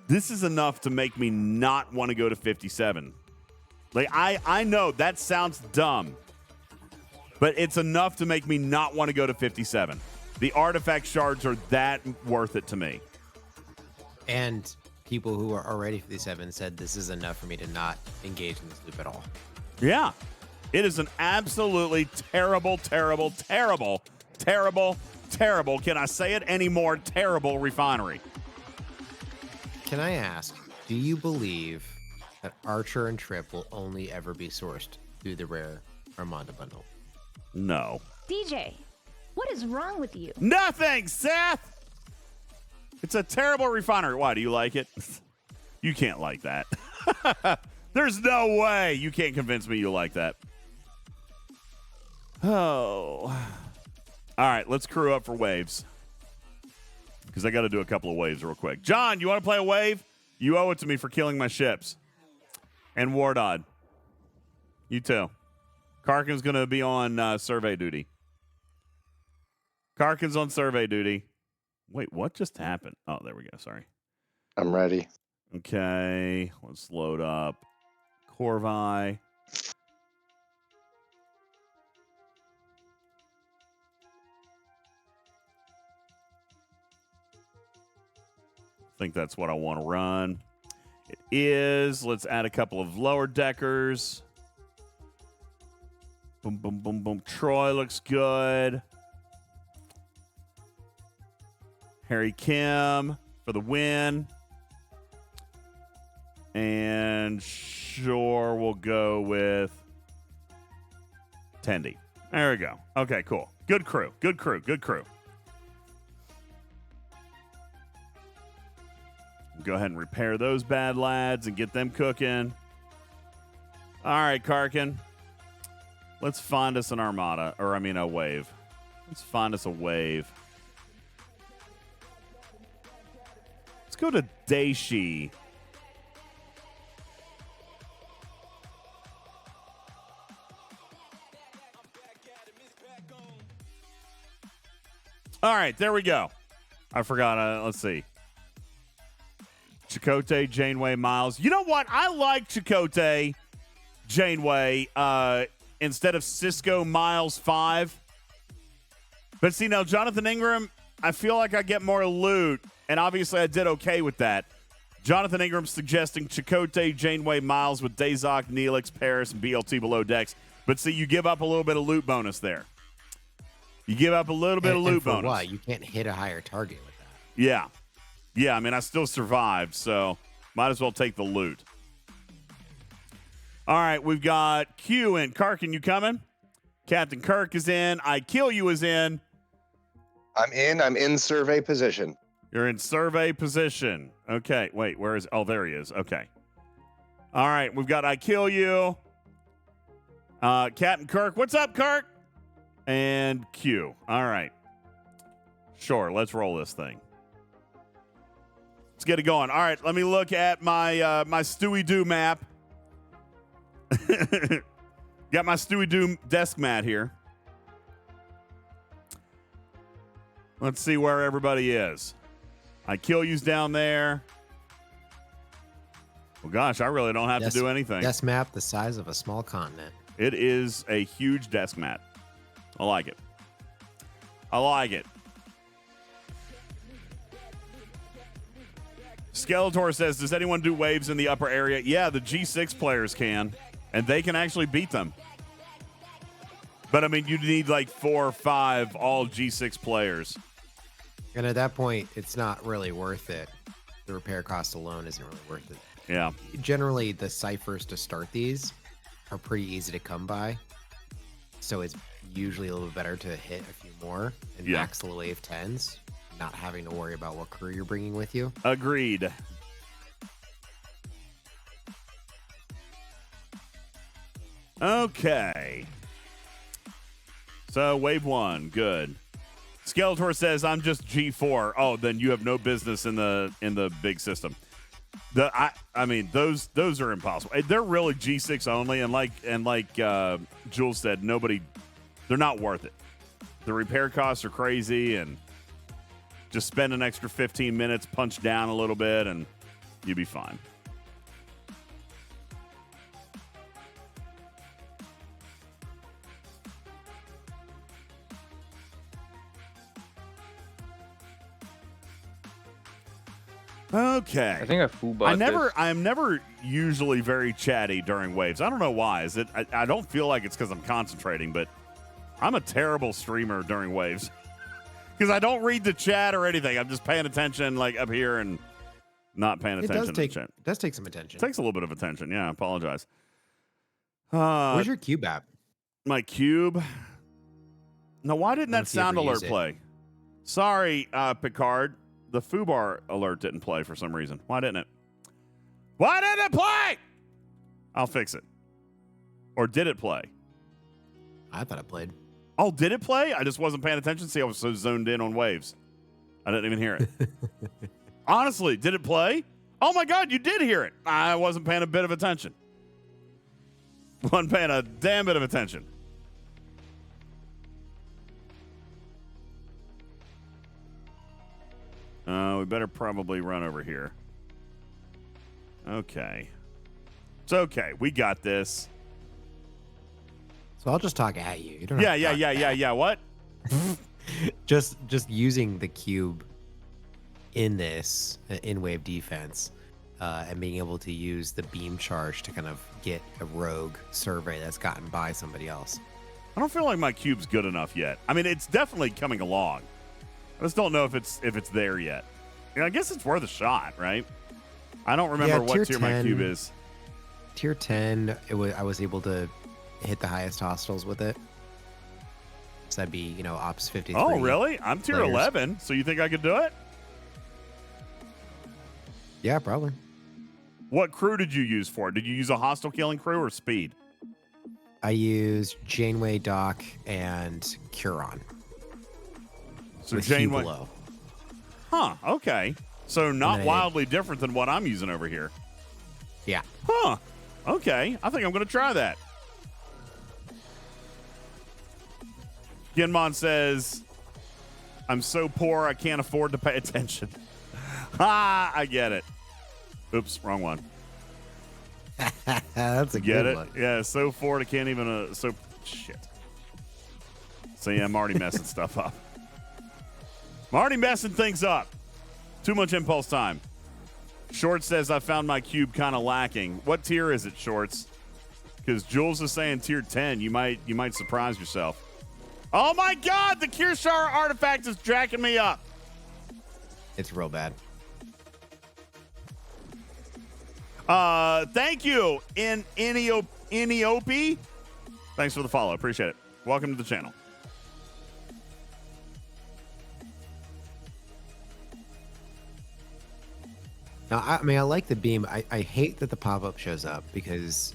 Speaker 1: This is enough to make me not want to go to 57. Like, I know that sounds dumb, but it's enough to make me not want to go to 57. The artifact shards are that worth it to me.
Speaker 6: And people who are already 57 said this is enough for me to not engage in this loop at all.
Speaker 1: Yeah. It is an absolutely terrible, terrible, terrible, terrible, terrible, can I say it anymore, terrible refinery.
Speaker 6: Can I ask, do you believe that Archer and Trip will only ever be sourced through the rare Armada bundle?
Speaker 1: No.
Speaker 8: DJ, what is wrong with you?
Speaker 1: Nothing, Seth! It's a terrible refinery. Why, do you like it? You can't like that. There's no way you can't convince me you like that. Oh. All right, let's crew up for waves. Because I got to do a couple of waves real quick. John, you want to play a wave? You owe it to me for killing my ships. And Wardod. You too. Karkin's going to be on survey duty. Karkin's on survey duty. Wait, what just happened? Oh, there we go. Sorry.
Speaker 2: I'm ready.
Speaker 1: Okay, let's load up Corvi. I think that's what I want to run. It is. Let's add a couple of lower deckers. Boom, boom, boom, boom. Troy looks good. Harry Kim for the win. And sure, we'll go with Tendy. There we go. Okay, cool. Good crew. Good crew. Good crew. Go ahead and repair those bad lads and get them cooking. All right, Karkin. Let's find us an armada. Or, I mean, a wave. Let's find us a wave. Let's go to Daishi. All right, there we go. I forgot. Let's see. Chakotay, Janeway, Miles. You know what? I like Chakotay, Janeway, instead of Cisco, Miles 5. But see, now, Jonathan Ingram, I feel like I get more loot, and obviously I did okay with that. Jonathan Ingram suggesting Chakotay, Janeway, Miles with Dazok, Neelix, Paris, and BLT below decks. But see, you give up a little bit of loot bonus there. You give up a little bit of loot bonus.
Speaker 6: What? You can't hit a higher target with that.
Speaker 1: Yeah. Yeah, I mean, I still survived, so might as well take the loot. All right, we've got Q in. Karkin, you coming? Captain Kirk is in. I Kill You is in.
Speaker 2: I'm in survey position.
Speaker 1: You're in survey position. Okay, wait, where is... Oh, there he is. Okay. All right, we've got I Kill You. Captain Kirk. What's up, Kirk? And Q. All right. Sure, let's roll this thing. Let's get it going. All right, let me look at my my Stewie Doo map. Got my Stewie Doo desk mat here. Let's see where everybody is. I Kill You's down there. Well, gosh, I really don't have to do anything.
Speaker 6: Desk map the size of a small continent.
Speaker 1: It is a huge desk mat. I like it. I like it. Skeletor says, does anyone do waves in the upper area? Yeah, the G6 players can, and they can actually beat them. But, I mean, you need like 4 or 5 all G6 players.
Speaker 6: And at that point, it's not really worth it. The repair cost alone isn't really worth it.
Speaker 1: Yeah.
Speaker 6: Generally, the ciphers to start these are pretty easy to come by. So it's usually a little bit better to hit a few more and max the wave 10s, not having to worry about what crew you're bringing with you.
Speaker 1: Agreed. Okay. So wave 1, good. Skeletor says I'm just G4. Oh, then you have no business in the big system. I mean those are impossible. They're really G6 only, and like Jules said, they're not worth it. The repair costs are crazy, and just spend an extra 15 minutes, punch down a little bit, and you'll be fine. Okay.
Speaker 7: I think I full bought
Speaker 1: I'm never usually very chatty during waves. I don't know why. Is it? I don't feel like it's because I'm concentrating, but I'm a terrible streamer during waves because I don't read the chat or anything. I'm just paying attention like up here and not paying attention to the chat.
Speaker 6: It does take some attention.
Speaker 1: It takes a little bit of attention. Yeah, I apologize.
Speaker 6: Where's your cube app?
Speaker 1: My cube? No, why didn't that sound alert play? Sorry, Picard. The foobar alert didn't play for some reason. Why didn't it? Why didn't it play? I'll fix it. Or did it play?
Speaker 6: I thought it played.
Speaker 1: Oh, did it play? I just wasn't paying attention. See, I was so zoned in on waves. I didn't even hear it. Honestly, did it play? Oh my God, you did hear it. I wasn't paying a bit of attention. Wasn't paying a damn bit of attention. We better probably run over here. Okay. It's okay. We got this.
Speaker 6: So I'll just talk at you. You don't
Speaker 1: Yeah. What?
Speaker 6: just using the cube in this, in wave defense, and being able to use the beam charge to kind of get a rogue survey that's gotten by somebody else.
Speaker 1: I don't feel like my cube's good enough yet. I mean, it's definitely coming along. I just don't know if it's there yet. I guess it's worth a shot, right? I don't remember what tier my cube is.
Speaker 6: Tier 10, I was able to hit the highest hostiles with it. So that'd be, Ops 53.
Speaker 1: Oh, really? I'm tier 11, so you think I could do it?
Speaker 6: Yeah, probably.
Speaker 1: What crew did you use for it? Did you use a hostile killing crew or speed?
Speaker 6: I used Janeway, Doc, and Curon.
Speaker 1: So Janeway. Below. Huh, okay. So not wildly different than what I'm using over here.
Speaker 6: Yeah.
Speaker 1: Huh. Okay. I think I'm going to try that. Genmon says, I'm so poor I can't afford to pay attention. I get it. Oops, wrong one.
Speaker 6: That's a
Speaker 1: Get
Speaker 6: good
Speaker 1: it?
Speaker 6: one.
Speaker 1: Yeah, so forward I can't even shit. So yeah, I'm already messing stuff up. I'm already messing things up. Too much impulse time. Shorts says I found my cube kind of lacking. What tier is it, Shorts? Because Jules is saying tier 10. You might surprise yourself. Oh my God, the Kirshar artifact is jacking me up.
Speaker 6: It's real bad.
Speaker 1: Thank you, Iniope. Thanks for the follow. Appreciate it. Welcome to the channel.
Speaker 6: Now, I mean, I like the beam. I hate that the pop-up shows up because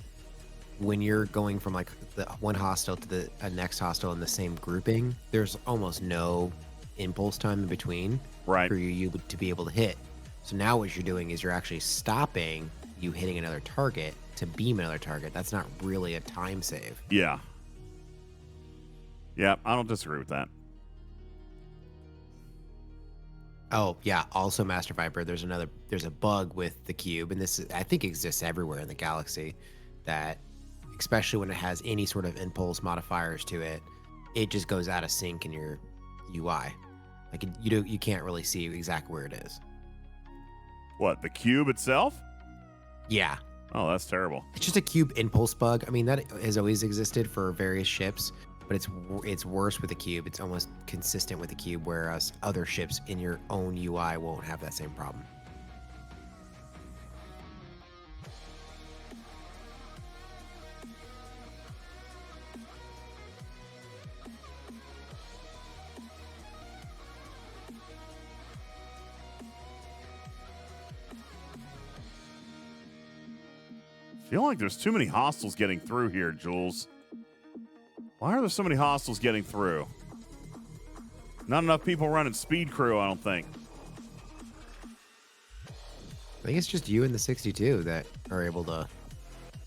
Speaker 6: when you're going from like the one hostile to the next hostile in the same grouping, there's almost no impulse time in between for you to be able to hit. So now what you're doing is you're actually stopping you hitting another target to beam another target. That's not really a time save.
Speaker 1: Yeah. Yeah, I don't disagree with that.
Speaker 6: Oh yeah. Also, Master Viper, there's a bug with the cube, and this I think exists everywhere in the galaxy, that especially when it has any sort of impulse modifiers to it, it just goes out of sync in your UI. Like you can't really see exactly where it is.
Speaker 1: What, the cube itself?
Speaker 6: Yeah.
Speaker 1: Oh, that's terrible.
Speaker 6: It's just a cube impulse bug. I mean, that has always existed for various ships, but it's worse with the cube. It's almost consistent with the cube, whereas other ships in your own UI won't have that same problem.
Speaker 1: I feel like there's too many hostiles getting through here, Jules. Why are there so many hostiles getting through? Not enough people running speed crew, I don't think.
Speaker 6: I think it's just you and the 62 that are able to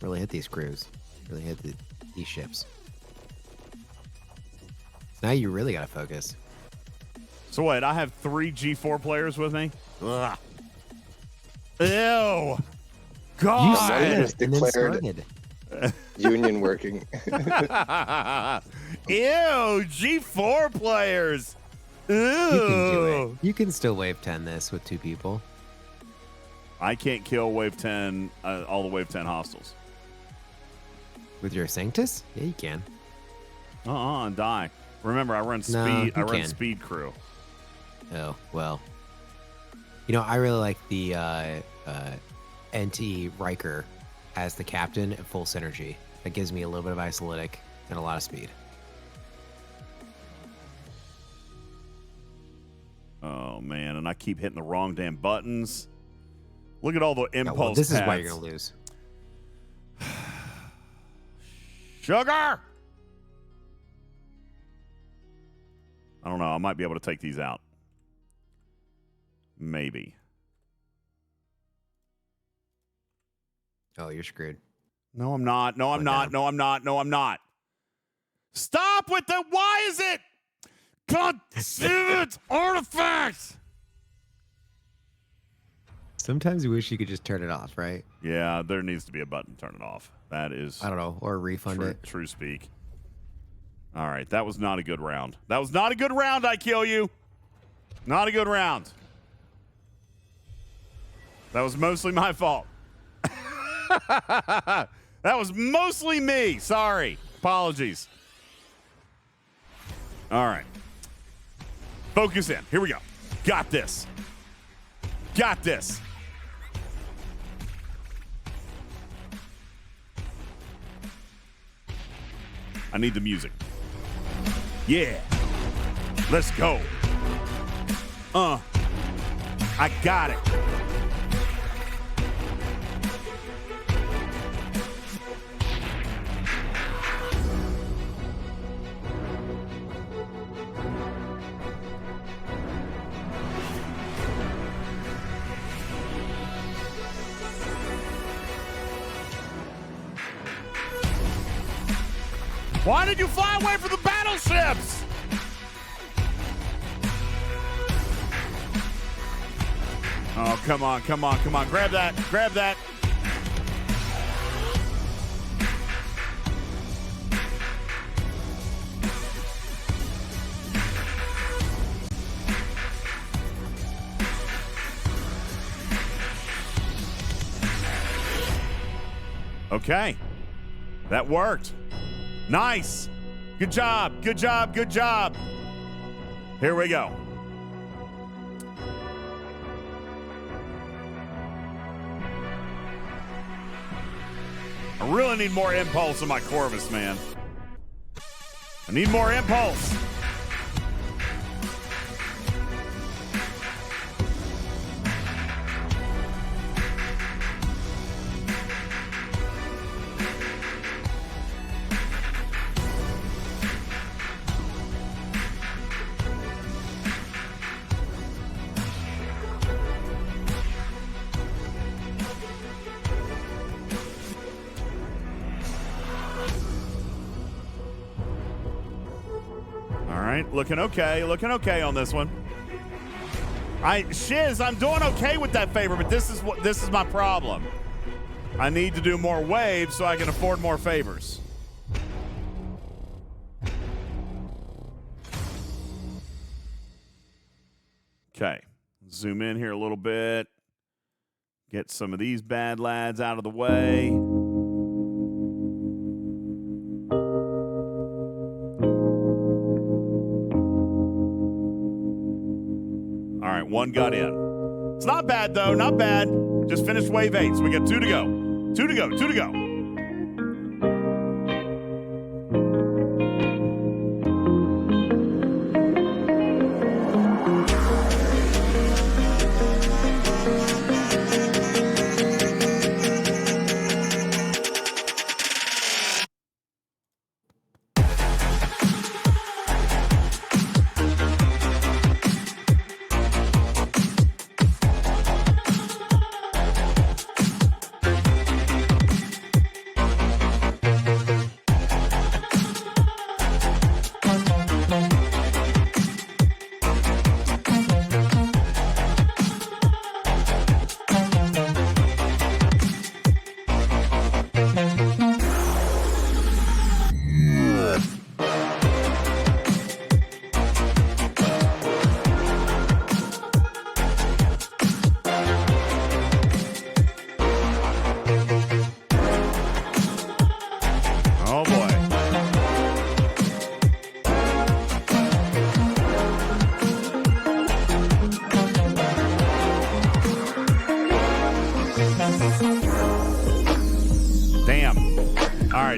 Speaker 6: really hit these crews, really hit these ships. So now you really got to focus.
Speaker 1: So wait, I have 3 G4 players with me? Ugh. Ew. God.
Speaker 2: You just declared union working.
Speaker 1: Ew, G4 players. Ew.
Speaker 6: You can do it. You can still wave 10 this with 2 people.
Speaker 1: I can't kill wave 10, all the wave 10 hostiles.
Speaker 6: With your Sanctus? Yeah, you can.
Speaker 1: And die. Remember, I run speed.
Speaker 6: No,
Speaker 1: I run speed crew.
Speaker 6: Oh well. You know, I really like the NT Riker as the captain at full synergy. That gives me a little bit of isolytic and a lot of speed.
Speaker 1: Oh man, and I keep hitting the wrong damn buttons. Look at all the impulse.
Speaker 6: Well, this
Speaker 1: pads.
Speaker 6: is why you're gonna lose.
Speaker 1: Sugar! I don't know. I might be able to take these out. Maybe.
Speaker 6: Oh, you're screwed.
Speaker 1: No, I'm not. No, I'm not. No, I'm not. No, I'm not. Stop with the. Why is it? God damn it! Artifacts!
Speaker 6: Sometimes you wish you could just turn it off, right?
Speaker 1: Yeah, there needs to be a button to turn it off. That is.
Speaker 6: I don't know. Or refund it.
Speaker 1: True speak. All right. That was not a good round. That was not a good round, I kill you. Not a good round. That was mostly my fault. That was mostly me. Sorry. Apologies. All right. Focus in. Here we go. Got this. Got this. I need the music. Yeah. Let's go. I got it. Why did you fly away from the battleships? Oh, come on, come on, come on. Grab that. Grab that. Okay. That worked. Nice. Good job. Good job. Good job. Here we go. I really need more impulse in my Corvus, man. I need more impulse. Looking okay on this one. Shiz, I'm doing okay with that favor, but this is my problem. I need to do more waves so I can afford more favors. Okay, zoom in here a little bit. Get some of these bad lads out of the way. One got in. It's not bad, though. Not bad. Just finished wave 8, so we got 2 to go. 2 to go. 2 to go.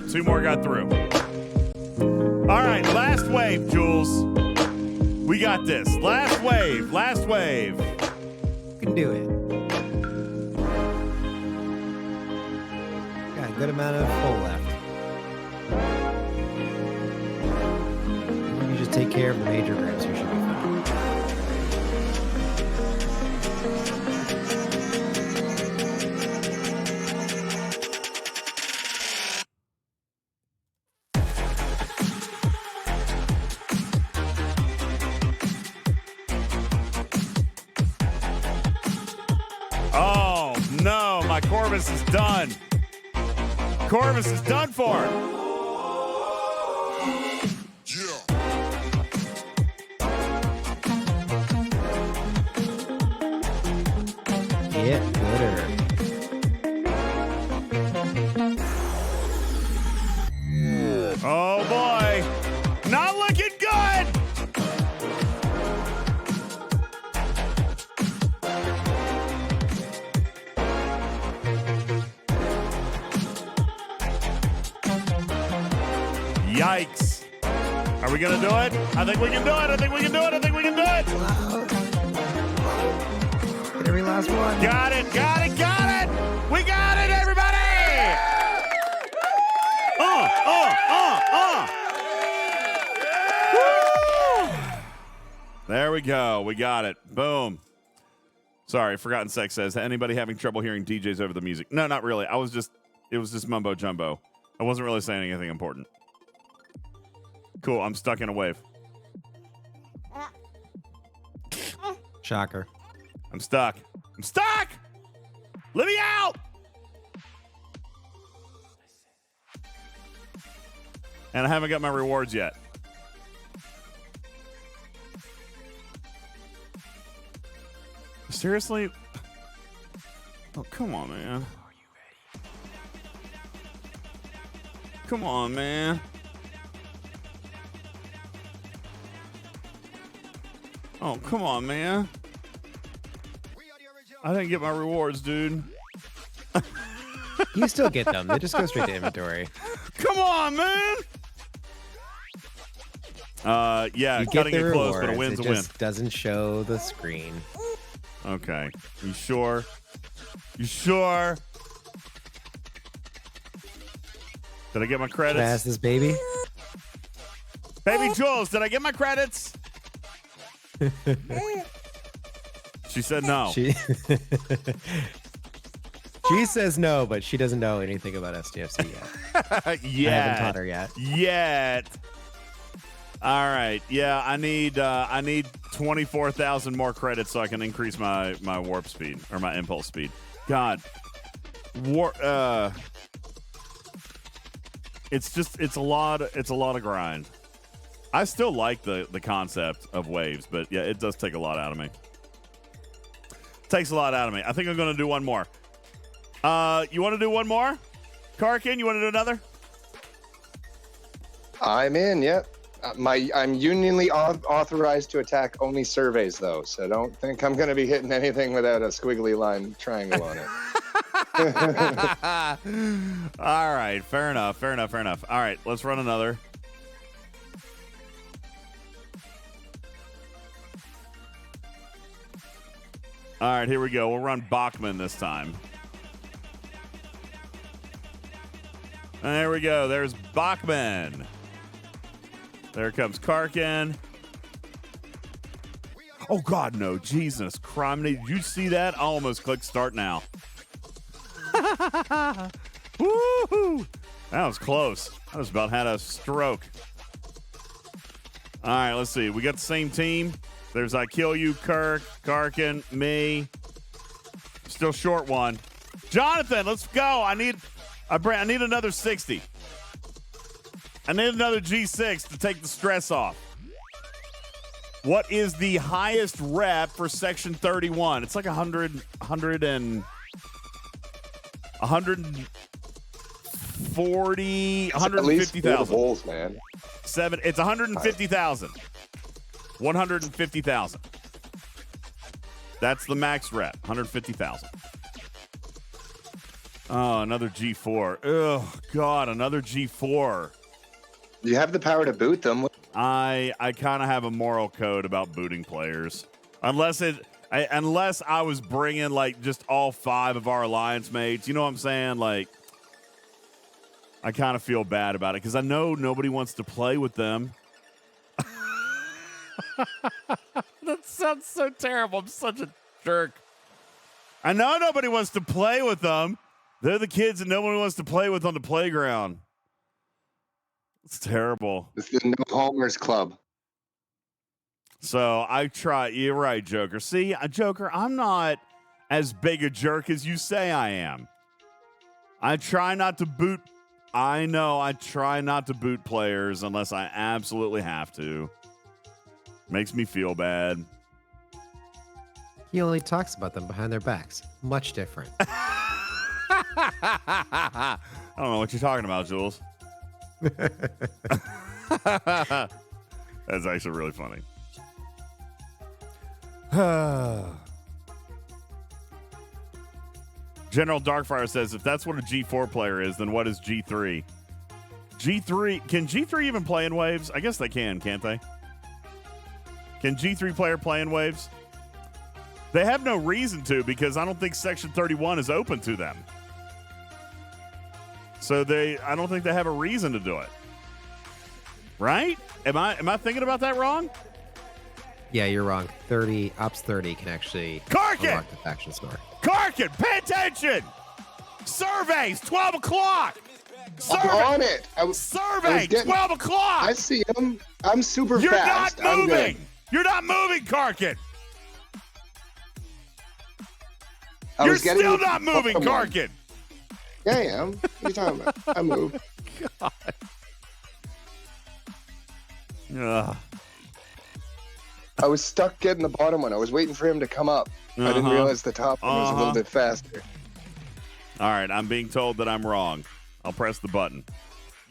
Speaker 1: right, 2 more got through. All right, last wave, Jules. We got this. Last wave, last wave.
Speaker 6: You can do it. Got a good amount of full left. You just take care of the major grips, you should be fine.
Speaker 1: Oh, no, my Corvus is done. Corvus is done for.
Speaker 6: Get gooder.
Speaker 1: Oh, boy. Not looking good. Yikes. Are we going to do it? I think we can do it. I think we can do it. I think we can do it.
Speaker 6: Get every last one.
Speaker 1: Got it. Got it. Got it. We got it, everybody. Woo. There we go. We got it. Boom. Sorry, Forgotten Sex says, anybody having trouble hearing DJs over the music? No, not really. It was just mumbo jumbo. I wasn't really saying anything important. Cool, I'm stuck in a wave.
Speaker 6: Shocker.
Speaker 1: I'm stuck. I'm stuck. Let me out. And I haven't got my rewards yet. Seriously? Oh, come on, man. Come on, man. Oh, come on, man. I didn't get my rewards, dude.
Speaker 6: You still get them. They just go straight to inventory.
Speaker 1: Come on, man. Yeah,
Speaker 6: You
Speaker 1: cutting
Speaker 6: get the
Speaker 1: it close, but a
Speaker 6: rewards,
Speaker 1: win's a
Speaker 6: it
Speaker 1: win.
Speaker 6: just doesn't show the screen.
Speaker 1: Okay. You sure? You sure? Did I get my
Speaker 6: Can I
Speaker 1: credits?
Speaker 6: ask this baby?
Speaker 1: Baby Jules, did I get my credits? She said no.
Speaker 6: She says no, but she doesn't know anything about SDFC yet.
Speaker 1: Yeah.
Speaker 6: I haven't taught her yet.
Speaker 1: Yet. All right. Yeah, I need 24,000 more credits so I can increase my warp speed or my impulse speed. God. It's a lot of grind. I still like the concept of waves, but yeah, it does take a lot out of me. Takes a lot out of me. I think I'm going to do one more. You want to do one more? Karkin, you want to do another?
Speaker 2: I'm in, yep. I'm unionly authorized to attack only surveys, though, so don't think I'm going to be hitting anything without a squiggly line triangle on it.
Speaker 1: All right, fair enough. All right, let's run another. All right, here we go. We'll run Bachman this time. And there we go. There's Bachman. There comes Karkin. Oh, God, no. Jesus Christ. Did you see that? I almost clicked start now. Woo-hoo. That was close. I just about had a stroke. All right, let's see. We got the same team. There's I Kill You, Kirk, Karkin, me. Still short one. Jonathan, let's go. I need another 60. I need another G6 to take the stress off. What is the highest rep for Section 31? It's like 140, 150,000.
Speaker 2: Bulls, man.
Speaker 1: It's 150,000. 150,000. That's the max rep. 150,000. Oh, another G4. Oh, God, another G4.
Speaker 2: You have the power to boot them.
Speaker 1: I kind of have a moral code about booting players. Unless I was bringing, like, just all 5 of our alliance mates. You know what I'm saying? Like, I kind of feel bad about it because I know nobody wants to play with them. That sounds so terrible. I'm such a jerk. I know nobody wants to play with them. They're the kids that nobody wants to play with on the playground. It's terrible.
Speaker 2: It's the No Homers Club.
Speaker 1: So I try. You're right, Joker. See, Joker, I'm not as big a jerk as you say I am. I try not to boot. I know I try not to boot players unless I absolutely have to. Makes me feel bad.
Speaker 6: He only talks about them behind their backs. Much different.
Speaker 1: I don't know what you're talking about, Jules. That's actually really funny. General Darkfire says, if that's what a G4 player is, then what is G3? G3, can G3 even play in waves? I guess they can, can't they? Can G3 player play in waves? They have no reason to because I don't think Section 31 is open to them. So I don't think they have a reason to do it. Right? Am I thinking about that wrong?
Speaker 6: Yeah, you're wrong. Ops 30 can actually unlock the faction store.
Speaker 1: Karkin, pay attention! Surveys, 12 o'clock!
Speaker 2: I'm on it.
Speaker 1: Survey, 12 o'clock!
Speaker 2: I see him. I'm super
Speaker 1: You're
Speaker 2: fast.
Speaker 1: not moving! You're not moving, Karkin! You're still not moving, Karkin.
Speaker 2: Yeah, I am. What are you talking about? I moved.
Speaker 1: God. Ugh.
Speaker 2: I was stuck getting the bottom one. I was waiting for him to come up. I didn't realize the top one was a little bit faster.
Speaker 1: All right, I'm being told that I'm wrong. I'll press the button.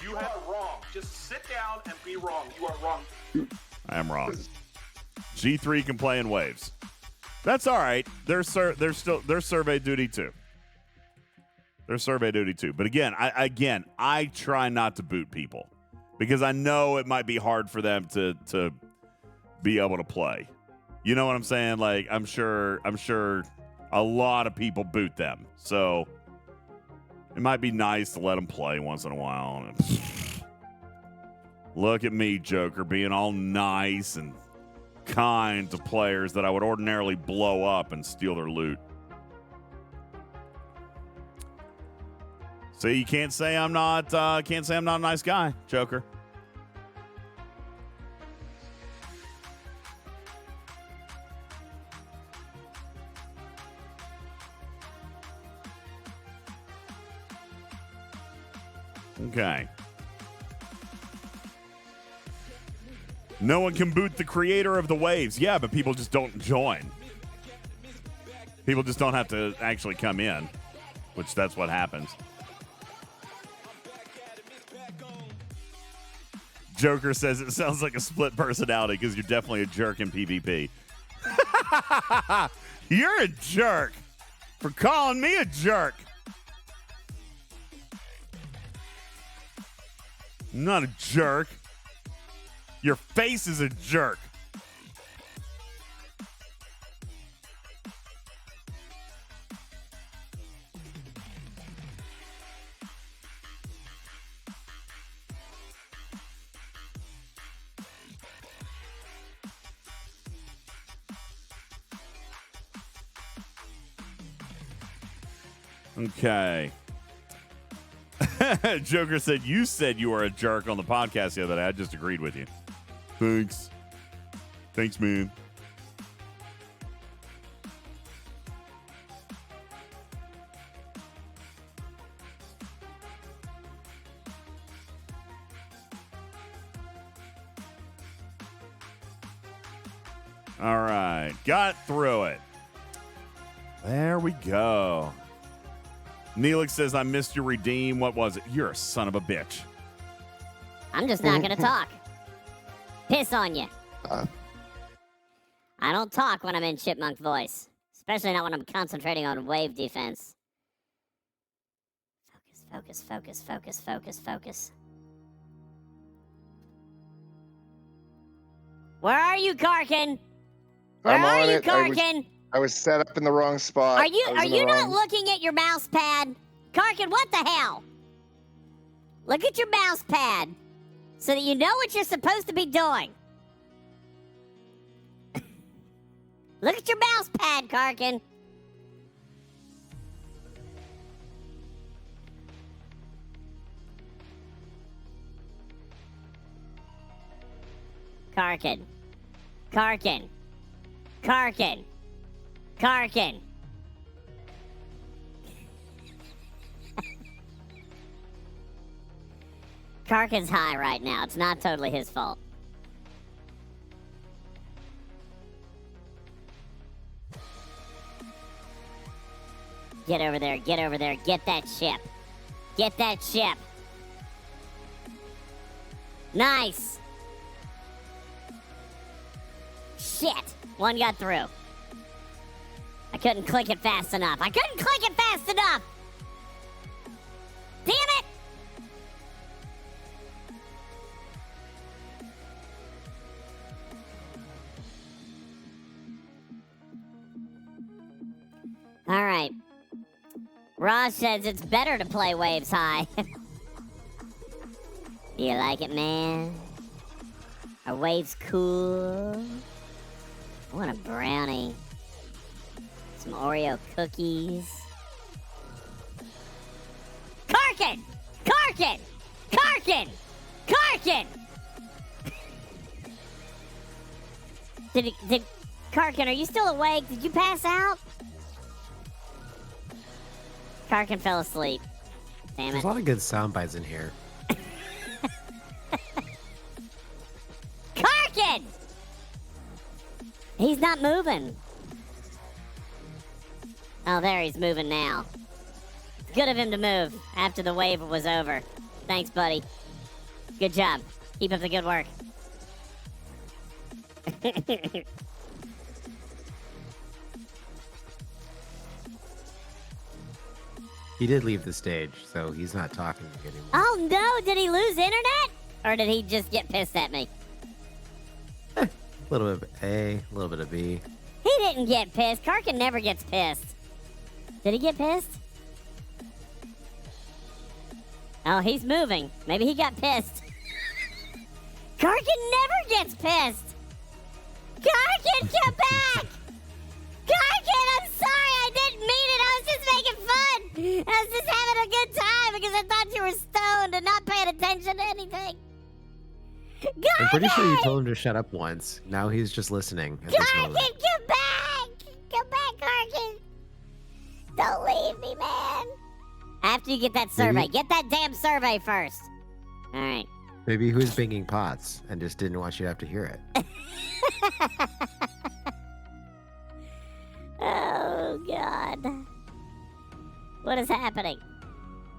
Speaker 9: You have it wrong. Just sit down and be wrong. You are wrong.
Speaker 1: I am wrong. G3 can play in waves. That's all right. There's survey duty too. There's survey duty too. But again, I try not to boot people because I know it might be hard for them to be able to play. You know what I'm saying? Like I'm sure a lot of people boot them. So it might be nice to let them play once in a while. Look at me, Joker, being all nice and kind to players that I would ordinarily blow up and steal their loot. See, you can't say I'm not a nice guy, Joker. Okay. No one can boot the creator of the waves. Yeah, but people just don't join. People just don't have to actually come in, which that's what happens. Joker says it sounds like a split personality because you're definitely a jerk in PvP. You're a jerk for calling me a jerk. I'm not a jerk. Your face is a jerk. Okay. Joker said, you said you were a jerk on the podcast the other day. I just agreed with you. Thanks. Thanks, man. All right. Got through it. There we go. Neelix says, I missed your redeem. What was it? You're a son of a bitch.
Speaker 4: I'm just not going to talk. Piss on you. I don't talk when I'm in chipmunk voice. Especially not when I'm concentrating on wave defense. Focus, focus, focus, focus, focus. Where are you, Karkin? Where are you, Karkin?
Speaker 2: I was set up in the wrong spot.
Speaker 4: Are you not looking at your mouse pad? Karkin, what the hell? Look at your mouse pad so that you know what you're supposed to be doing. Look at your mouse pad, Karkin. Karkin. Karkin. Karkin. Karkin. Karkin's high right now. It's not totally his fault. Get over there. Get over there. Get that ship. Get that ship. Nice. Shit. One got through. I couldn't click it fast enough. I couldn't click it fast enough. Damn it. All right. Ross says it's better to play waves high. Do you like it, man? Are waves cool? I want a brownie. Some Oreo cookies. Karkin! Karkin! Karkin! Karkin! Did Karkin, are you still awake? Did you pass out? Karkin fell asleep. Damn
Speaker 6: There's
Speaker 4: it.
Speaker 6: a lot of good sound bites in here.
Speaker 4: Karkin! He's not moving. Oh, there he's moving now. It's good of him to move after the wave was over. Thanks, buddy. Good job. Keep up the good work.
Speaker 6: He did leave the stage, so he's not talking to me anymore.
Speaker 4: Oh, no. Did he lose internet? Or did he just get pissed at me?
Speaker 6: A little bit of A, a little bit of B.
Speaker 4: He didn't get pissed. Karkin never gets pissed. Did he get pissed? Oh, he's moving. Maybe he got pissed. Karkin never gets pissed. Karkin, come back! Karkin, I'm sorry. I didn't mean it. I was just making fun. I was just having a good time because I thought you were stoned and not paying attention to anything. Karkin!
Speaker 6: I'm pretty sure you told him to shut up once. Now he's just listening at this moment.
Speaker 4: Karkin, come back! Come back, Karkin! Don't leave me, man. After you get that survey. Get that damn survey first. All right.
Speaker 6: Maybe he was banging pots and just didn't want you to have to hear it.
Speaker 4: Oh, God. What is happening?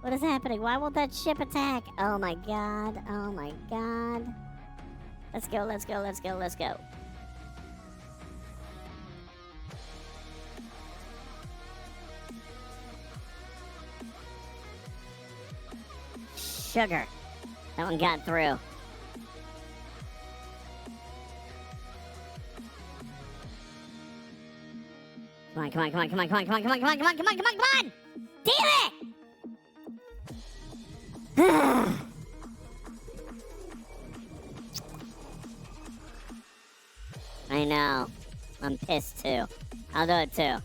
Speaker 4: What is happening? Why won't that ship attack? Oh, my God. Oh, my God. Let's go, let's go, let's go, let's go. Sugar. That one got through. Come on, come on, come on, come on, come on, come on, come on, come on, come on, come on, come on, come on! Damn it! I know. I'm pissed too. I'll do it too.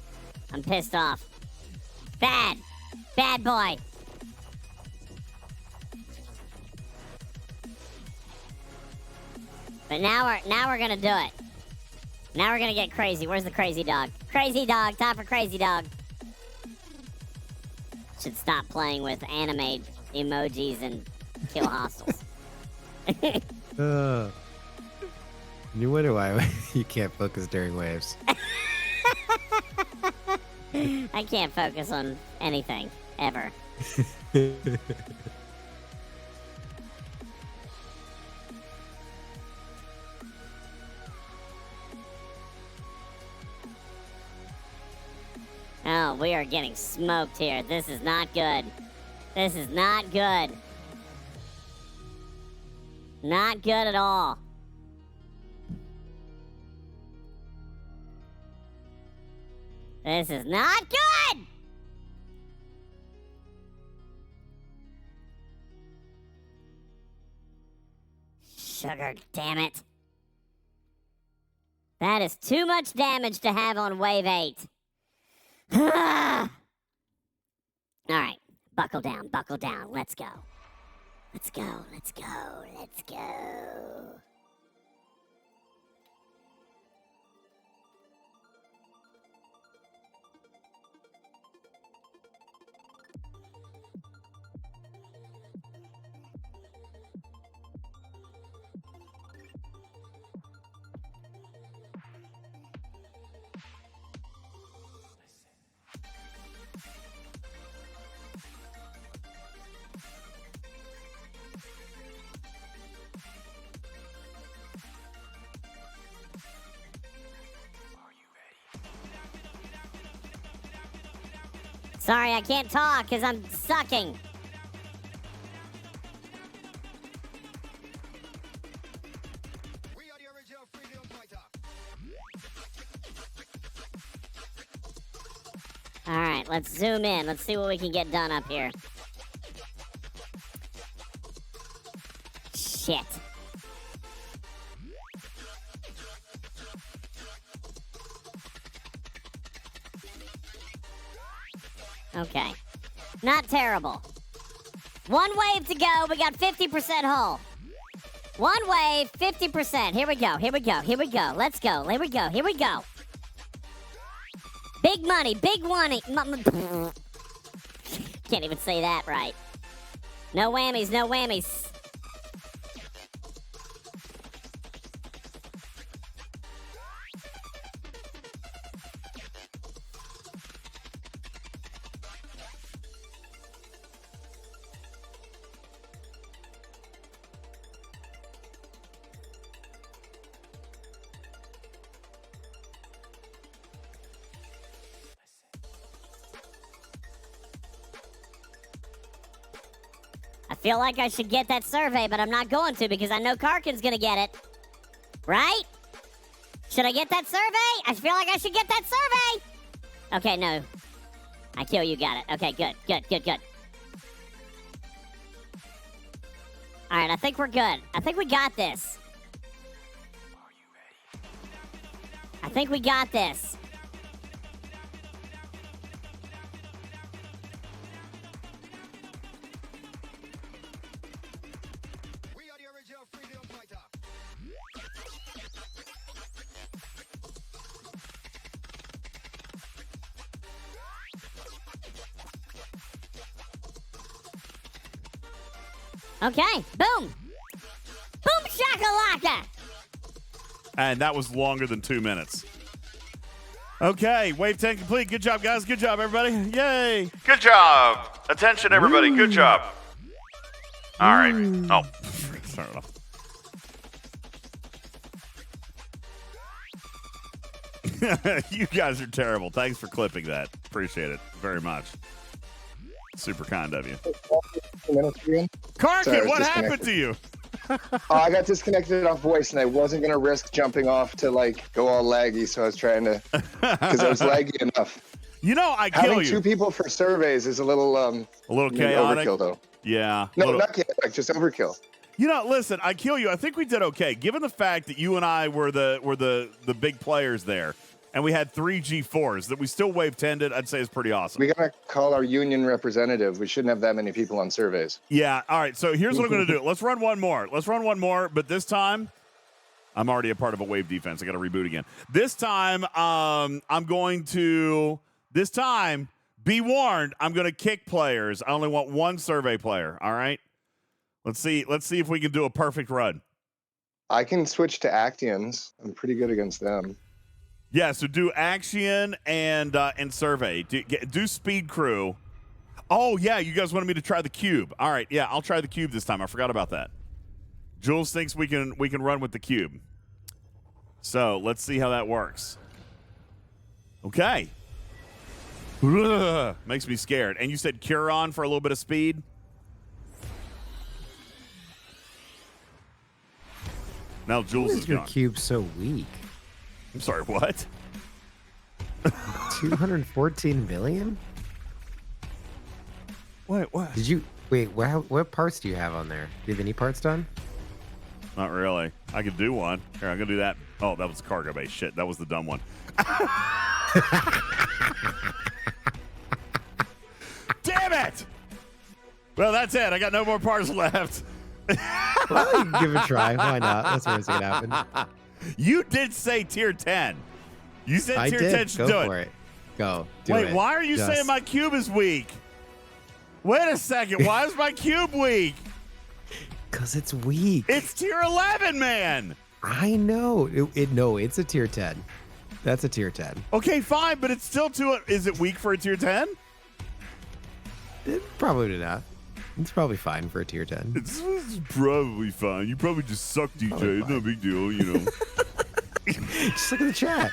Speaker 4: I'm pissed off. Bad. Bad boy. But now we're gonna do it. Now we're gonna get crazy. Where's the crazy dog? Crazy dog, time for crazy dog. Should stop playing with anime emojis and kill hostiles.
Speaker 6: You wonder why you can't focus during waves.
Speaker 4: I can't focus on anything, ever. Oh, we are getting smoked here. This is not good. This is not good. Not good at all. This is not good! Sugar, damn it. That is too much damage to have on wave 8. All right, buckle down, let's go. Let's go, let's go, let's go. Sorry, I can't talk because I'm sucking. All right, let's zoom in. Let's see what we can get done up here. Shit. Okay. Not terrible. One wave to go. We got 50% hull. One wave, 50%. Here we go. Here we go. Here we go. Let's go. Here we go. Here we go. Big money. Big money. can't even say that right. No whammies, no whammies. I feel like I should get that survey, but I'm not going to because I know Karkin's going to get it. Right? Should I get that survey? I feel like I should get that survey. Okay, no. I kill you, got it. Okay, good. All right, I think we're good. I think we got this. Are you ready? I think we got this. Okay, boom. Boom shakalaka.
Speaker 1: And that was longer than 2 minutes. Okay, wave 10 complete. Good job, guys. Good job, everybody. Yay.
Speaker 5: Good job. Attention, everybody. Good job. All right. Oh.
Speaker 1: Turn it off. You guys are terrible. Thanks for clipping that. Appreciate it very much. Super kind of you. Karkin, what happened to you?
Speaker 2: I got disconnected off voice, and I wasn't going to risk jumping off to, like, go all laggy, so I was trying to, because I was laggy enough.
Speaker 1: You know, I kill
Speaker 2: Having
Speaker 1: you.
Speaker 2: 2 people for surveys is a little
Speaker 1: chaotic.
Speaker 2: Overkill, though.
Speaker 1: Yeah.
Speaker 2: No, not chaotic, just overkill.
Speaker 1: You know, listen, I kill you. I think we did okay, given the fact that you and I were the big players there, and we had 3 G4s that we still wave 10'd. I'd say is pretty awesome.
Speaker 2: We gotta call our union representative. We shouldn't have that many people on surveys.
Speaker 1: Yeah. All right. So here's what I'm going to do. Let's run one more. But this time, I'm already a part of a wave defense. I got to reboot again. This time, I'm going to. This time, be warned. I'm going to kick players. I only want 1 survey player. All right. Let's see if we can do a perfect run.
Speaker 2: I can switch to Actians. I'm pretty good against them.
Speaker 1: Yeah, so do action and survey. Do speed crew. Oh yeah, you guys wanted me to try the cube. All right, yeah, I'll try the cube this time. I forgot about that. Jules thinks we can run with the cube. So let's see how that works. Okay. Ugh, makes me scared. And you said cure on for a little bit of speed. Now Jules is
Speaker 6: your
Speaker 1: gone.
Speaker 6: cube so weak?
Speaker 1: I'm sorry, what?
Speaker 6: 214 million?
Speaker 1: What?
Speaker 6: Did you wait? What parts do you have on there? Do you have any parts done?
Speaker 1: Not really. I could do one. Here, I'm gonna do that. Oh, that was cargo base. Shit, that was the dumb one. Damn it! Well, that's it. I got no more parts left.
Speaker 6: Well, you can give it a try. Why not? That's what's gonna happen.
Speaker 1: You did say tier 10. You said
Speaker 6: I
Speaker 1: tier
Speaker 6: did.
Speaker 1: 10 should
Speaker 6: Go
Speaker 1: do it.
Speaker 6: for it. Go. Do
Speaker 1: Wait,
Speaker 6: it.
Speaker 1: why are you saying my cube is weak? Wait a second. Why is my cube weak?
Speaker 6: Because it's weak.
Speaker 1: It's tier 11, man.
Speaker 6: I know. No, it's a tier 10. That's a tier 10.
Speaker 1: Okay, fine, but it's still too. Is it weak for a tier 10?
Speaker 6: Probably not. It's probably fine for a tier 10.
Speaker 1: It's probably fine. You probably just suck, DJ. It's no big deal, you know.
Speaker 6: Just look at the chat.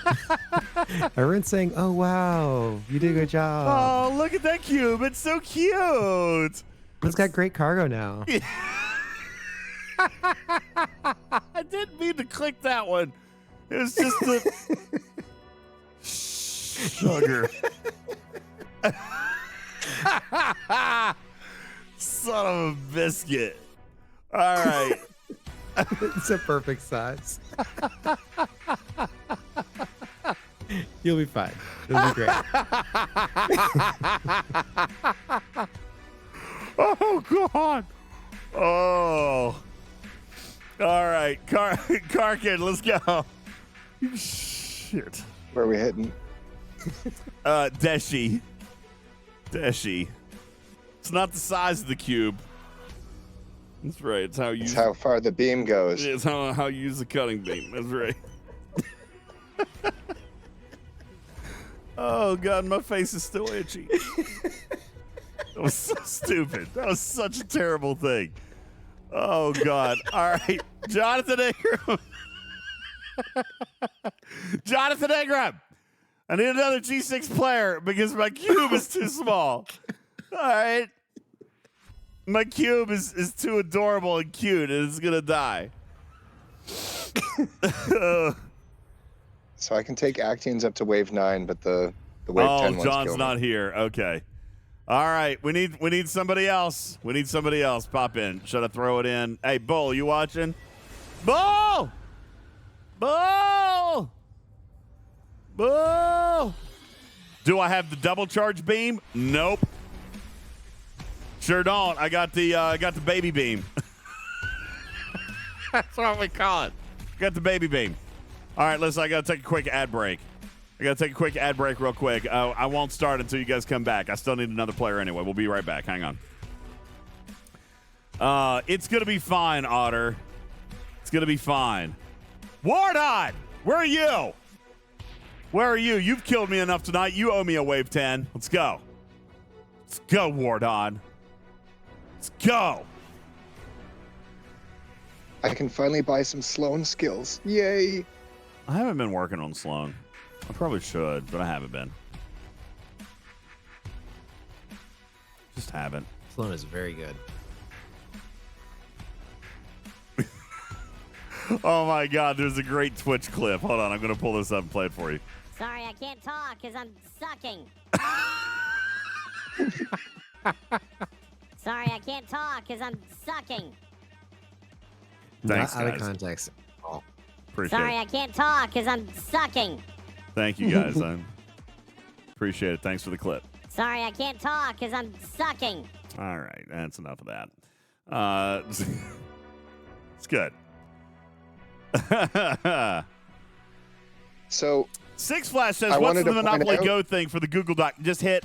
Speaker 6: Everyone's saying, "Oh wow, you did a good job."
Speaker 1: Oh, look at that cube! It's so cute.
Speaker 6: It's got great cargo now.
Speaker 1: I didn't mean to click that one. It was just the sugar. Son of a biscuit. All right.
Speaker 6: It's a perfect size. You'll be fine. It'll be great.
Speaker 1: Oh, God. Oh. All right. Karkin, let's go. Shit.
Speaker 2: Where are we hitting?
Speaker 1: Deshi. It's not the size of the cube. That's right. It's how you.
Speaker 2: It's how far the beam goes.
Speaker 1: It's how you use the cutting beam. That's right. Oh God, my face is still itchy. That was so stupid. That was such a terrible thing. Oh God. All right, Jonathan Ingram. Jonathan Ingram. I need another G6 player because my cube is too small. All right. My cube is too adorable and cute, and it's gonna die.
Speaker 2: So I can take Actians up to wave 9, but the wave 10 ones
Speaker 1: John's
Speaker 2: kill me.
Speaker 1: not here. Okay. All right. We need somebody else. We need somebody else. Pop in. Should I throw it in? Hey, Bull, you watching? Bull! Bull! Bull! Do I have the double charge beam? Nope. Sure don't. I got the baby beam. That's what we call it. Got the baby beam. All right, listen, I got to take a quick ad break. Real quick. I won't start until you guys come back. I still need another player anyway. We'll be right back. Hang on. It's going to be fine, Otter. It's going to be fine. Wardon, where are you? Where are you? You've killed me enough tonight. You owe me a wave 10. Let's go. Let's go, Wardon. Let's go.
Speaker 2: I can finally buy some Sloan skills. Yay.
Speaker 1: I haven't been working on Sloan. I probably should, but I haven't been. Just haven't.
Speaker 6: Sloan is very good.
Speaker 1: Oh my God, there's a great Twitch clip. Hold on, I'm going to pull this up and play it for you.
Speaker 4: Sorry, I can't talk because I'm sucking. Sorry, I can't talk because I'm sucking.
Speaker 1: Thanks,
Speaker 6: Not out of
Speaker 1: guys.
Speaker 6: context. Oh.
Speaker 1: Appreciate
Speaker 4: Sorry,
Speaker 1: it.
Speaker 4: I can't talk because I'm sucking.
Speaker 1: Thank you, guys. I appreciate it. Thanks for the clip.
Speaker 4: Sorry, I can't talk because I'm sucking.
Speaker 1: All right, that's enough of that. It's good.
Speaker 2: So
Speaker 1: Six Flash says,
Speaker 2: I
Speaker 1: what's
Speaker 2: wanted
Speaker 1: the
Speaker 2: to point
Speaker 1: Monopoly
Speaker 2: out-
Speaker 1: Go thing for the Google Doc? Just hit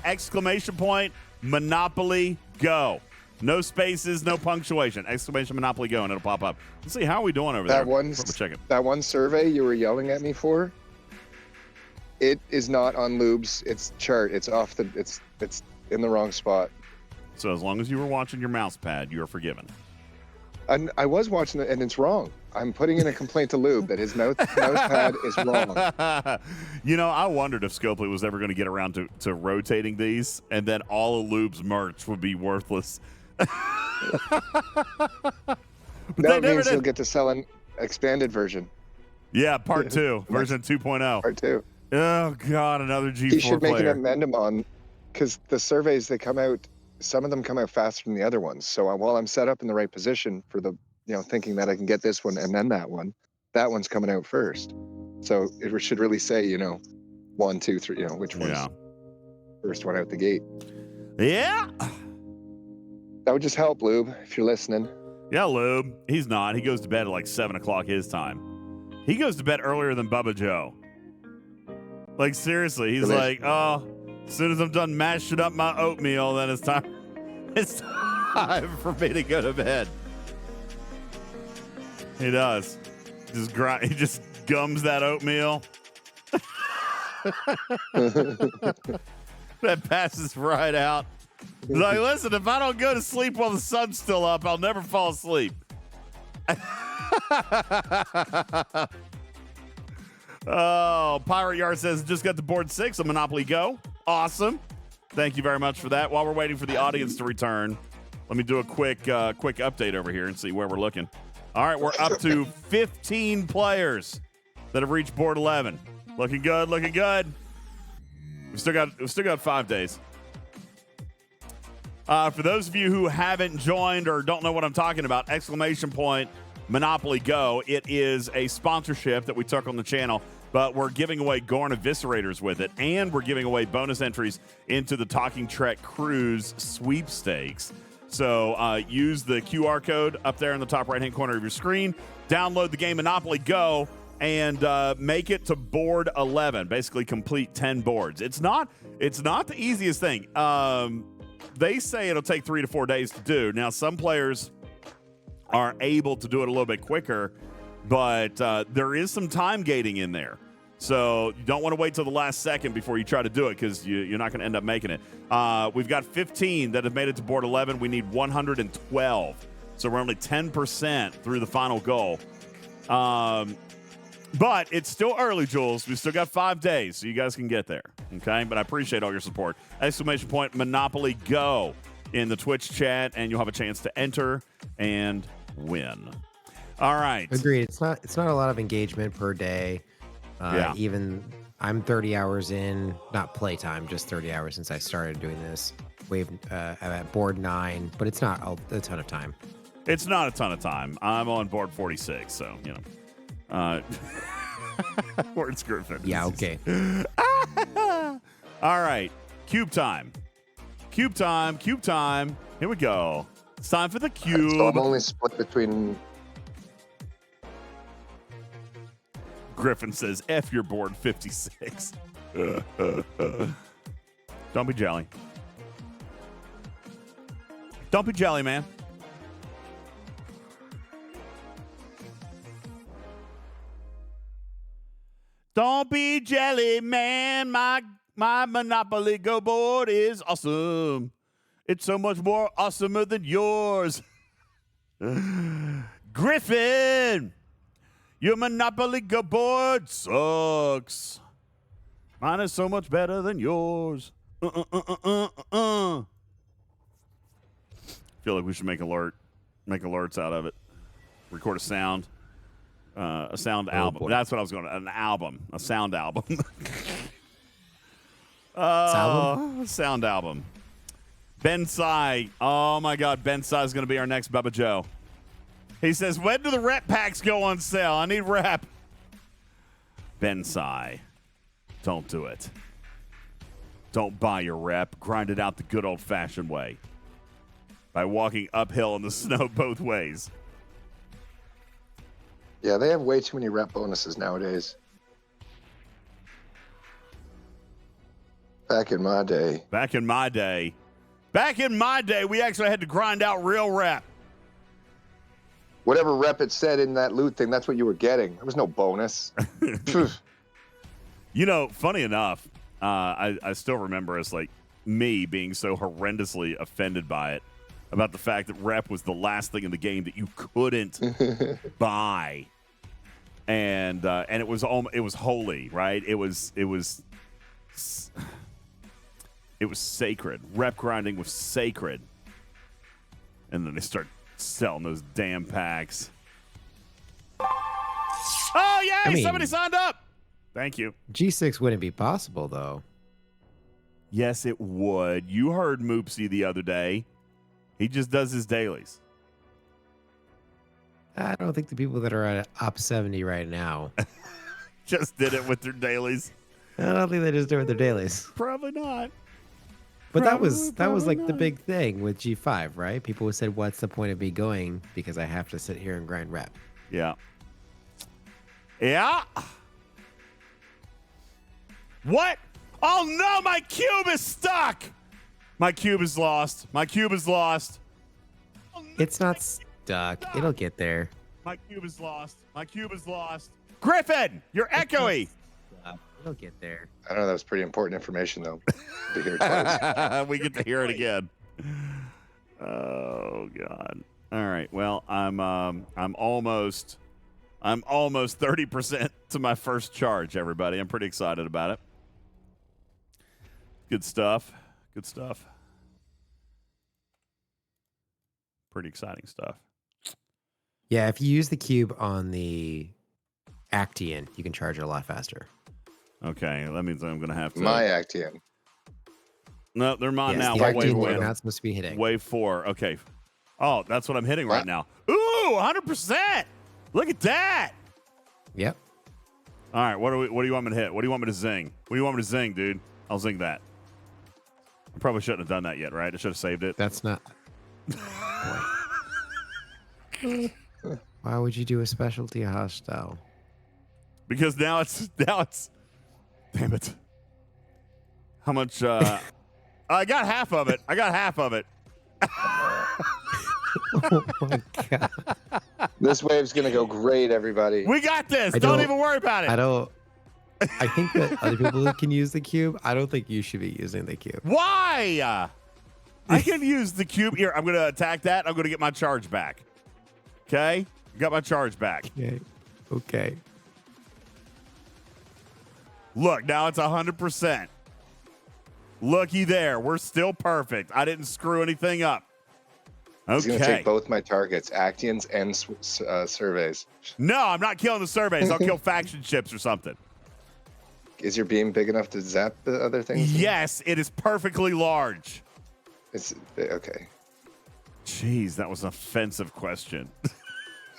Speaker 1: Monopoly Go. No spaces, no punctuation. Monopoly Go, and it'll pop up. Let's see, how are we doing over there? Check it.
Speaker 2: That one survey you were yelling at me for, it is not on Lube's. It's chart. It's off the. It's in the wrong spot.
Speaker 1: So as long as you were watching your mouse pad, you are forgiven.
Speaker 2: And I was watching it, and it's wrong. I'm putting in a complaint to Lube that his mouse pad is wrong.
Speaker 1: You know, I wondered if Scopely was ever going to get around to rotating these, and then all of Lube's merch would be worthless. But
Speaker 2: That means he'll get to sell an expanded version.
Speaker 1: Yeah, part 2, version 2.0.
Speaker 2: Part 2.
Speaker 1: Oh God, another G4
Speaker 2: He should make
Speaker 1: player.
Speaker 2: an amendment on, because the surveys, they come out, some of them come out faster than the other ones. So while I'm set up in the right position for the, thinking that I can get this one and then that one's coming out first. So it should really say, 1, 2, 3, which one's first one out the gate.
Speaker 1: Yeah.
Speaker 2: That would just help, Lube, if you're listening.
Speaker 1: Yeah, Lube. He's not. He goes to bed at like 7 o'clock his time. He goes to bed earlier than Bubba Joe. Like, seriously, he's like, oh, as soon as I'm done mashing up my oatmeal, then it's time for me to go to bed. He does. He just gums that oatmeal. That passes right out. He's like, listen, if I don't go to sleep while the sun's still up, I'll never fall asleep. Oh, Pirate Yard says, just got the board 6 on Monopoly Go. Awesome. Thank you very much for that. While we're waiting for the audience to return, let me do a quick update over here and see where we're looking. All right, we're up to 15 players that have reached board 11. Looking good, looking good. We've still got 5 days. For those of you who haven't joined or don't know what I'm talking about, ! Monopoly Go. It is a sponsorship that we took on the channel, but we're giving away Gorn Eviscerators with it, and we're giving away bonus entries into the Talking Trek Cruise sweepstakes. So use the QR code up there in the top right-hand corner of your screen, download the game Monopoly Go, and make it to board 11. Basically complete 10 boards. It's not the easiest thing. they say it'll take 3 to 4 days to do. Now, some players are able to do it a little bit quicker, but there is some time gating in there. So you don't want to wait till the last second before you try to do it because you're not going to end up making it. We've got 15 that have made it to board 11. We need 112. So we're only 10% through the final goal. But it's still early, Jules. We still got 5 days, so you guys can get there. Okay? But I appreciate all your support. Exclamation point Monopoly Go in the Twitch chat, and you'll have a chance to enter and win. All right.
Speaker 6: Agreed. It's not a lot of engagement per day.
Speaker 1: Yeah.
Speaker 6: Even I'm 30 hours in, not playtime, just 30 hours since I started doing this. I'm at board 9, but it's not a ton of time.
Speaker 1: It's not a ton of time. I'm on board 46, so, you know. Where's Griffin?
Speaker 6: Yeah, okay.
Speaker 1: All right. Cube time. Cube time. Cube time. Here we go. It's time for the cube.
Speaker 2: So I'm only split between...
Speaker 1: Griffin says, F your board 56. Don't be jelly. Don't be jelly, man. Don't be jelly, man. My Monopoly Go board is awesome. It's so much more awesomer than yours. Griffin! Your Monopoly Go board sucks. Mine is so much better than yours. Feel like we should make alerts out of it. Record a sound. A sound album.
Speaker 6: Boy.
Speaker 1: That's what I was going to. An album. A sound album. Sound album. Ben Sai. Oh my God. Ben Sai is going to be our next Bubba Joe. He says, when do the rep packs go on sale? I need rep. Ben Sai. Don't do it. Don't buy your rep. Grind it out the good old-fashioned way. By walking uphill in the snow both ways.
Speaker 2: Yeah, they have way too many rep bonuses nowadays. Back in my day, we actually had to grind out real rep. whatever rep it said in that loot thing, that's what you were getting. There was no bonus.
Speaker 1: You know, funny enough, I still remember as like me being so horrendously offended by it, about the fact that rep was the last thing in the game that you couldn't buy, and it was holy, right? It was sacred. Rep grinding was sacred, and then they start selling those damn packs. Oh yay!
Speaker 6: I mean,
Speaker 1: somebody signed up. Thank you.
Speaker 6: G6 wouldn't be possible though.
Speaker 1: Yes, it would. You heard Moopsy the other day. He just does his dailies.
Speaker 6: I don't think the people that are at up 70 right now
Speaker 1: just did it with their dailies.
Speaker 6: I don't think they just do it with their dailies.
Speaker 1: Probably not.
Speaker 6: But that was like the big thing with G5, right? People said, "What's the point of me going? Because I have to sit here and grind rep."
Speaker 1: Yeah. Yeah. What? Oh no, my cube is stuck. My cube is lost. My cube is lost. Oh, no,
Speaker 6: it's not stuck. It'll get there.
Speaker 1: My cube is lost. My cube is lost. Griffin, you're echoey.
Speaker 6: It'll get there.
Speaker 2: I don't know. That was pretty important information, though. To hear twice.
Speaker 1: We get to hear it again. Oh God. All right. Well, I'm almost 30% to my first charge. Everybody, I'm pretty excited about it. Good stuff. Good stuff. Pretty exciting stuff.
Speaker 6: Yeah, if you use the cube on the Actian, you can charge it a lot faster.
Speaker 1: Okay, that means I'm going to have to...
Speaker 2: My Actian.
Speaker 1: No, they're mine now.
Speaker 6: The
Speaker 1: Wave
Speaker 6: Actian you're not supposed to be hitting.
Speaker 1: Wave 4. Okay. Oh, that's what I'm hitting right now. Ooh, 100%! Look at that!
Speaker 6: Yep.
Speaker 1: All right, what do you want me to hit? What do you want me to zing? What do you want me to zing, dude? I'll zing that. I probably shouldn't have done that yet, right? I should have saved it.
Speaker 6: That's not... Why would you do a specialty hostile?
Speaker 1: Because now it's damn it. How much oh I got half of it.
Speaker 6: Oh my god.
Speaker 2: This wave's gonna go great, everybody.
Speaker 1: We got this. Don't even worry about it.
Speaker 6: I think that other people can use the cube. I don't think you should be using the cube.
Speaker 1: Why? I can use the cube. Here, I'm going to attack that. I'm going to get my charge back. Okay? Got my charge back.
Speaker 6: Okay.
Speaker 1: Look, now it's 100%. Looky there. We're still perfect. I didn't screw anything up. Okay.
Speaker 2: He's going to take both my targets, Actians and surveys.
Speaker 1: No, I'm not killing the surveys. I'll kill faction ships or something.
Speaker 2: Is your beam big enough to zap the other things?
Speaker 1: Yes, it is perfectly large.
Speaker 2: It's okay.
Speaker 1: Jeez, that was an offensive question.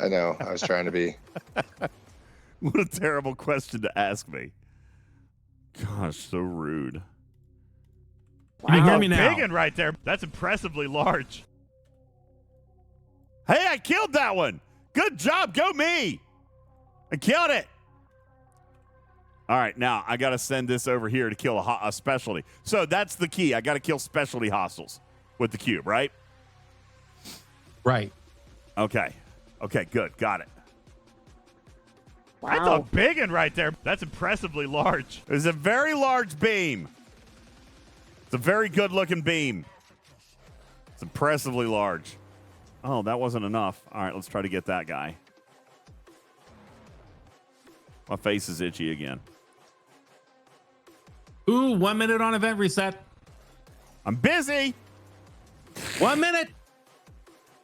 Speaker 2: I know. I was trying to be.
Speaker 1: What a terrible question to ask me. Gosh, so rude.
Speaker 3: Wow. You hear me now?
Speaker 1: Big one right there. That's impressively large. Hey, I killed that one. Good job. Go me. I killed it. All right, now I got to send this over here to kill a specialty. So that's the key. I got to kill specialty hostiles with the cube, right?
Speaker 3: Right.
Speaker 1: Okay. Okay, good. Got it.
Speaker 4: Wow.
Speaker 1: That's a big one right there. That's impressively large. It's a very large beam. It's a very good-looking beam. It's impressively large. Oh, that wasn't enough. All right, let's try to get that guy. My face is itchy again.
Speaker 3: Ooh, 1 minute on event reset.
Speaker 1: I'm busy.
Speaker 3: 1 minute.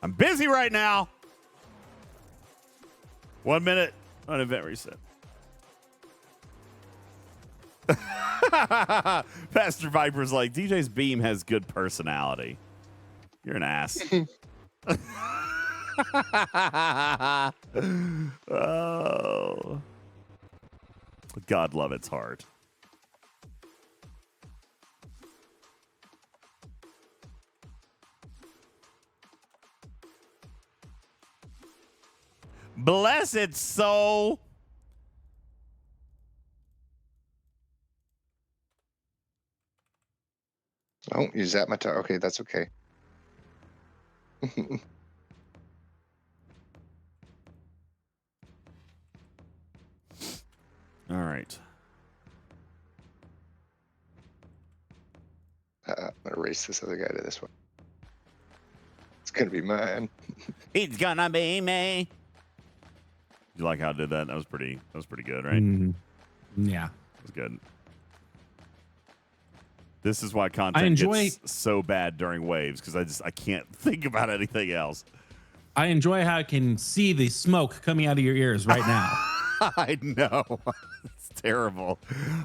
Speaker 1: I'm busy right now. 1 minute on event reset. Pastor Viper's like, DJ's beam has good personality. You're an ass. Oh. God love its heart. Bless its soul.
Speaker 2: Oh, you zapped my tar. Okay, that's okay.
Speaker 1: All right.
Speaker 2: I'm going to race this other guy to this one. It's going to be mine.
Speaker 1: It's gonna be me. You like how I did that? That was pretty good, right?
Speaker 3: Yeah.
Speaker 1: It was good. This is why content gets so bad during waves, because I can't think about anything else.
Speaker 3: I enjoy how I can see the smoke coming out of your ears right now.
Speaker 1: I know. It's terrible.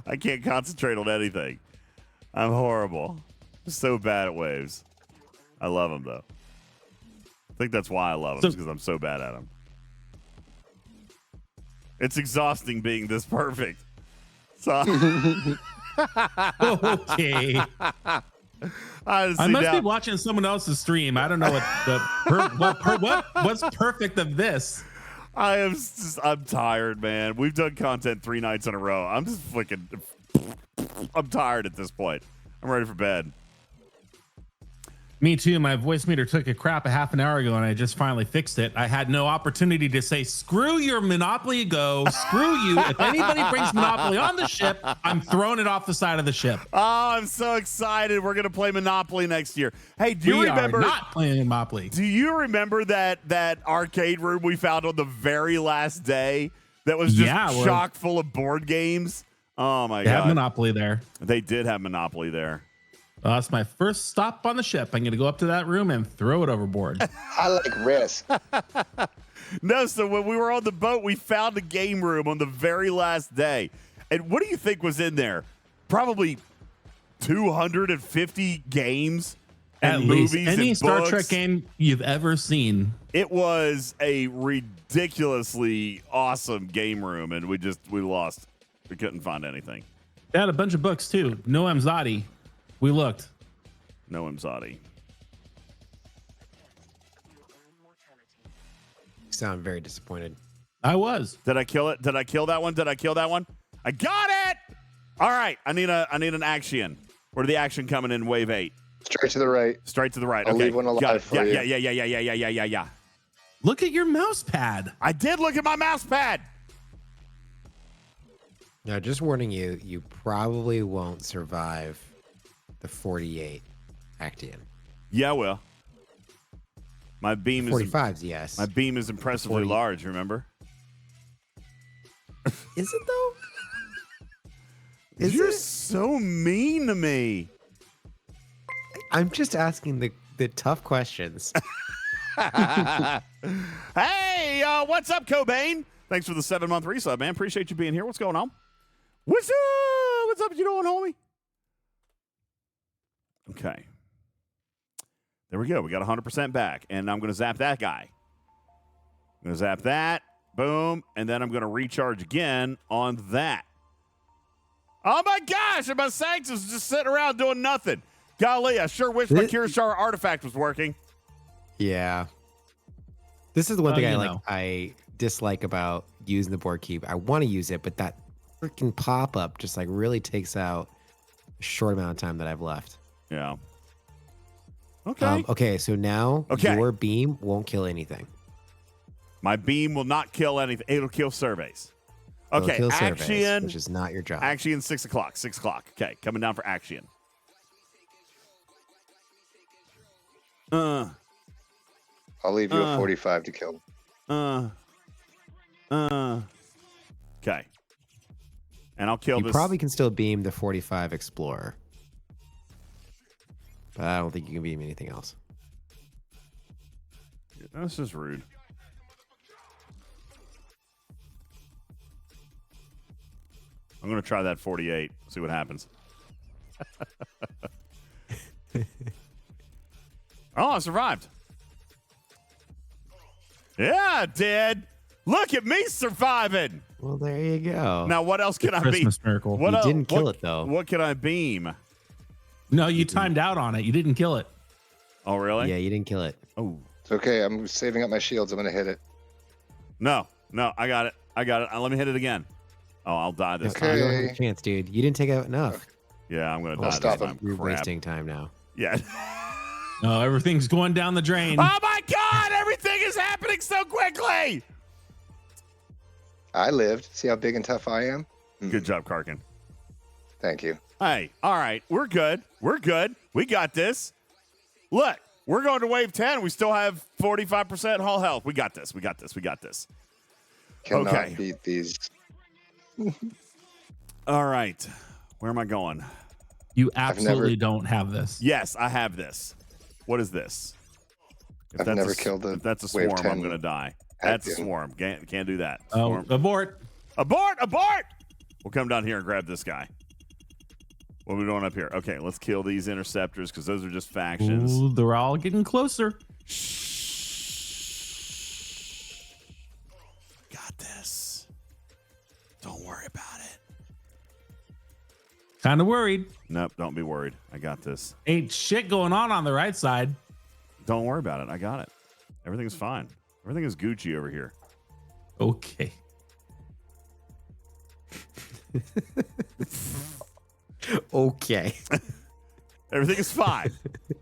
Speaker 1: I can't concentrate on anything. I'm horrible. I'm so bad at waves. I love them, though. I think that's why I love them, because I'm so bad at them. It's exhausting being this perfect. So
Speaker 3: Okay. I must be watching someone else's stream. I don't know what's perfect of this.
Speaker 1: I'm tired, man. We've done content 3 nights in a row. I'm tired at this point. I'm ready for bed.
Speaker 3: Me too. My voice meter took a crap a half an hour ago and I just finally fixed it. I had no opportunity to say, screw your Monopoly Go. Screw you. If anybody brings Monopoly on the ship, I'm throwing it off the side of the ship.
Speaker 1: Oh, I'm so excited. We're going to play Monopoly next year. Hey, do you remember?
Speaker 3: We are not playing Monopoly.
Speaker 1: Do you remember that arcade room we found on the very last day that was just chock full of board games? Oh, my God.
Speaker 3: They have Monopoly there.
Speaker 1: They did have Monopoly there.
Speaker 3: That's my first stop on the ship. I'm going to go up to that room and throw it overboard.
Speaker 2: I like risk.
Speaker 1: No, so when we were on the boat, we found a game room on the very last day. And what do you think was in there? Probably 250 games and
Speaker 3: At
Speaker 1: movies
Speaker 3: least any
Speaker 1: and
Speaker 3: Star
Speaker 1: books.
Speaker 3: Trek game you've ever seen.
Speaker 1: It was a ridiculously awesome game room, and we lost. We couldn't find anything.
Speaker 3: They had a bunch of books, too. No Amzadi. We looked.
Speaker 1: No Imzadi.
Speaker 6: You sound very disappointed.
Speaker 3: I was.
Speaker 1: Did I kill it? Did I kill that one? Did I kill that one? I got it. All right. I need an action. Or the action coming in wave 8?
Speaker 2: Straight to the right.
Speaker 1: Straight to the right.
Speaker 2: I'll
Speaker 1: Okay.
Speaker 2: leave one alive for you.
Speaker 1: Yeah.
Speaker 3: Look at your mouse pad.
Speaker 1: I did look at my mouse pad.
Speaker 6: Now, just warning you, you probably won't survive the 48 Actian.
Speaker 1: Yeah, well. My beam
Speaker 6: 45s, yes.
Speaker 1: My beam is impressively large, remember?
Speaker 6: Is it though?
Speaker 1: You're so mean to me.
Speaker 6: I'm just asking the tough questions.
Speaker 1: Hey, what's up, Cobain? Thanks for the 7-month resub, man. Appreciate you being here. What's going on? What's up? What's up? You doing, homie? Okay. There we go. We got 100% back, and I'm going to zap that guy. I'm going to zap that. Boom. And then I'm going to recharge again on that. Oh, my gosh. And my Sanctus was just sitting around doing nothing. Golly, I sure wish my Kirishar artifact was working.
Speaker 6: Yeah. This is the one thing I dislike about using the board keep. I want to use it, but that freaking pop-up just like really takes out a short amount of time that I've left.
Speaker 1: Yeah. Okay.
Speaker 6: Okay, so now your beam won't kill anything.
Speaker 1: My beam will not kill anything. It'll kill surveys. Okay,
Speaker 6: kill surveys,
Speaker 1: Action.
Speaker 6: which is not your job.
Speaker 1: Action 6 o'clock. 6 o'clock. Okay, coming down for Action.
Speaker 2: I'll leave you a 45 to kill.
Speaker 1: Okay. And I'll kill
Speaker 6: you
Speaker 1: this.
Speaker 6: You probably can still beam the 45 Explorer. But I don't think you can beam anything else.
Speaker 1: That's just rude. I'm going to try that 48. See what happens. Oh, I survived. Yeah, I did. Look at me surviving.
Speaker 6: Well, there you go.
Speaker 1: Now, what else can I beam?
Speaker 3: Christmas miracle.
Speaker 6: You didn't kill it, though.
Speaker 1: What can I beam?
Speaker 3: No, you timed out on it. You didn't kill it.
Speaker 1: Oh, really?
Speaker 6: Yeah, you didn't kill it.
Speaker 1: Oh.
Speaker 2: It's okay. I'm saving up my shields. I'm going to hit it.
Speaker 1: No, I got it. Let me hit it again. Oh, I'll die this time.
Speaker 6: You don't have a chance, dude. You didn't take out enough.
Speaker 1: Yeah, I'm going to die
Speaker 2: stop
Speaker 1: this time.
Speaker 6: You're
Speaker 1: Crap.
Speaker 6: wasting time now.
Speaker 1: Yeah.
Speaker 3: No, everything's going down the drain.
Speaker 1: Oh, my God. Everything is happening so quickly.
Speaker 2: I lived. See how big and tough I am?
Speaker 1: Good job, Karkin.
Speaker 2: Thank you.
Speaker 1: Hey, all right. We're good. We got this. Look, we're going to wave 10. We still have 45% hull health. We got this.
Speaker 2: Cannot beat these.
Speaker 1: All right. Where am I going?
Speaker 3: You absolutely don't have this.
Speaker 1: Yes, I have this. What is this?
Speaker 2: I've never killed
Speaker 1: If that's a swarm, I'm going to die. That's a swarm. Can't do that.
Speaker 3: Oh, abort.
Speaker 1: Abort! We'll come down here and grab this guy. What are we doing up here? Okay, let's kill these interceptors because those are just factions.
Speaker 3: Ooh, they're all getting closer.
Speaker 1: Got this. Don't worry about it.
Speaker 3: Kind of worried.
Speaker 1: Nope, don't be worried. I got this.
Speaker 3: Ain't shit going on the right side.
Speaker 1: Don't worry about it. I got it. Everything's fine. Everything is Gucci over here.
Speaker 3: Okay.
Speaker 6: Okay.
Speaker 1: Everything is fine.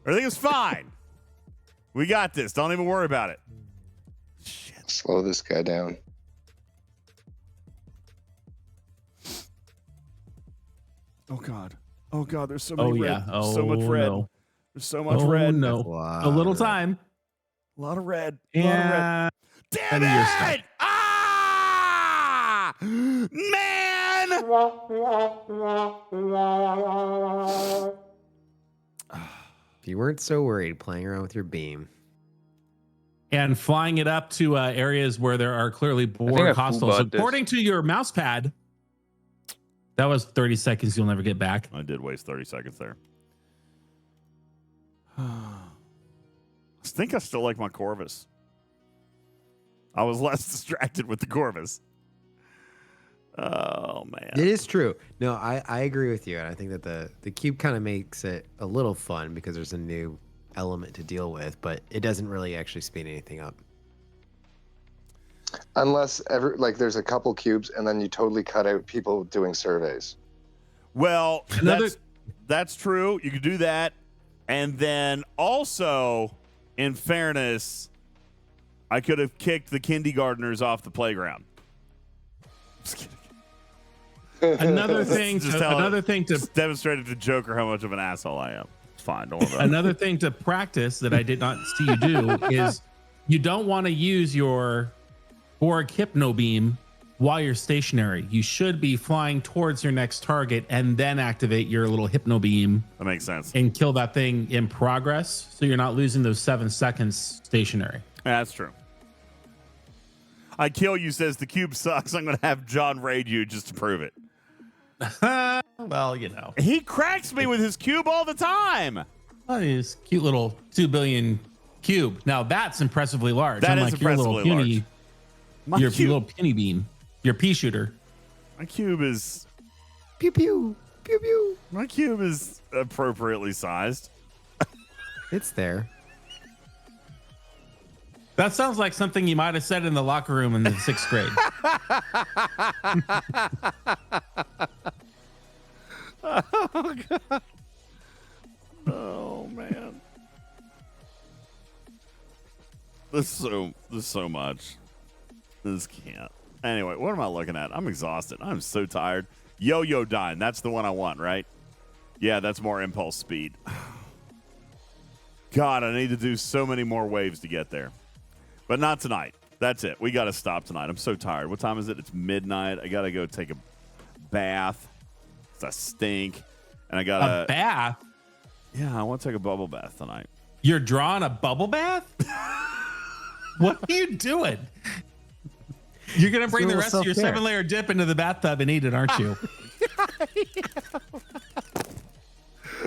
Speaker 1: Everything is fine. We got this. Don't even worry about it. Shit.
Speaker 2: Slow this guy down.
Speaker 1: Oh, God. Oh, God. There's so many red.
Speaker 3: Yeah. Oh,
Speaker 1: so much red.
Speaker 3: No.
Speaker 1: There's so much
Speaker 3: Oh,
Speaker 1: red.
Speaker 3: no. A little time.
Speaker 1: A lot of red.
Speaker 3: Yeah.
Speaker 1: Damn it! Ah! Man!
Speaker 6: If you weren't so worried playing around with your beam.
Speaker 3: And flying it up to areas where there are clearly board hostiles. According to your mouse pad, that was 30 seconds you'll never get back.
Speaker 1: I did waste 30 seconds there. I think I still like my Corvus. I was less distracted with the Corvus. Oh, man.
Speaker 6: It is true. No, I agree with you. And I think that the cube kind of makes it a little fun because there's a new element to deal with, but it doesn't really actually speed anything up.
Speaker 2: Unless there's a couple cubes and then you totally cut out people doing surveys.
Speaker 1: Well, that's true. You could do that. And then also, in fairness, I could have kicked the kindergartners off the playground. Just kidding.
Speaker 3: Another thing to
Speaker 1: demonstrate to Joker how much of an asshole I am. It's fine. Don't worry about it.
Speaker 3: Another thing to practice that I did not see you do is you don't want to use your Borg Hypno Beam while you're stationary. You should be flying towards your next target and then activate your little Hypno Beam.
Speaker 1: That makes sense.
Speaker 3: And kill that thing in progress, so you're not losing those 7 seconds stationary.
Speaker 1: That's true. I kill you says the cube sucks. I'm going to have John raid you just to prove it.
Speaker 3: Well, you know.
Speaker 1: He cracks me with his cube all the time.
Speaker 3: Oh, his cute little 2 billion cube. Now that's impressively large.
Speaker 1: That is
Speaker 3: unlike your little
Speaker 1: impressively large.
Speaker 3: Your little puny beam. Your pea shooter.
Speaker 1: My cube is...
Speaker 6: Pew, pew. Pew, pew.
Speaker 1: My cube is appropriately sized.
Speaker 6: It's there.
Speaker 3: That sounds like something you might have said in the locker room in the 6th grade.
Speaker 1: Oh, God. Oh, man. This is so much. This can't. Anyway, what am I looking at? I'm exhausted. I'm so tired. Yo-yo dying. That's the one I want, right? Yeah, that's more impulse speed. God, I need to do so many more waves to get there. But not tonight. That's it. We got to stop tonight. I'm so tired. What time is it? It's midnight. I got to go take a bath. It's a stink. And I got
Speaker 3: a bath?
Speaker 1: Yeah, I want to take a bubble bath tonight.
Speaker 3: You're drawing a bubble bath? What are you doing? You're going to bring the rest of your 7-layer dip into the bathtub and eat it, aren't you?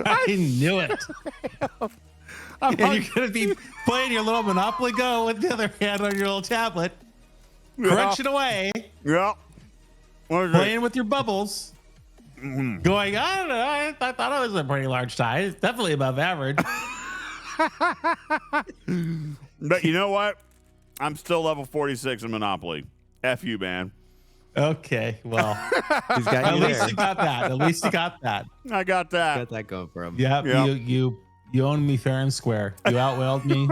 Speaker 3: I knew it. And you're going to be playing your little Monopoly Go with the other hand on your little tablet. Crunching away.
Speaker 1: Yeah.
Speaker 3: Playing with your bubbles. Mm-hmm. Going, I don't know. I thought it was a pretty large tie. It's definitely above average.
Speaker 1: But you know what? I'm still level 46 in Monopoly. F you, man.
Speaker 3: Okay, well,
Speaker 6: he's got
Speaker 3: at least you got that. At least you got that.
Speaker 1: I got that.
Speaker 6: Got that going for him.
Speaker 3: Yeah, yep. You own me fair and square. You outwailed me.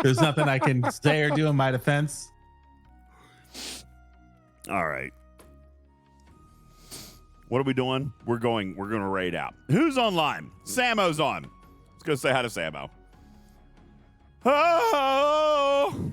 Speaker 3: There's nothing I can say or do in my defense.
Speaker 1: All right. What are we doing? We're going to raid out. Who's online? Samo's on. Let's go say hi to Samo. Oh!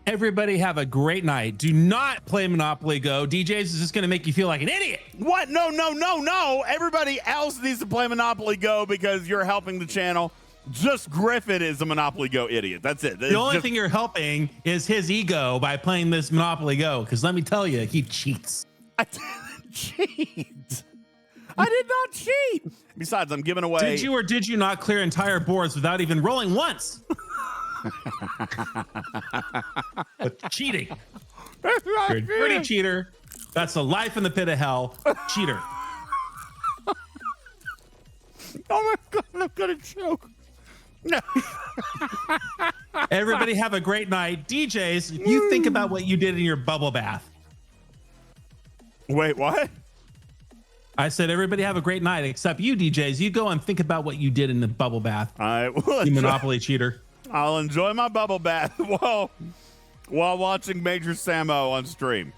Speaker 3: Everybody have a great night. Do not play Monopoly Go. DJz is just going to make you feel like an idiot.
Speaker 1: What? No. Everybody else needs to play Monopoly Go because you're helping the channel. Just Griffin is a Monopoly Go idiot. That's it.
Speaker 3: The only thing you're helping is his ego by playing this Monopoly Go, because let me tell you, he cheats.
Speaker 1: I didn't cheat. I did not cheat. Besides, I'm giving away.
Speaker 3: Did you or did you not clear entire boards without even rolling once? But cheating. You're a dirty cheater. That's a life in the pit of hell. Cheater.
Speaker 1: Oh my God, I'm gonna choke. No.
Speaker 3: Everybody have a great night. DJz, you think about what you did in your bubble bath.
Speaker 1: Wait, what?
Speaker 3: I said everybody have a great night, except you, DJz. You go and think about what you did in the bubble bath.
Speaker 1: I will.
Speaker 3: You Monopoly cheater.
Speaker 1: I'll enjoy my bubble bath while watching Major Samo on stream.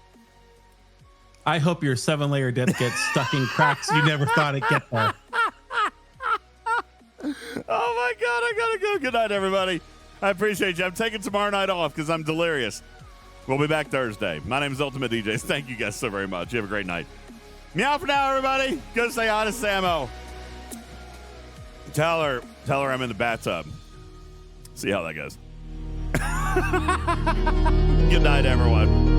Speaker 3: I hope your 7-layer dip gets stuck in cracks you never thought it'd get there.
Speaker 1: Oh my God, I gotta go. Good night, everybody. I appreciate you. I'm taking tomorrow night off because I'm delirious. We'll be back Thursday. My name is UltimatDJz. Thank you guys so very much. You have a great night. Meow for now, everybody. Go say hi to Samo. Tell her I'm in the bathtub. See how that goes. Good night, everyone.